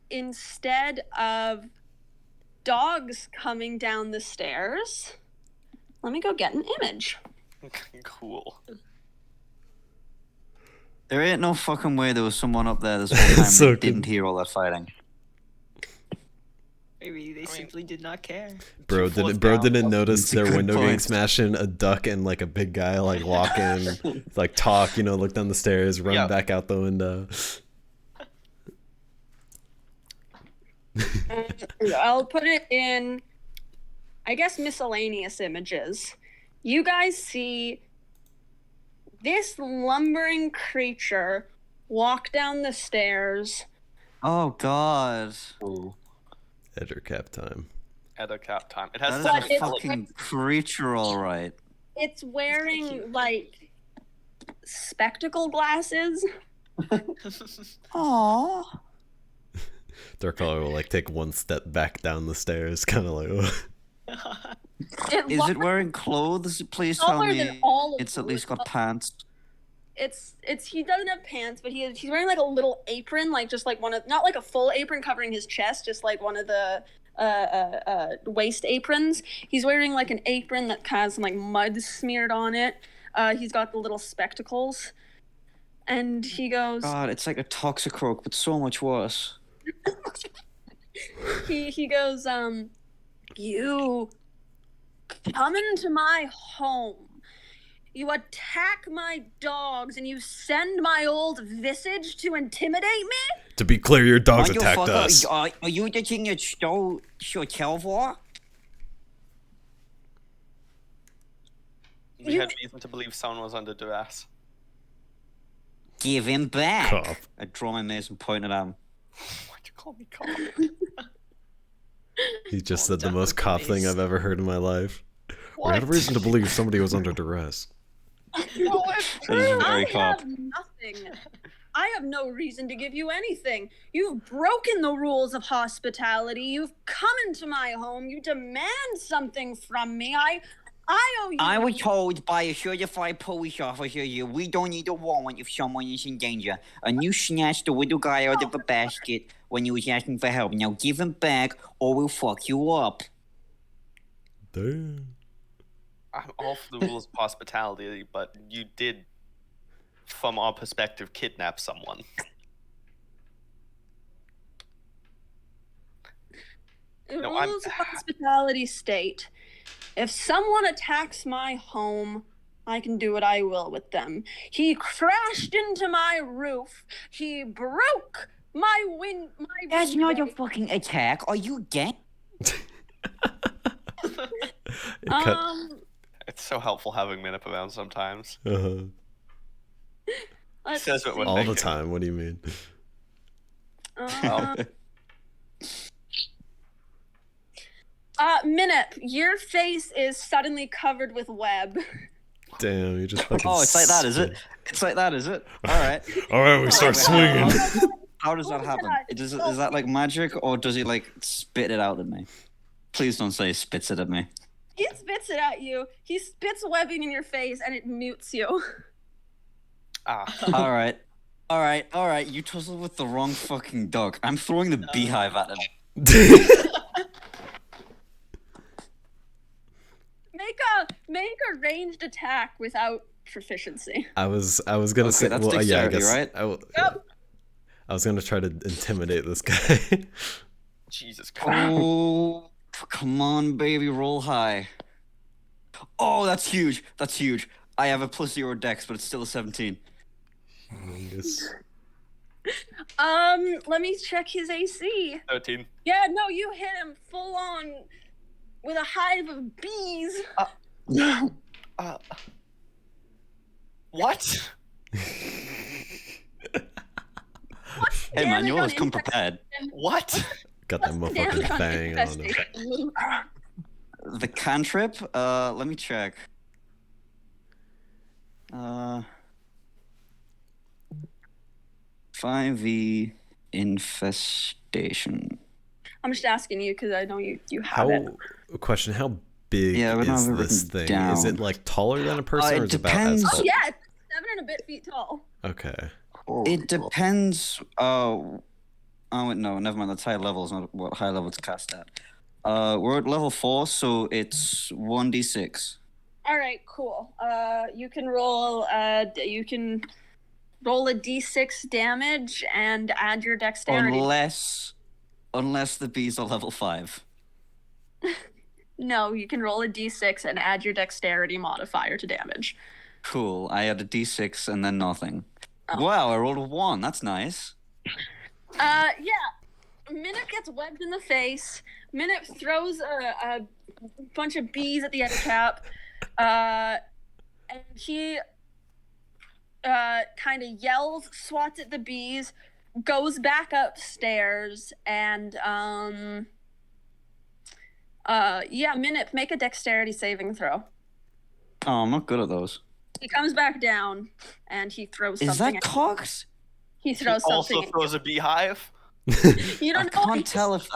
instead of dogs coming down the stairs, let me go get an image. Cool. There ain't no fucking way there was someone up there this whole time So that didn't good. hear all that fighting. Maybe they simply did not care. Bro 2 floors didn't down. notice It's a their good window getting point. smashed in, a duck and like a big guy like walk in, like talk, look down the stairs, run Yeah. back out the window. I'll put it in, I guess, miscellaneous images. You guys see this lumbering creature walk down the stairs. Oh god. Edger cap time. At a cap time. It has That 7 is a elements. fucking creature, alright. It's wearing, like, spectacle glasses. Aww. Dark Color will like take one step back down the stairs, kind of like. Is it wearing clothes? Please tell taller than me all of it's at you. least got pants. It's he doesn't have pants, but he's wearing like a little apron, like just like one of, not like a full apron covering his chest, just like one of the waist aprons. He's wearing like an apron that has some like mud smeared on it. He's got the little spectacles, and he goes. God, it's like a Toxicroak, but so much worse. He goes, "You come into my home. You attack my dogs, and you send my old visage to intimidate me?" To be clear, your dogs attacked Motherfucker, us. Are you the king that stole Shotelvor? We had reason to believe someone was under duress. Give him back. Cop. I draw my mace and point it at him. Why'd you call me cop? He just said the done most with the cop thing mace. I've ever heard in my life. We had What? reason to believe somebody was under duress. That is very I cop. have nothing. I have no reason to give you anything. You've broken the rules of hospitality. You've come into my home. You demand something from me. I owe you. I was told by a certified police officer here we don't need a warrant if someone is in danger. And you snatched the little guy out of a basket when he was asking for help. Now give him back or we'll fuck you up. Damn. I'm all for the rules of hospitality, but you did, from our perspective, kidnap someone. The No, I'm- rules of hospitality state, if someone attacks my home, I can do what I will with them. He crashed into my roof. He broke my That's not a window. fucking attack. Are you gay? It's so helpful having Minip around sometimes. Let's Says what we're All the thinking. time. What do you mean? Minip, your face is suddenly covered with web. Damn, you just fucking. Oh, it's like that, is it? It's like that, is it? All right. All right, we start swinging. How does that happen? Is that like magic, or does he like spit it out at me? Please don't say he spits it at me. He spits it at you. He spits webbing in your face, and it mutes you. All right. You tussled with the wrong fucking dog. I'm throwing the beehive at him. Make a ranged attack without proficiency. I was gonna say. that's Well, yeah, I dexterity, guess. right? I was gonna try to intimidate this guy. Jesus Christ. Oh, come on, baby, roll high. Oh, that's huge. That's huge. I have a +0 dex, but it's still a 17. Let me check his AC. 13. Yeah, no, you hit him full on with a hive of bees. What? Hey man, you always come prepared. What? Got that motherfucking thing on him. The cantrip? Let me check. 5e infestation. I'm just asking you because I know you have it. Question: How big Yeah, but is I've this written thing? Is it down. like taller than a person, It or is it about depends. as Oh tall? yeah, it's 7 and a bit feet tall. Okay. It depends. Oh, wait, no, never mind. That's high level. Is not what high level to cast at. We're at level 4, so it's 1d6. All right, cool. You can roll. You can roll a d6 damage and add your dexterity. Unless the bees are level 5. No, you can roll a d6 and add your dexterity modifier to damage. Cool. I had a d6 and then nothing. Oh. Wow, I rolled a 1. That's nice. Yeah. Minute gets webbed in the face. Minute throws a bunch of bees at the end cap. And he kind of yells, swats at the bees, goes back upstairs, and Minute, make a dexterity saving throw. Oh, I'm not good at those. He comes back down and he throws Is something. that Cox? He throws Also something. throws a beehive. You I don't know. can't tell if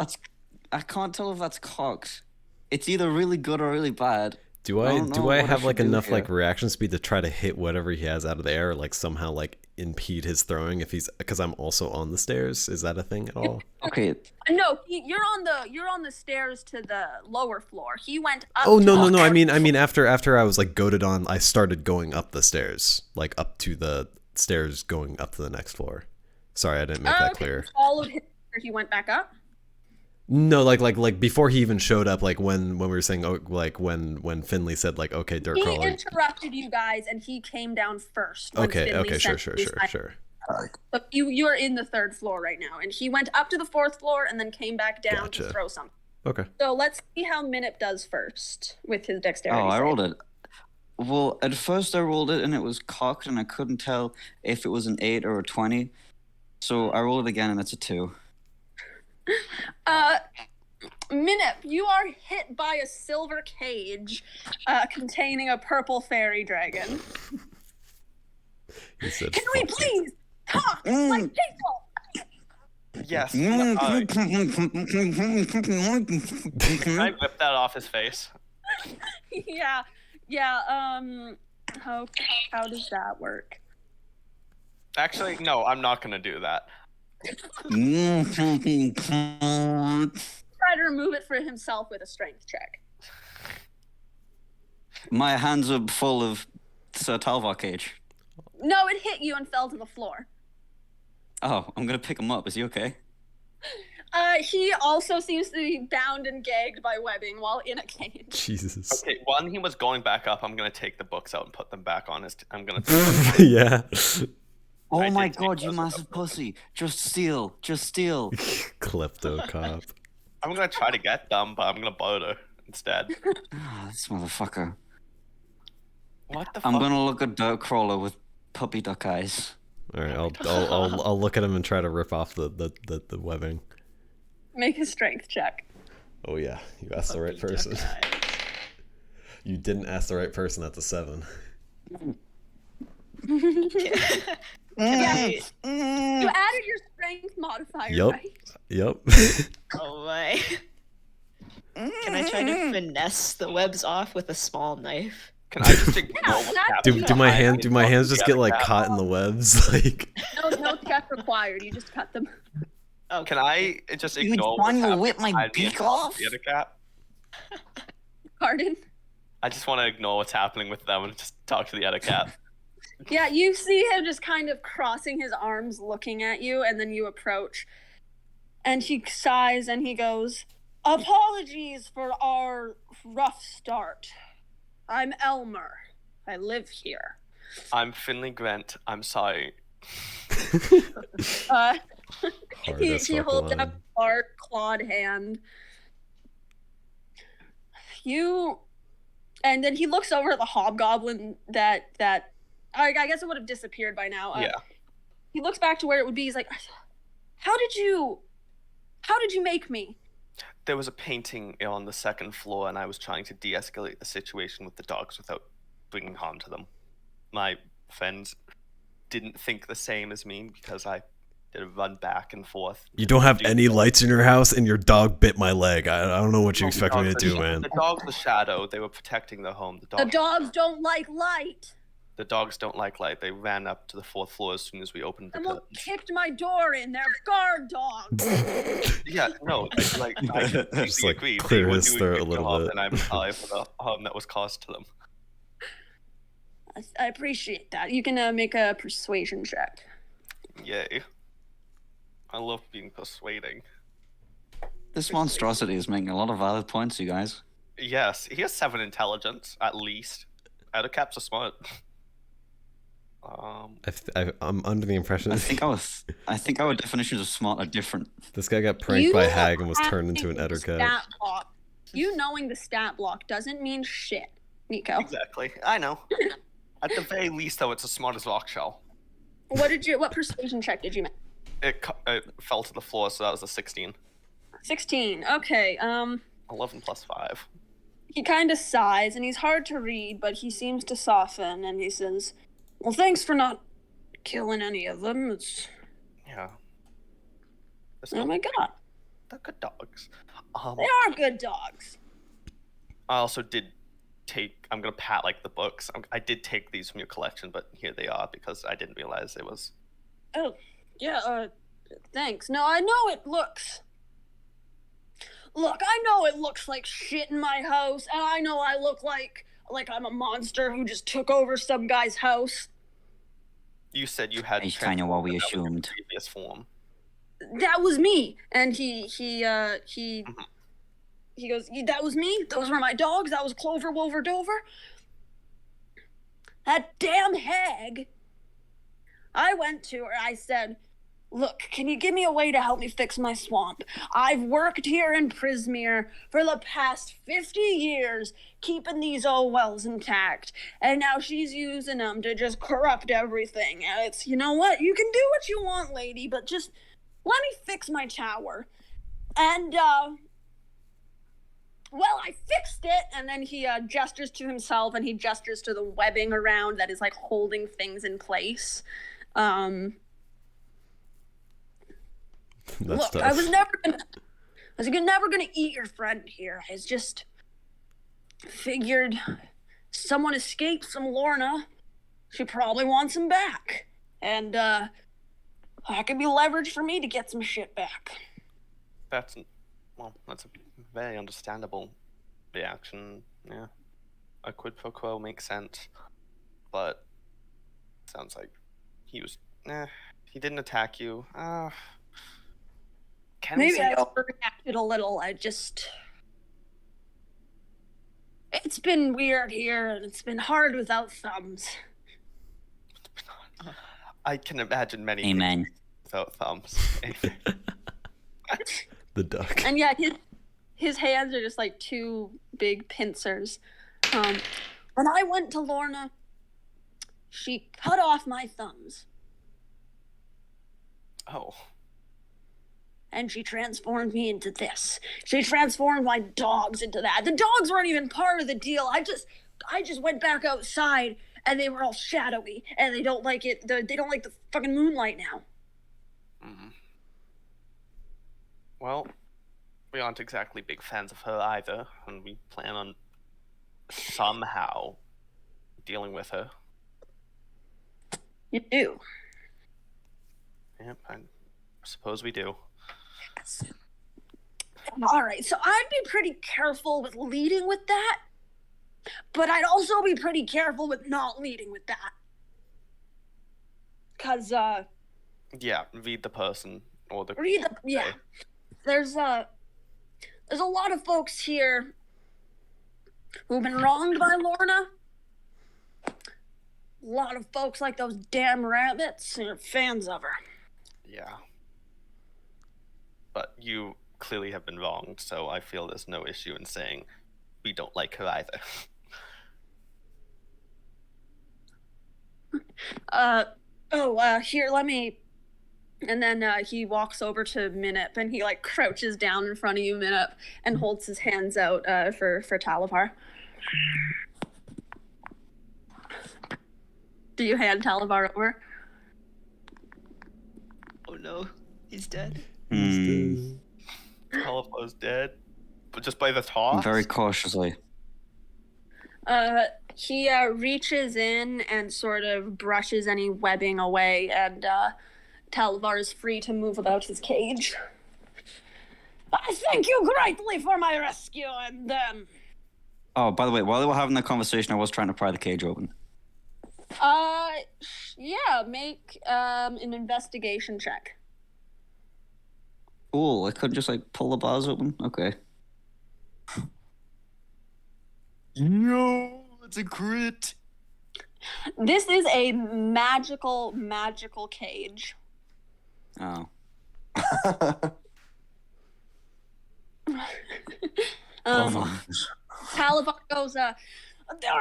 that's Cox. It's either really good or really bad. Do I I don't know do I what I have should like do enough here. like reaction speed to try to hit whatever he has out of the air, or like somehow like impede his throwing if he's because I'm also on the stairs? Is that a thing at all? Okay. No, you're on the stairs to the lower floor. He went up. Oh to no the- no no! I mean after I was like goaded on, I started going up the stairs, like up to the stairs going up to the next floor. Sorry, I didn't make that Okay, clear. Followed him after he went back up. No, like before he even showed up, like when we were saying, oh, like when Finley said like, okay, dirt He crawler. interrupted you guys, and he came down first. when Okay, Finley sure. sent his side. But you are in the 3rd floor right now, and he went up to the 4th floor and then came back down Gotcha. to throw something. Okay. So let's see how Minip does first with his dexterity. Oh, I save. rolled it. Well, at first I rolled it and it was cocked, and I couldn't tell if it was an 8 or a 20. So I rolled it again, and it's a 2. Minip, you are hit by a silver cage containing a purple fairy dragon. He said, Can we "Fuck it." please talk like people? Yes. Can I whip that off his face? Yeah. How does that work? Actually, no, I'm not gonna do that. Try to remove it for himself with a strength check. My hands are full of Sir Talvar cage. No, it hit you and fell to the floor. Oh, I'm gonna pick him up. Is he okay? He also seems to be bound and gagged by webbing while in a cage. Jesus. Okay, when he was going back up, I'm gonna take the books out and put them back on his. I'm gonna. Yeah. Oh I my did take god, you those massive without broken. pussy. Just steal. Just steal. Klepto cop. I'm gonna try to get them, but I'm gonna borrow instead. Ah, this motherfucker. What the I'm fuck? gonna look at Dirt Crawler with puppy duck eyes. All right, I'll look at him and try to rip off the webbing. Make a strength check. Oh yeah, you asked the right person. You didn't ask the right person. That's a 7. You added your strength modifier, Yup. right? Yep. Oh my. Can I try to finesse the webs off with a small knife? Can I just ignore what's that's- happening do my behind do me my and hands look just at get the like cat? caught in the webs? Like No check required. You just cut them. Oh, Can I just You ignore what's trying to happening whip my behind me and beak talk to off? the other cat? Pardon? I just want to ignore what's happening with them and just talk to the other cat. Yeah, you see him just kind of crossing his arms looking at you, and then you approach. And he sighs and he goes, "Apologies for our rough start. I'm Elmer. I live here." I'm Finley Grant. I'm sorry. Uh, hard he as fuck holds line. up a hard, clawed hand. And then he looks over at the hobgoblin that I guess it would have disappeared by now. Yeah. He looks back to where it would be. He's like, how did you make me?" There was a painting on the second floor, and I was trying to de-escalate the situation with the dogs without bringing harm to them. My friends didn't think the same as me because I did a run back and forth. You don't have Do- any lights in your house, and your dog bit my leg. I don't know what you No, expect me to do, man. The dog's the shadow. They were protecting their home. The dogs don't like light. The dogs don't like light. They ran up to the 4th floor as soon as we opened the Someone curtains. kicked my door in. They're guard dogs. Yeah, no, I completely Just, like, agree. clear They were his doing throat a good little job, bit. and I'm sorry for the harm that was caused to them. I appreciate that. You can make a persuasion check. Yay. I love being persuading. This monstrosity is making a lot of valid points, you guys. Yes, he has 7 intelligence, at least. Other caps are smart. I'm under the impression I think our definitions of smart are different. this guy got pranked by a hag and was turned into an having the Ettercap. stat block. You knowing the stat block doesn't mean shit, Nico. Exactly. I know. At the very least, though, it's as smart as rock shell. What persuasion check did you make? It fell to the floor, so that was a 16. 16. Okay. 11 plus 5. He kind of sighs, and he's hard to read, but he seems to soften, and he says, "Well, thanks for not killing any of them. It's Yeah. oh my god, They're good dogs. they are good dogs." I also did take. I'm gonna pat like the books. I did take these from your collection, but here they are because I didn't realize it was. Oh, yeah. Thanks. No, I know it looks. Look, I know it looks like shit in my house, and I know I look like I'm a monster who just took over some guy's house. You said you had. It's kinda what we transformed that with assumed. your Previous form. That was me, and he goes, "That was me. Those were my dogs. That was Clover, Wolver, Dover. That damn hag." I went to her. I said, "Look, can you give me a way to help me fix my swamp? I've worked here in Prismere for the past 50 years, keeping these old wells intact, and now she's using them to just corrupt everything. And it's, you know what? You can do what you want, lady, but just let me fix my tower." And, well, I fixed it, and then he gestures to himself, and he gestures to the webbing around that is, like, holding things in place. That's Look, tough. I was never gonna eat your friend here. I just figured someone escaped from Lorna. She probably wants him back. And, that could be leverage for me to get some shit back. That's a very understandable reaction. Yeah, a quid pro quo makes sense, but sounds like he was. He didn't attack you. Maybe say I overreacted a little. It's been weird here, and it's been hard without thumbs. I can imagine many Amen. things without thumbs. The duck. And yeah, his hands are just like two big pincers. When I went to Lorna, she cut off my thumbs, Oh, and she transformed me into this. She transformed my dogs into that. The dogs weren't even part of the deal. I just went back outside, and they were all shadowy, and they don't like it. They don't like the fucking moonlight now. well, we aren't exactly big fans of her either, and we plan on somehow dealing with her. You do. Yep, I suppose we do. All right, so I'd be pretty careful with leading with that, but I'd also be pretty careful with not leading with that. Cause Yeah, read the person or the. yeah, there's a lot of folks here who've been wronged by Lorna. A lot of folks like those damn rabbits are fans of her. Yeah. But you clearly have been wronged, so I feel there's no issue in saying we don't like her either. Here, let me. And then he walks over to Minip, and he like crouches down in front of you, Minip, and holds his hands out for Talavar. Do you hand Talavar over? Oh no, he's dead. Calipo's dead, but just by the toss. Very cautiously. He reaches in and sort of brushes any webbing away, and Talavar is free to move about his cage. I thank you greatly for my rescue, and Oh, by the way, while they were having that conversation, I was trying to pry the cage open. yeah, make an investigation check. Cool, I couldn't just like pull the bars open? Okay. No, it's a crit. This is a magical cage. Oh. Talavar goes, Dear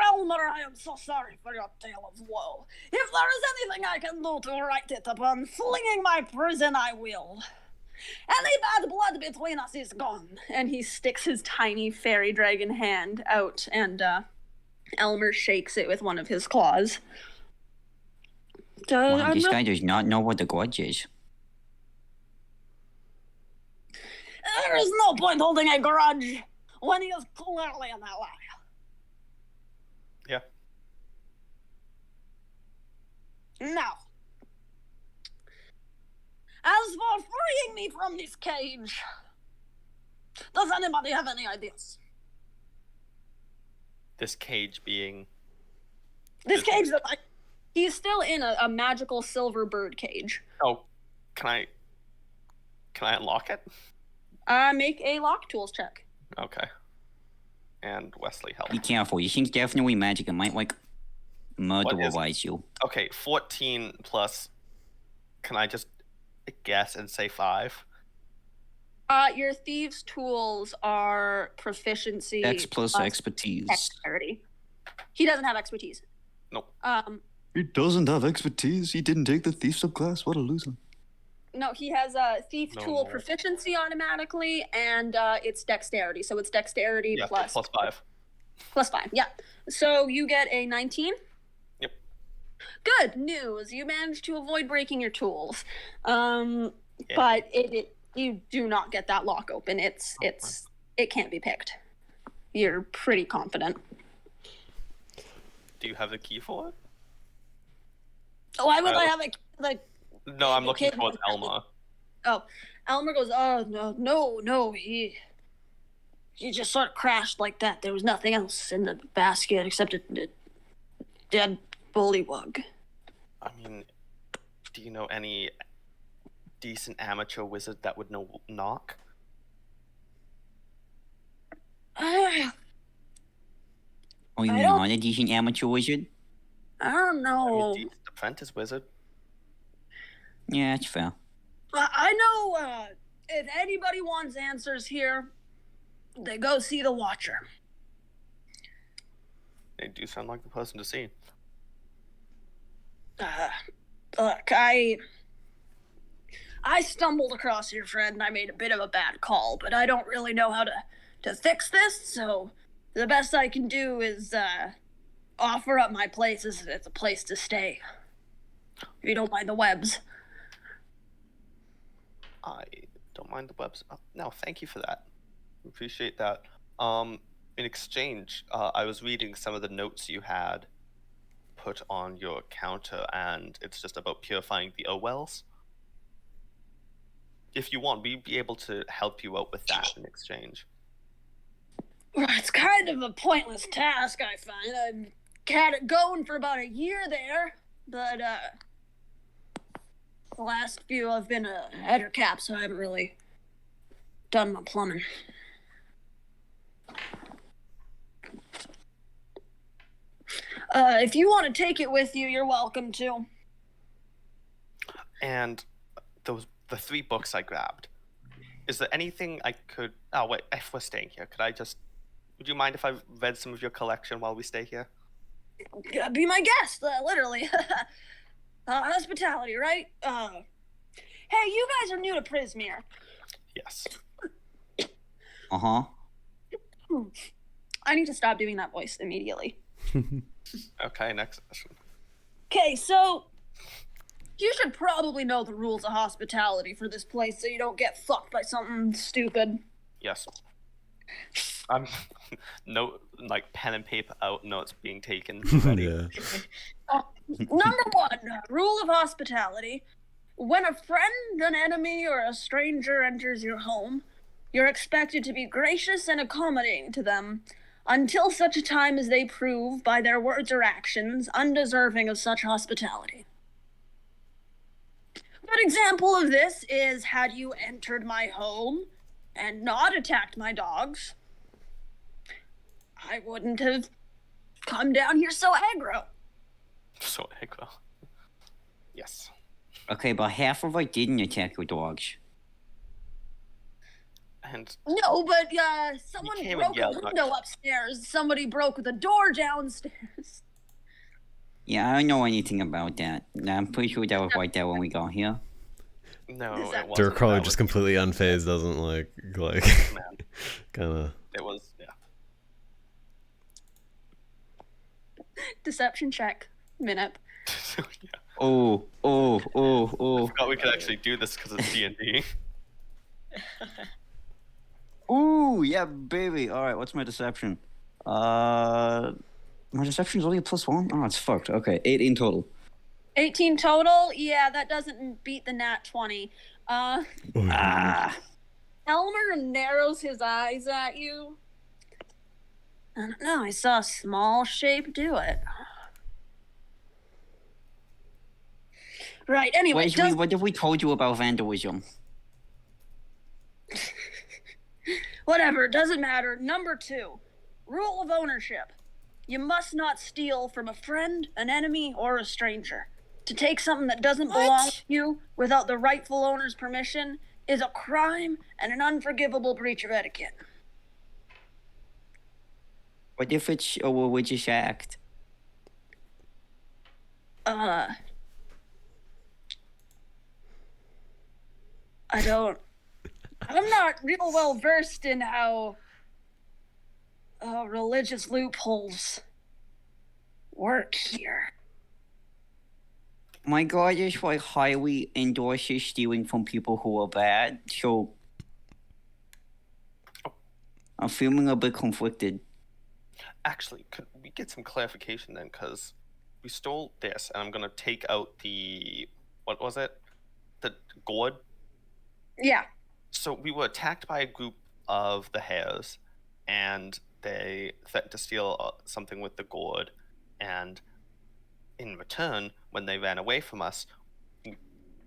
Elmer, I am so sorry for your tale of woe. If there is anything I can do to right it upon flinging my prison, I will. Any bad blood between us is gone. And he sticks his tiny fairy dragon hand out, and Elmer shakes it with one of his claws. Wow, this guy does not know what the grudge is. There is no point holding a grudge when he is clearly an ally. Yeah. Now, as for freeing me from this cage, does anybody have any ideas? This cage being. This cage that he's still in a magical silver bird cage. Oh, can I unlock it? Make a lock tools check. Okay. And Wesley help. Be careful, this thing's definitely magic. It might like murderize you. Okay, 14 plus. Can I just guess and say 5? Your thieves' tools are proficiency. X plus expertise. Dexterity. He doesn't have expertise. Nope. He doesn't have expertise. He didn't take the thief subclass. What a loser. No, he has a thief No. tool proficiency automatically, and it's dexterity. So it's dexterity Yeah, plus 5. Plus 5, yeah. So you get a 19? Yep. Good news. You managed to avoid breaking your tools. Yeah. But you do not get that lock open. It can't be picked. You're pretty confident. Do you have the key for it? Why would I have No, I'm looking Okay. towards Elma. Oh, Elmer goes, oh, no, he just sort of crashed like that. There was nothing else in the basket except a dead bullywug. I mean, do you know any decent amateur wizard that would know knock? I Are you I don't- not a decent amateur wizard? don't I know. mean, decent apprentice wizard. Yeah, that's fair. I know. If anybody wants answers here, they go see the Watcher. They do sound like the person to see. Look, I stumbled across your friend and I made a bit of a bad call, but I don't really know how to fix this, so the best I can do is offer up my place as a place to stay. If you don't mind the webs. I don't mind the webs. No, thank you for that. Appreciate that. In exchange, I was reading some of the notes you had put on your counter, and it's just about purifying the wells. If you want, we'd be able to help you out with that in exchange. Well, it's kind of a pointless task, I find. I've had it going for about a year there, but the last few I've been a header cap, so I haven't really done my plumbing. If you want to take it with you, you're welcome to. And the 3 books I grabbed. Is there anything I could? Oh wait, if we're staying here, could I just? Would you mind if I read some of your collection while we stay here? Be my guest, literally. Hospitality, right? Hey, you guys are new to Prismere. Yes. Uh-huh. I need to stop doing that voice immediately. Okay, next question. Okay, so you should probably know the rules of hospitality for this place so you don't get fucked by something stupid. Yes. I'm like pen and paper out, notes being taken. Ready. Yeah. Number 1, rule of hospitality. When a friend, an enemy, or a stranger enters your home, you're expected to be gracious and accommodating to them until such a time as they prove, by their words or actions, undeserving of such hospitality. Good example of this is, had you entered my home and not attacked my dogs, I wouldn't have come down here so aggro. So aggro. Yes. Okay, but half of it didn't attack your dogs. And No, but someone came and broke a yelled, window upstairs. Somebody broke the door downstairs. Yeah, I don't know anything about that. I'm pretty sure that was right there when we got here. no, Is that- it wasn't. Dirk Crawler That just was- completely unfazed, doesn't like Man, kind of. it was yeah. Deception check. Minute. Yeah. Oh. Forgot we could actually do this because it's D&D. Ooh, yeah, baby. All right, what's my deception? My deception is only a +1? Oh, it's fucked. Okay, 8 in total. 18 total? Yeah, that doesn't beat the nat 20. Ah. Elmer narrows his eyes at you. I don't know, I saw a small shape do it. Right, anyway, Wesley, what have we told you about vandalism? whatever, doesn't matter. Number 2, rule of ownership. You must not steal from a friend, an enemy, or a stranger. To take something that doesn't belong to you without the rightful owner's permission is a crime and an unforgivable breach of etiquette. What if it's a religious act? I'm not real well versed in how religious loopholes work here. My god is like highly endorses stealing from people who are bad, so I'm feeling a bit conflicted. Actually, could we get some clarification then? Because we stole this, and I'm gonna take out the what was it? The gourd. Yeah. So we were attacked by a group of the hares, and they threatened to steal something with the gourd, and in return, when they ran away from us,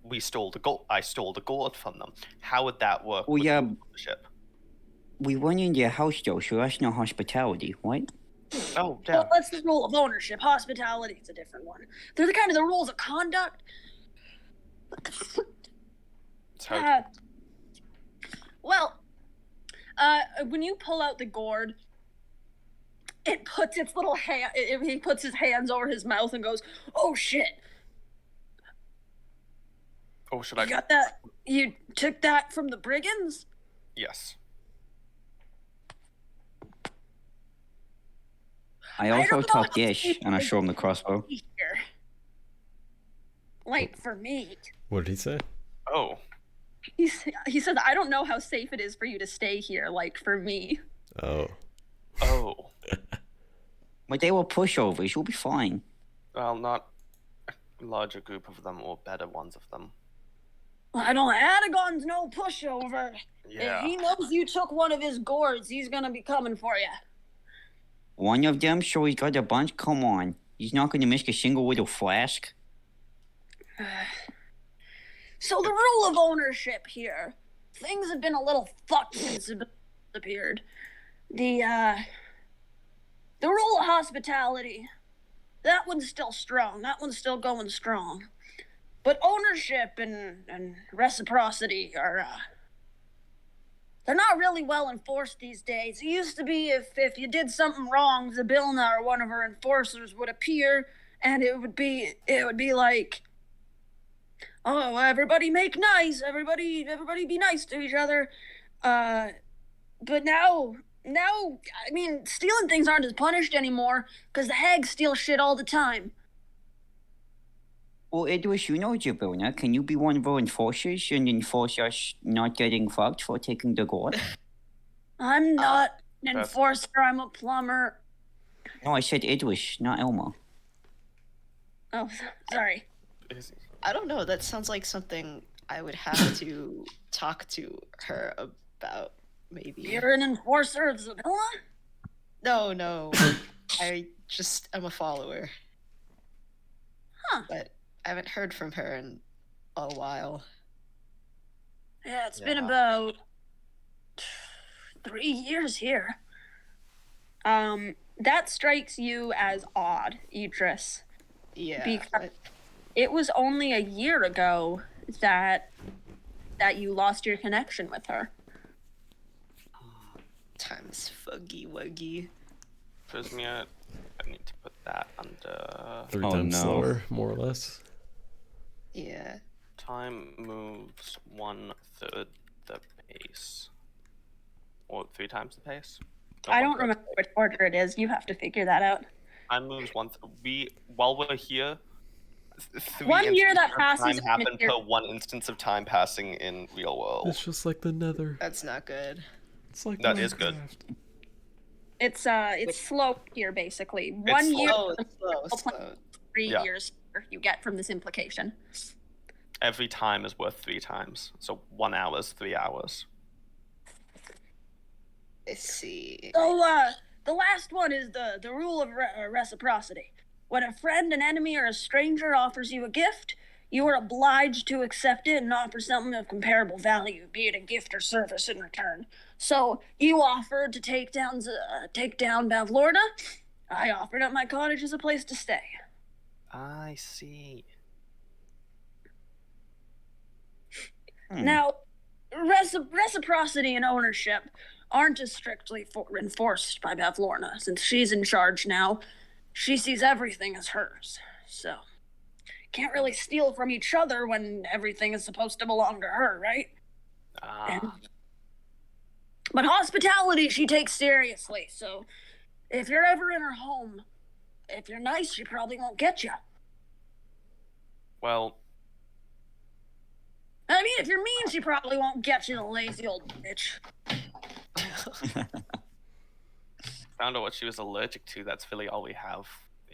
we stole the gold. I stole the gold from them. How would that work? Well, with yeah. ownership? We went in their house though, so that's no hospitality, right? Oh, yeah. Well, that's the rule of ownership. Hospitality is a different one. They're the kind of the rules of conduct. So, Well, when you pull out the gourd, it puts its little hand. He puts his hands over his mouth and goes, "Oh shit! oh, should You I? got that? You took that from the brigands?" Yes. I I also don't know talk how dish, safe and I it is show him the crossbow. here. Like for me, What did he say? Oh, he said, "I don't know how safe it is for you to stay here. Like for me." Oh. oh. But they were pushovers. You'll be fine. Well, not a larger group of them or better ones of them. I don't. Adagon's no pushover. Yeah. If he knows you took one of his gourds, he's gonna be coming for you. One of them, so he's got a bunch? Come on. He's not going to miss a single little flask. So the rule of ownership here, things have been a little fucked since it appeared. The rule of hospitality, that one's still strong. That one's still going strong. But ownership and reciprocity are, they're not really well enforced these days. It used to be if you did something wrong, Zabilna or one of her enforcers would appear, and it would be like, "Oh, everybody make nice. Everybody be nice to each other." But now, I mean, stealing things aren't as punished anymore because the hags steal shit all the time. Well, Idris, you know Jabrona. Can you be one of our enforcers and enforce us not getting fucked for taking the gourd? I'm not an that's- enforcer. I'm a plumber. No, I said Idris, not Elmo. Oh, sorry. I don't know. That sounds like something I would have to talk to her about. Maybe. You're an enforcer of Zabilna? No. I just am a follower. Huh. But I haven't heard from her in a while. Yeah, it's been Yeah. about 3 years here. That strikes you as odd, Idris. Yeah. Because it was only a year ago that you lost your connection with her. Time's fuggy wuggy. Prismia, I need to put that under 3 Oh, times no. slower, more or less. Yeah. time moves 1/3 the pace. Or 3 times the pace? No, I don't 1/3. remember which order it is. You have to figure that out. Time moves while we're here. 3 1 year that instances of passes time in happen here. per 1 instance of time passing in real world. It's just like the Nether. That's not good. It's like That is good. Minecraft. It's slow here basically. It's 1 slow. year, Oh, it's slow. 3 Yeah. years you get from this implication. Every time is worth 3 times. So 1 hour is 3 hours. Let's see. So, the last one is the rule of reciprocity. When a friend, an enemy, or a stranger offers you a gift, you are obliged to accept it and offer something of comparable value, be it a gift or service in return. So, you offered to take down Bavlorna. I offered up my cottage as a place to stay. I see. Now, reciprocity and ownership aren't as strictly enforced by Bavlorna, since she's in charge now. She sees everything as hers, so can't really steal from each other when everything is supposed to belong to her, right? Ah, But hospitality she takes seriously, so if you're ever in her home, if you're nice, she probably won't get you. well, I mean, if you're mean, she probably won't get you, the lazy old bitch. found out what she was allergic to. That's really all we have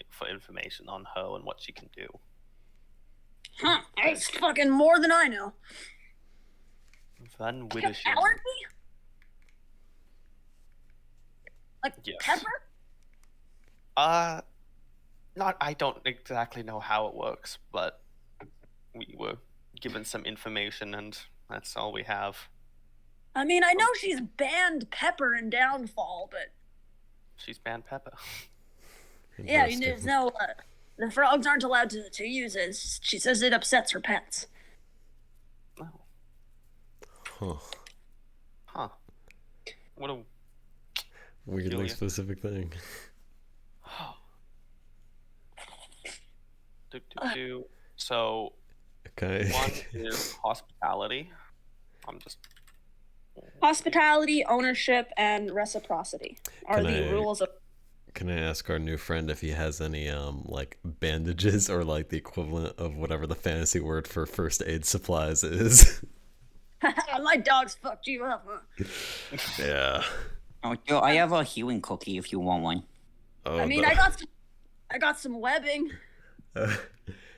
for information on her and what she can do. Huh, that's fucking more than I know. Van You have Widdershire. allergy? Like Yes. pepper? I don't exactly know how it works, but we were given some information, and that's all we have. I mean, I know she's banned Pepper in Downfall, but She's banned Peppa. yeah, there's Interesting. no. The frogs aren't allowed to use it. She says it upsets her pets. Oh. Huh. Huh. What a Weirdly Julia. specific thing. So Okay. one is hospitality. I'm just Hospitality, ownership, and reciprocity are Can the I- rules of. Can I ask our new friend if he has any like bandages or like the equivalent of whatever the fantasy word for first aid supplies is? My dog's fucked you up, huh? Yeah. Oh, Joe, I have a healing cookie if you want one. Oh, I mean, no. I got some webbing.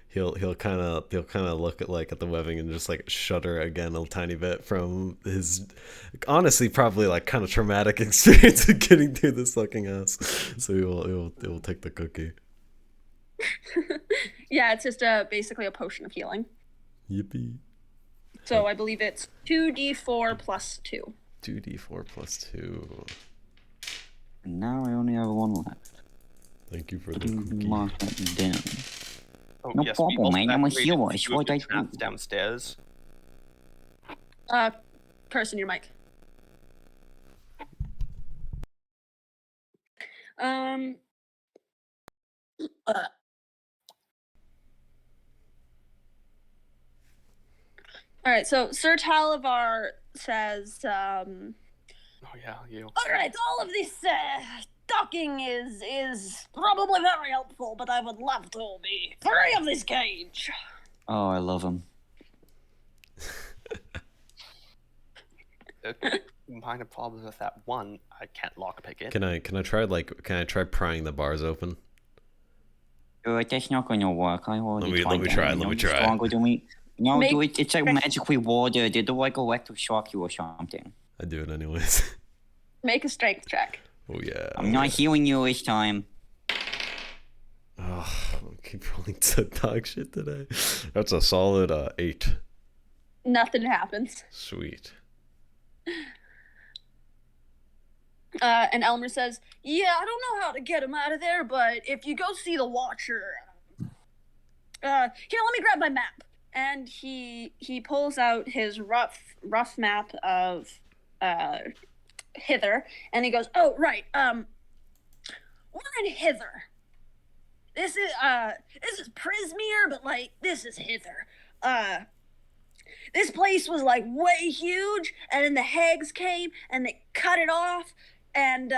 He'll kind of look at the webbing and just like shudder again a tiny bit from his honestly probably like kind of traumatic experience of getting through this fucking house. So he'll take the cookie. Yeah, it's just basically a potion of healing. Yippee. So I believe it's 2d4 plus 2. 2d4 plus 2. And now I only have one left. Thank you for the You cookie. mark that down. Oh, No yes, problem, we also man. I'm a activated healer. It's two of what the I do. traps downstairs. Person, your mic. Uh, all right, so Sir Talivar says, Oh yeah, you. all right, all of this docking is probably very helpful, but I would love to be free of this cage. Oh, I love him. Minor problems with that. One, I can't lockpick it. Can I try prying the bars open? That's not gonna work. I already Let me tried try, that. let me You're try. Stronger than me. No, Make- dude, it's like magically water. They do like electric shock you or something. I do it anyways. Make a strength check. Oh yeah. I'm not healing you this time. Oh, I keep rolling to dog shit today. That's a solid 8. Nothing happens. Sweet. And Elmer says, yeah, I don't know how to get him out of there, but if you go see the Watcher, here, let me grab my map. And he pulls out his rough map of Hither, and he goes, oh, right, we're in Hither. This is Prismere, but, like, this is Hither. This place was, like, way huge, and then the hags came, and they cut it off, and,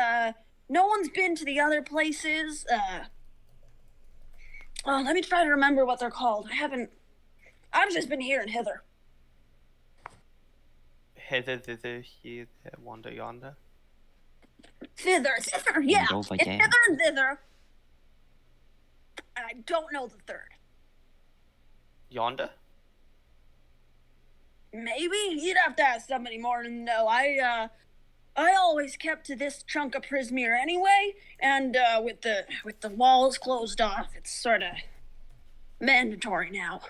no one's been to the other places. Let me try to remember what they're called. I've just been here in Hither. Hither, thither, here, there, wander, yonder. Thither, yeah. Over It's there. hither and thither. And I don't know the third. Yonder? Maybe? You'd have to ask somebody more to know. I always kept to this chunk of Prismere anyway, and with the walls closed off, it's sort of mandatory now.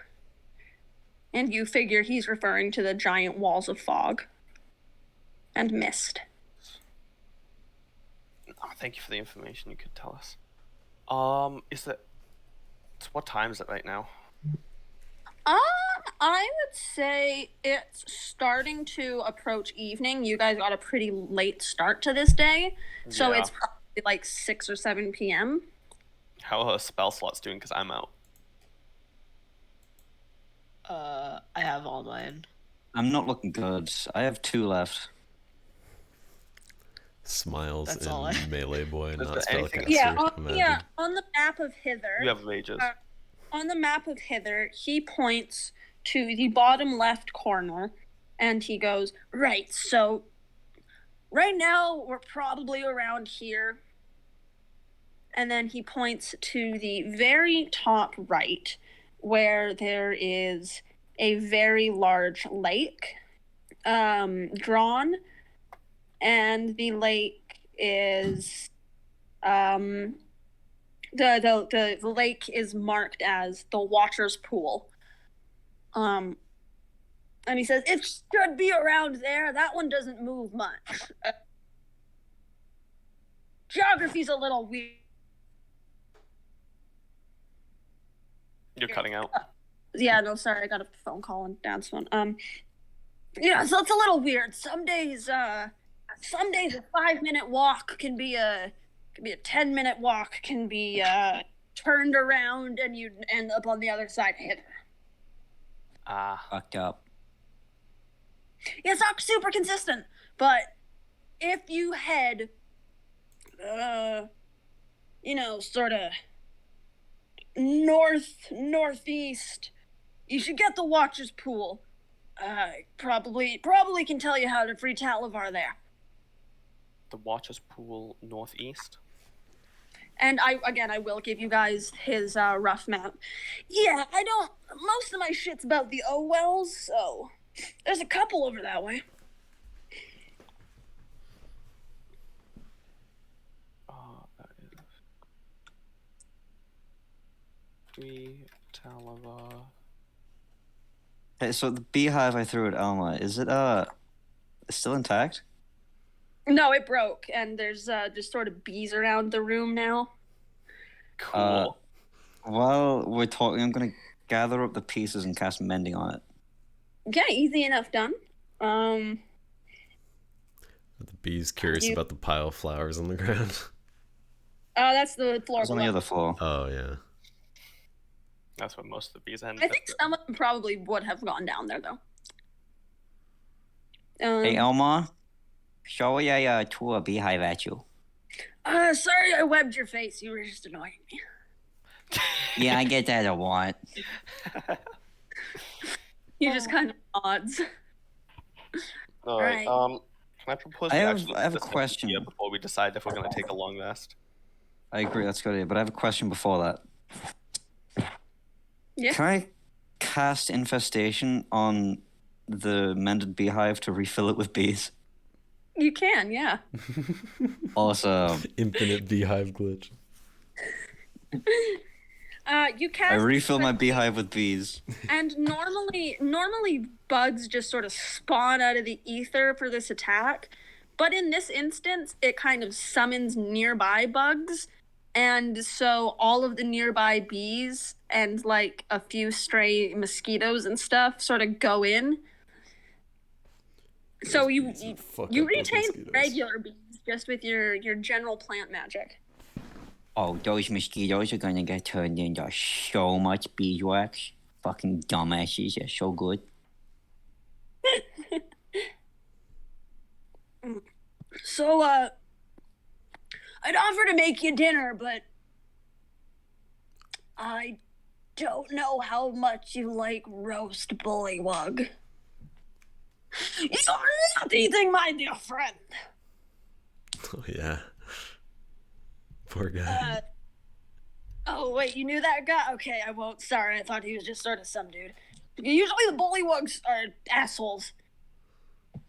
And you figure he's referring to the giant walls of fog and mist. Oh, thank you for the information you could tell us. What time is it right now? I would say it's starting to approach evening. You guys got a pretty late start to this day, so Yeah. it's probably like 6 or 7 p.m. How are spell slots doing? Because I'm out. I have all mine. I'm not looking good. I have 2 left. Smiles That's in all I- melee boy, Is not there anything- spellcaster. Yeah, imagine. on the map of Hither. You have mages. On the map of Hither, he points to the bottom left corner, and he goes, right, so right now we're probably around here. And then he points to the very top right, where there is a very large lake drawn, and the lake is the lake is marked as the Watcher's Pool. And he says, it should be around there. That one doesn't move much. Geography's a little weird. You're cutting out. Yeah, no, sorry, I got a phone call on Dad's phone. Yeah, so it's a little weird. Some days a 5-minute walk can be a 10-minute walk, can be turned around and you end up on the other side of it. Fucked up. Yeah, it's not super consistent, but if you head, sort of northeast, you should get the Watcher's Pool. Probably can tell you how to free Talavar there. The Watcher's Pool northeast. And I will give you guys his rough map. Yeah, most of my shit's about the Wells, so there's a couple over that way. That is free Talavar. Hey, so the beehive I threw at Alma, is it still intact? No, it broke, and there's just sort of bees around the room now. Cool. While we're talking, I'm gonna gather up the pieces and cast mending on it. Okay, easy enough done. The bee's curious about the pile of flowers on the ground. Oh, that's the floor. It's on the other floor. Oh, yeah. That's where most of the bees end. I think some of them probably would have gone down there, though. Hey, Elma, show a tour beehive at you. Sorry I webbed your face. You were just annoying me. Yeah, I get that a lot. You just kind of nods. All right. Can I propose? I we have- actually I have a discuss this question. idea before we decide if we're going to take a long rest. I agree, that's a good idea, but I have a question before that. Yeah. Can I cast infestation on the mended beehive to refill it with bees? You can, yeah. Awesome. Infinite beehive glitch. You cast. I refill my beehive with bees. And normally bugs just sort of spawn out of the ether for this attack, but in this instance, it kind of summons nearby bugs, and so all of the nearby bees and like a few stray mosquitoes and stuff sort of go in. So you fuck up you those retain mosquitoes. regular bees just with your general plant magic. Oh, those mosquitoes are gonna get turned into so much beeswax. Fucking dumbasses, they're so good. So I'd offer to make you dinner, but I don't know how much you like roast bullywug. You're not eating, my dear friend. Oh, yeah. Poor guy. Oh, wait, you knew that guy? Okay, I won't. Sorry, I thought he was just sort of some dude. Usually the bullywugs are assholes.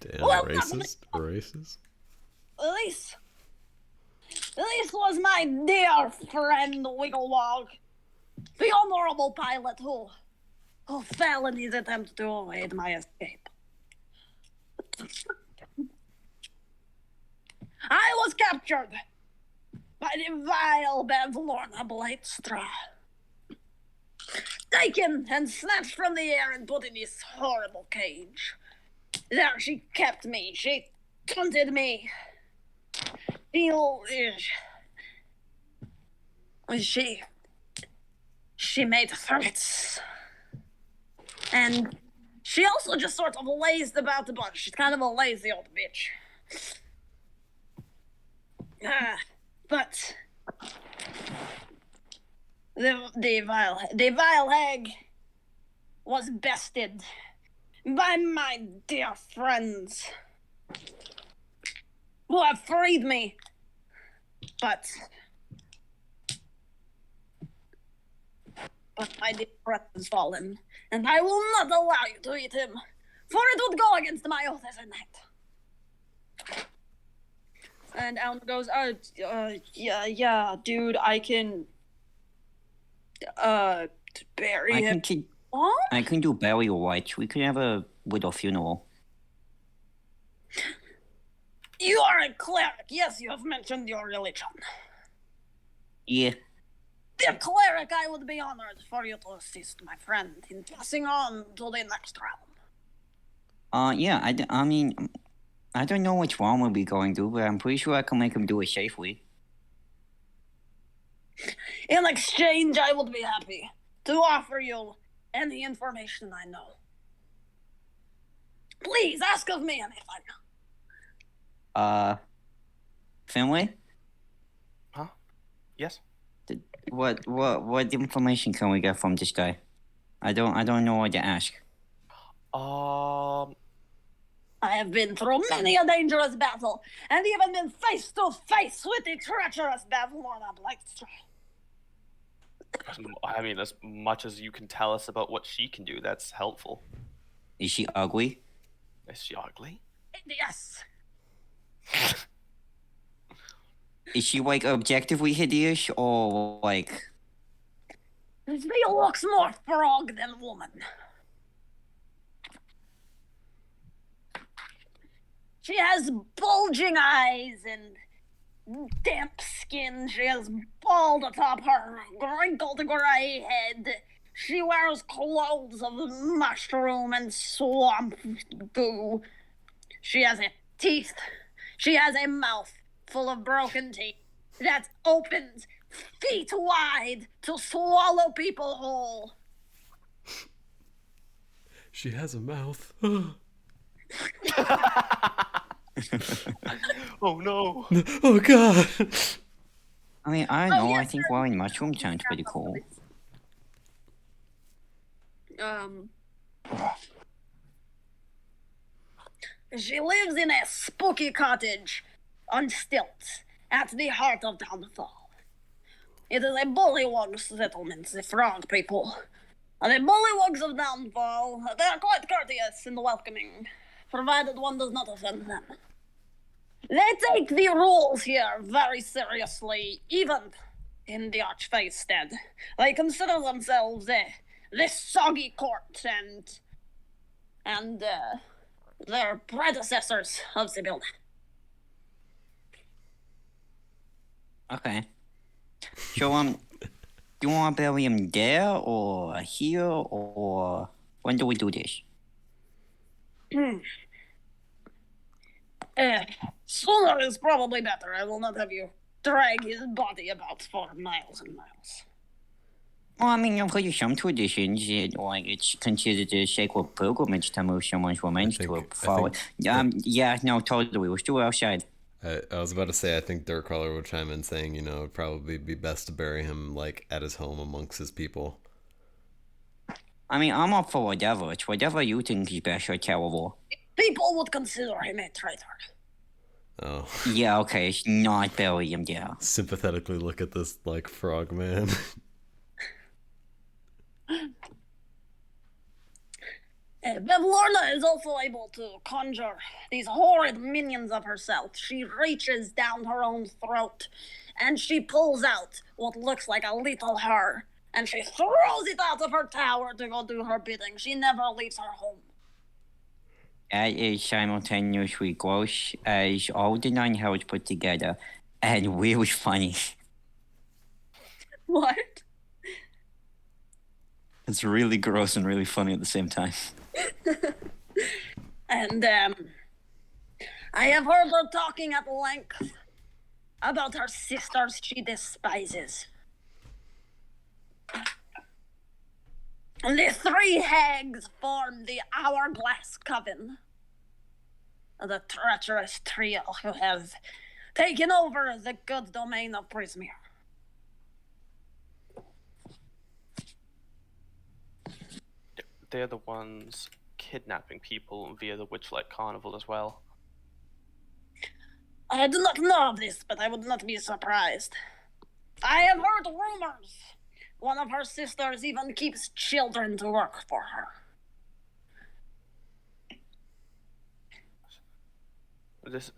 Damn, well, racist? Racist? This was my dear friend Wigglewog, the honorable pilot who fell in his attempt to aid my escape. I was captured by the vile Bevlorna Blightstra, taken and snatched from the air and put in this horrible cage. There she kept me. She taunted me. She made threats. And she also just sort of lazed about a bunch. She's kind of a lazy old bitch. But the vile hag was bested by my dear friends who have freed me. But my dear friend has fallen, and I will not allow you to eat him, for it would go against my oath as a knight. And Alma goes, yeah, dude, I can, bury him. I can do Barry White. We could have a widow funeral. You are a cleric. Yes, you have mentioned your religion. Yeah. Dear cleric, I would be honored for you to assist my friend in passing on to the next realm. Yeah, I mean, I don't know which one we'll be going to, but I'm pretty sure I can make him do it safely. In exchange, I would be happy to offer you any information I know. Please, ask of me anything. Finley? Huh? Yes. What information can we get from this guy? I don't know what to ask. I have been through many a dangerous battle, and even been face to face with the treacherous Bavlorna Blightstone. I mean, as much as you can tell us about what she can do, that's helpful. Is she ugly? Is she ugly? Yes. Is she like objectively hideous or like? She looks more frog than woman. She has bulging eyes and damp skin. She has bald atop her wrinkled gray head. She wears clothes of mushroom and swamp goo. She has teeth. She has a mouth full of broken teeth that opens feet wide to swallow people whole. She has a mouth. Oh no! Oh god! I mean, I don't know. yes, I think wearing mushroom sounds pretty cool. She lives in a spooky cottage on stilts at the heart of Downfall. It is a bullywug settlement, the frog people. And the bullywugs of Downfall, they are quite courteous and welcoming, provided one does not offend them. They take the rules here very seriously, even in the Archfeystead. They consider themselves the soggy court and their predecessors of the building. Okay. So do you want to bury him there or here or when do we do this? Sooner is probably better. I will not have you drag his body about for miles and miles. Well, I mean, for some traditions, it's considered a sacred pilgrimage to move someone's remains to a forward. Yeah, no, totally. We're still outside. I was about to say, I think Dirtcrawler would chime in saying, it'd probably be best to bury him, like, at his home amongst his people. I mean, I'm up for whatever. It's whatever you think is best or terrible. People would consider him a traitor. Oh. Yeah, okay, it's not bury him there. Sympathetically look at this, like, frog man. Bevlorna is also able to conjure these horrid minions of herself. She reaches down her own throat, and she pulls out what looks like a little her, and she throws it out of her tower to go do her bidding. She never leaves her home. That is simultaneously gross as all the nine hells put together, and really funny. What? It's really gross and really funny at the same time. And, I have heard her talking at length about her sisters she despises. The three hags form the Hourglass Coven, the treacherous trio who have taken over the good domain of Prismere. They're the ones kidnapping people via the Witchlight Carnival as well. I do not know of this, but I would not be surprised. I have heard rumors. One of her sisters even keeps children to work for her.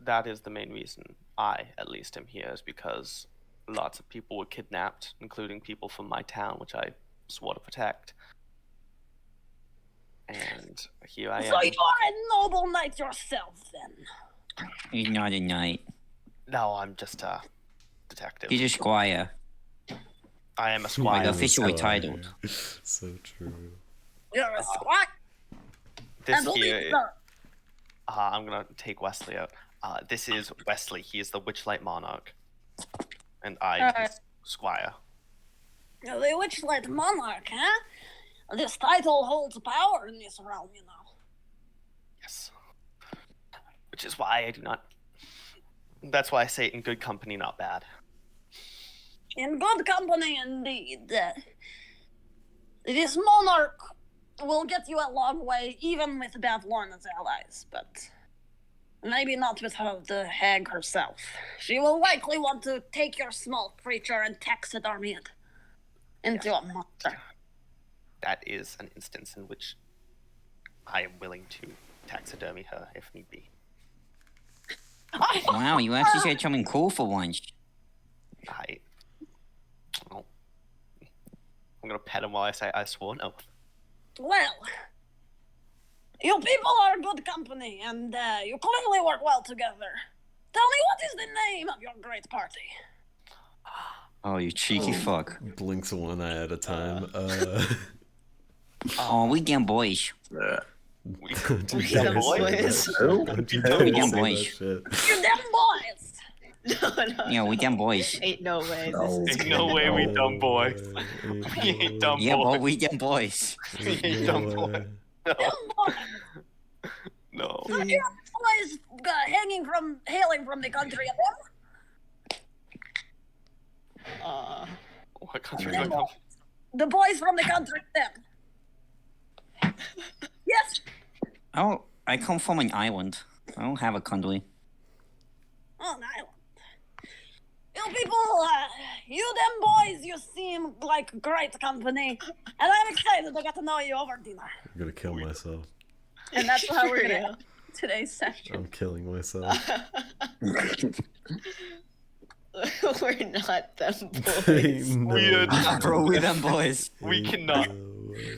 That is the main reason I, at least, am here, is because lots of people were kidnapped, including people from my town, which I swore to protect. And here I So am. you are a noble knight yourself, then. He's not a knight. No, I'm just a detective. He's a squire. I am a Like squire. officially titled. So true. You're a squire. This And here, believe that. I'm gonna take Wesley out. This is Wesley. He is the Witchlight Monarch, and I'm his squire. The Witchlight Monarch, huh? This title holds power in this realm, you know. Yes. Which is why I do not. That's why I say in good company, not bad. In good company, indeed. This monarch will get you a long way, even with Bathlorn as allies, but maybe not with her, the hag herself. She will likely want to take your small creature and taxidermy it into a monster. That is an instance in which I am willing to taxidermy her if need be. Wow, you actually said something cool for once. I'm gonna pet him while I say I swore an oath. Well, you people are good company, and you clearly work well together. Tell me, what is the name of your great party? Oh, you cheeky fuck. Blinks one eye at a time. Oh, we damn boys. We Don't you We dare them say boys. that. Oh, Don't you oh. dare We them say boys. that shit. You damn boys! No. Yeah, we damn boys. Ain't no way. No. This is Ain't no way we dumb boys. Ain't We ain't dumb Yeah, but boys. we damn boys. We ain't dumb boys. No. Damn boys! No. Are you boys hailing from the country of them? What country do I come from? The boys from the country of them. Yes. Oh, I come from an island. I don't have a country. Oh, an island. You people, you them boys, you seem like great company. And I'm excited to get to know you over dinner. I'm gonna kill myself. And that's how we're For going to real. end today's session. I'm killing myself. We're not them boys. Ain't no We are way. not- Bro, we them boys. We Ain't cannot. no way.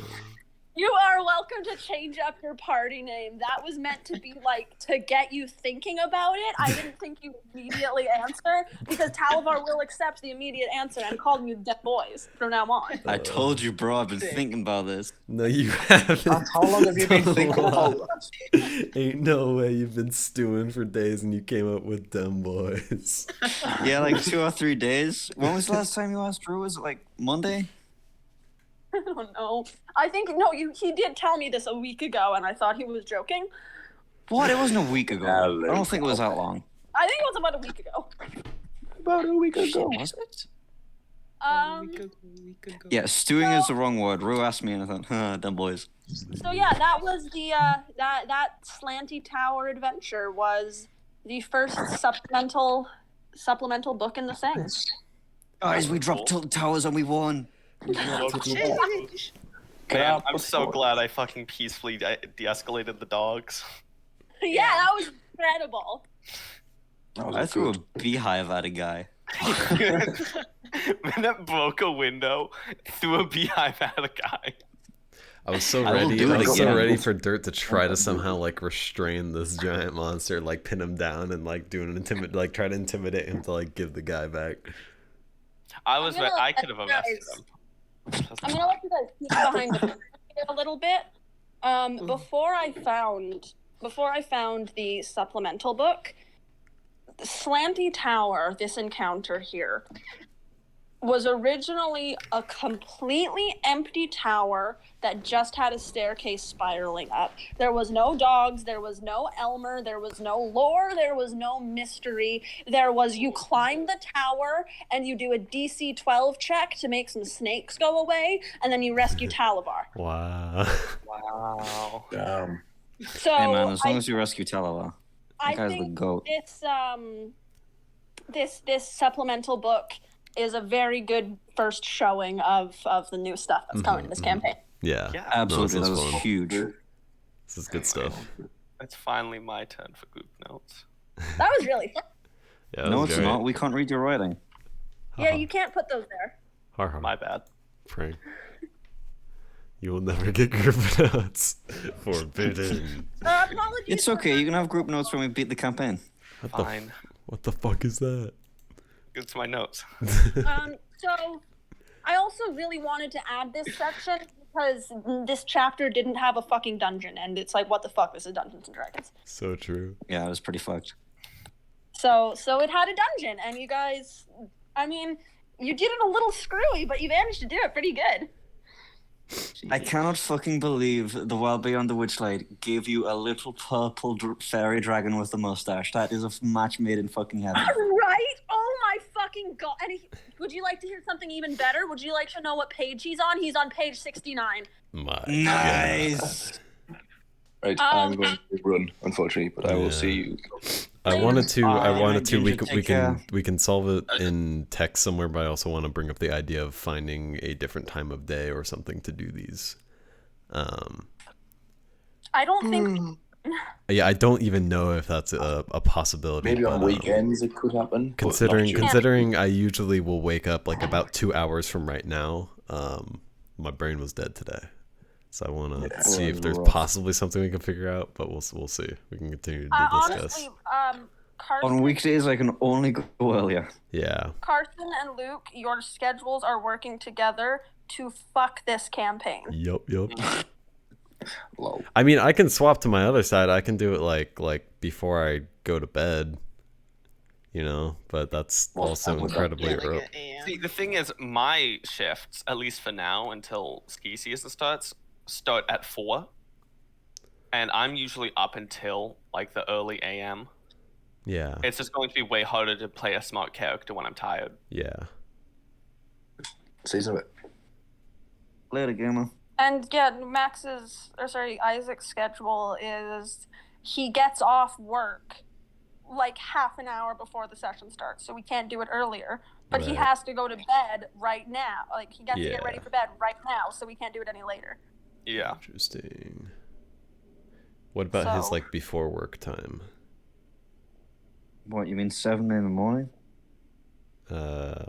You are welcome to change up your party name. That was meant to be like to get you thinking about it. I didn't think you'd immediately answer because Talavar will accept the immediate answer and call you Dead Boys from now on. I told you, bro. I've been thinking about this. No, you haven't. How long have you been Don't thinking lie. about that? Ain't no way you've been stewing for days and you came up with dumb boys. Yeah, like 2 or 3 days. When was the last time you asked Drew? Was it like Monday? I don't know. I think no, he did tell me this a week ago, and I thought he was joking. What? It wasn't a week ago. I don't think it was that long. I think it was about a week ago. About a week ago. Was it? Yeah. Yeah, stewing is the wrong word. Rue asked me and I thought, dumb boys. So yeah, that was the that Slanty Tower adventure was the first supplemental book in the thing. Guys, we dropped Tilted Towers and we won. Man, I'm so glad I fucking peacefully de-escalated the dogs. Yeah, that was incredible. I threw a beehive at a guy. Man, that broke a window, threw a beehive at a guy. I was so I will ready. do I it was so again. ready for Dirt to try to somehow like restrain this giant monster, like pin him down and like do an try to intimidate him to like give the guy back. I was. gonna I let could have you arrested guys- him. I'm gonna let you guys peek behind the curtain a little bit. Before I found the supplemental book, Slanty Tower, this encounter here, was originally a completely empty tower that just had a staircase spiraling up. There was no dogs, there was no Elmer, there was no lore, there was no mystery. There was you climb the tower and you do a DC 12 check to make some snakes go away, and then you rescue Talavar. Wow. Wow. So Hey man, as long I- as you rescue Talawa. I That guy's the think goat. this supplemental book is a very good first showing of the new stuff that's coming in this campaign. Yeah. Yeah. Absolutely, No, that this was is fun. huge. This is good stuff. It's finally my turn for group notes. That was really fun. Yeah, that No, was it's great. not. We can't read your writing. Yeah, you can't put those there. Har har. My bad. Frank. You will never get group notes. Forbidden. Apologies. It's for okay. You can that. have group notes when we beat the campaign. Fine. What the fuck is that? It's my notes. So I also really wanted to add this section because this chapter didn't have a fucking dungeon, and it's like, what the fuck? This is Dungeons and Dragons. So true. Yeah, it was pretty fucked. So it had a dungeon, and you guys, I mean, you did it a little screwy, but you managed to do it pretty good. I cannot fucking believe the Wild Beyond the Witchlight gave you a little purple fairy dragon with a mustache. That is a match made in fucking heaven. Right? Oh my fucking god! And would you like to hear something even better? Would you like to know what page he's on? He's on page 69. My Nice. Right, I'm going to run, unfortunately, but I will Yeah. see you. I wanted to. We Ginger, can. take We can solve it in text somewhere, but I also want to bring up the idea of finding a different time of day or something to do these. I don't think. Yeah, I don't even know if that's a possibility. Maybe on but, weekends it could happen. but not during- Considering I usually will wake up like about 2 hours from right now. My brain was dead today, so I want to see if there's possibly something we can figure out. But we'll see. We can continue to discuss. Honestly, Carson, On weekdays, I can only go earlier. Yeah. Carson and Luke, your schedules are working together to fuck this campaign. Yup. Lol. I mean, I can swap to my other side. I can do it like before I go to bed, you know. But that's Well, also that would- incredibly Yeah, early. like an AM. See, the thing is, my shifts, at least for now, until ski season starts, start at 4. And I'm usually up until like the early AM. Yeah. It's just going to be way harder to play a smart character when I'm tired. Yeah. Season of it. Later, gamer. And yeah, Isaac's schedule is he gets off work like half an hour before the session starts, so we can't do it earlier. But he Right. has to go to bed right now. Like he gets to get ready Yeah. for bed right now, so we can't do it any later. Yeah. Interesting. What about his So- like before work time? What, you mean 7 in the morning?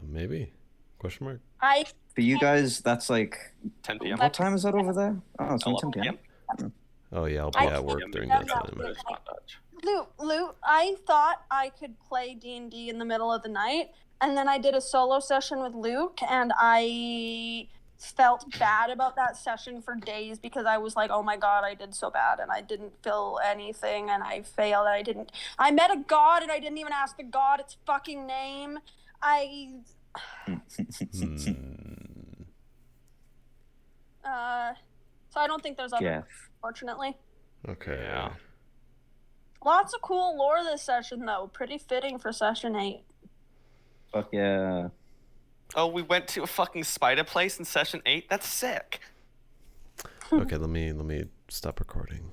Maybe? Question mark. For you guys, that's like... 10 p.m. What time is that over there? Oh, it's only 10 p.m. Oh yeah, I'll be I at think work we during have that that time. with- Luke, I thought I could play D&D in the middle of the night, and then I did a solo session with Luke, and I felt bad about that session for days because I was like, oh my god, I did so bad, and I didn't feel anything, and I failed, and I met a god, and I didn't even ask the god its fucking name. So I don't think there's other, Yeah. fortunately. Okay. Yeah. Lots of cool lore this session, though. Pretty fitting for session 8. Fuck yeah. Oh, we went to a fucking spider place in session 8? That's sick. Okay, let me stop recording.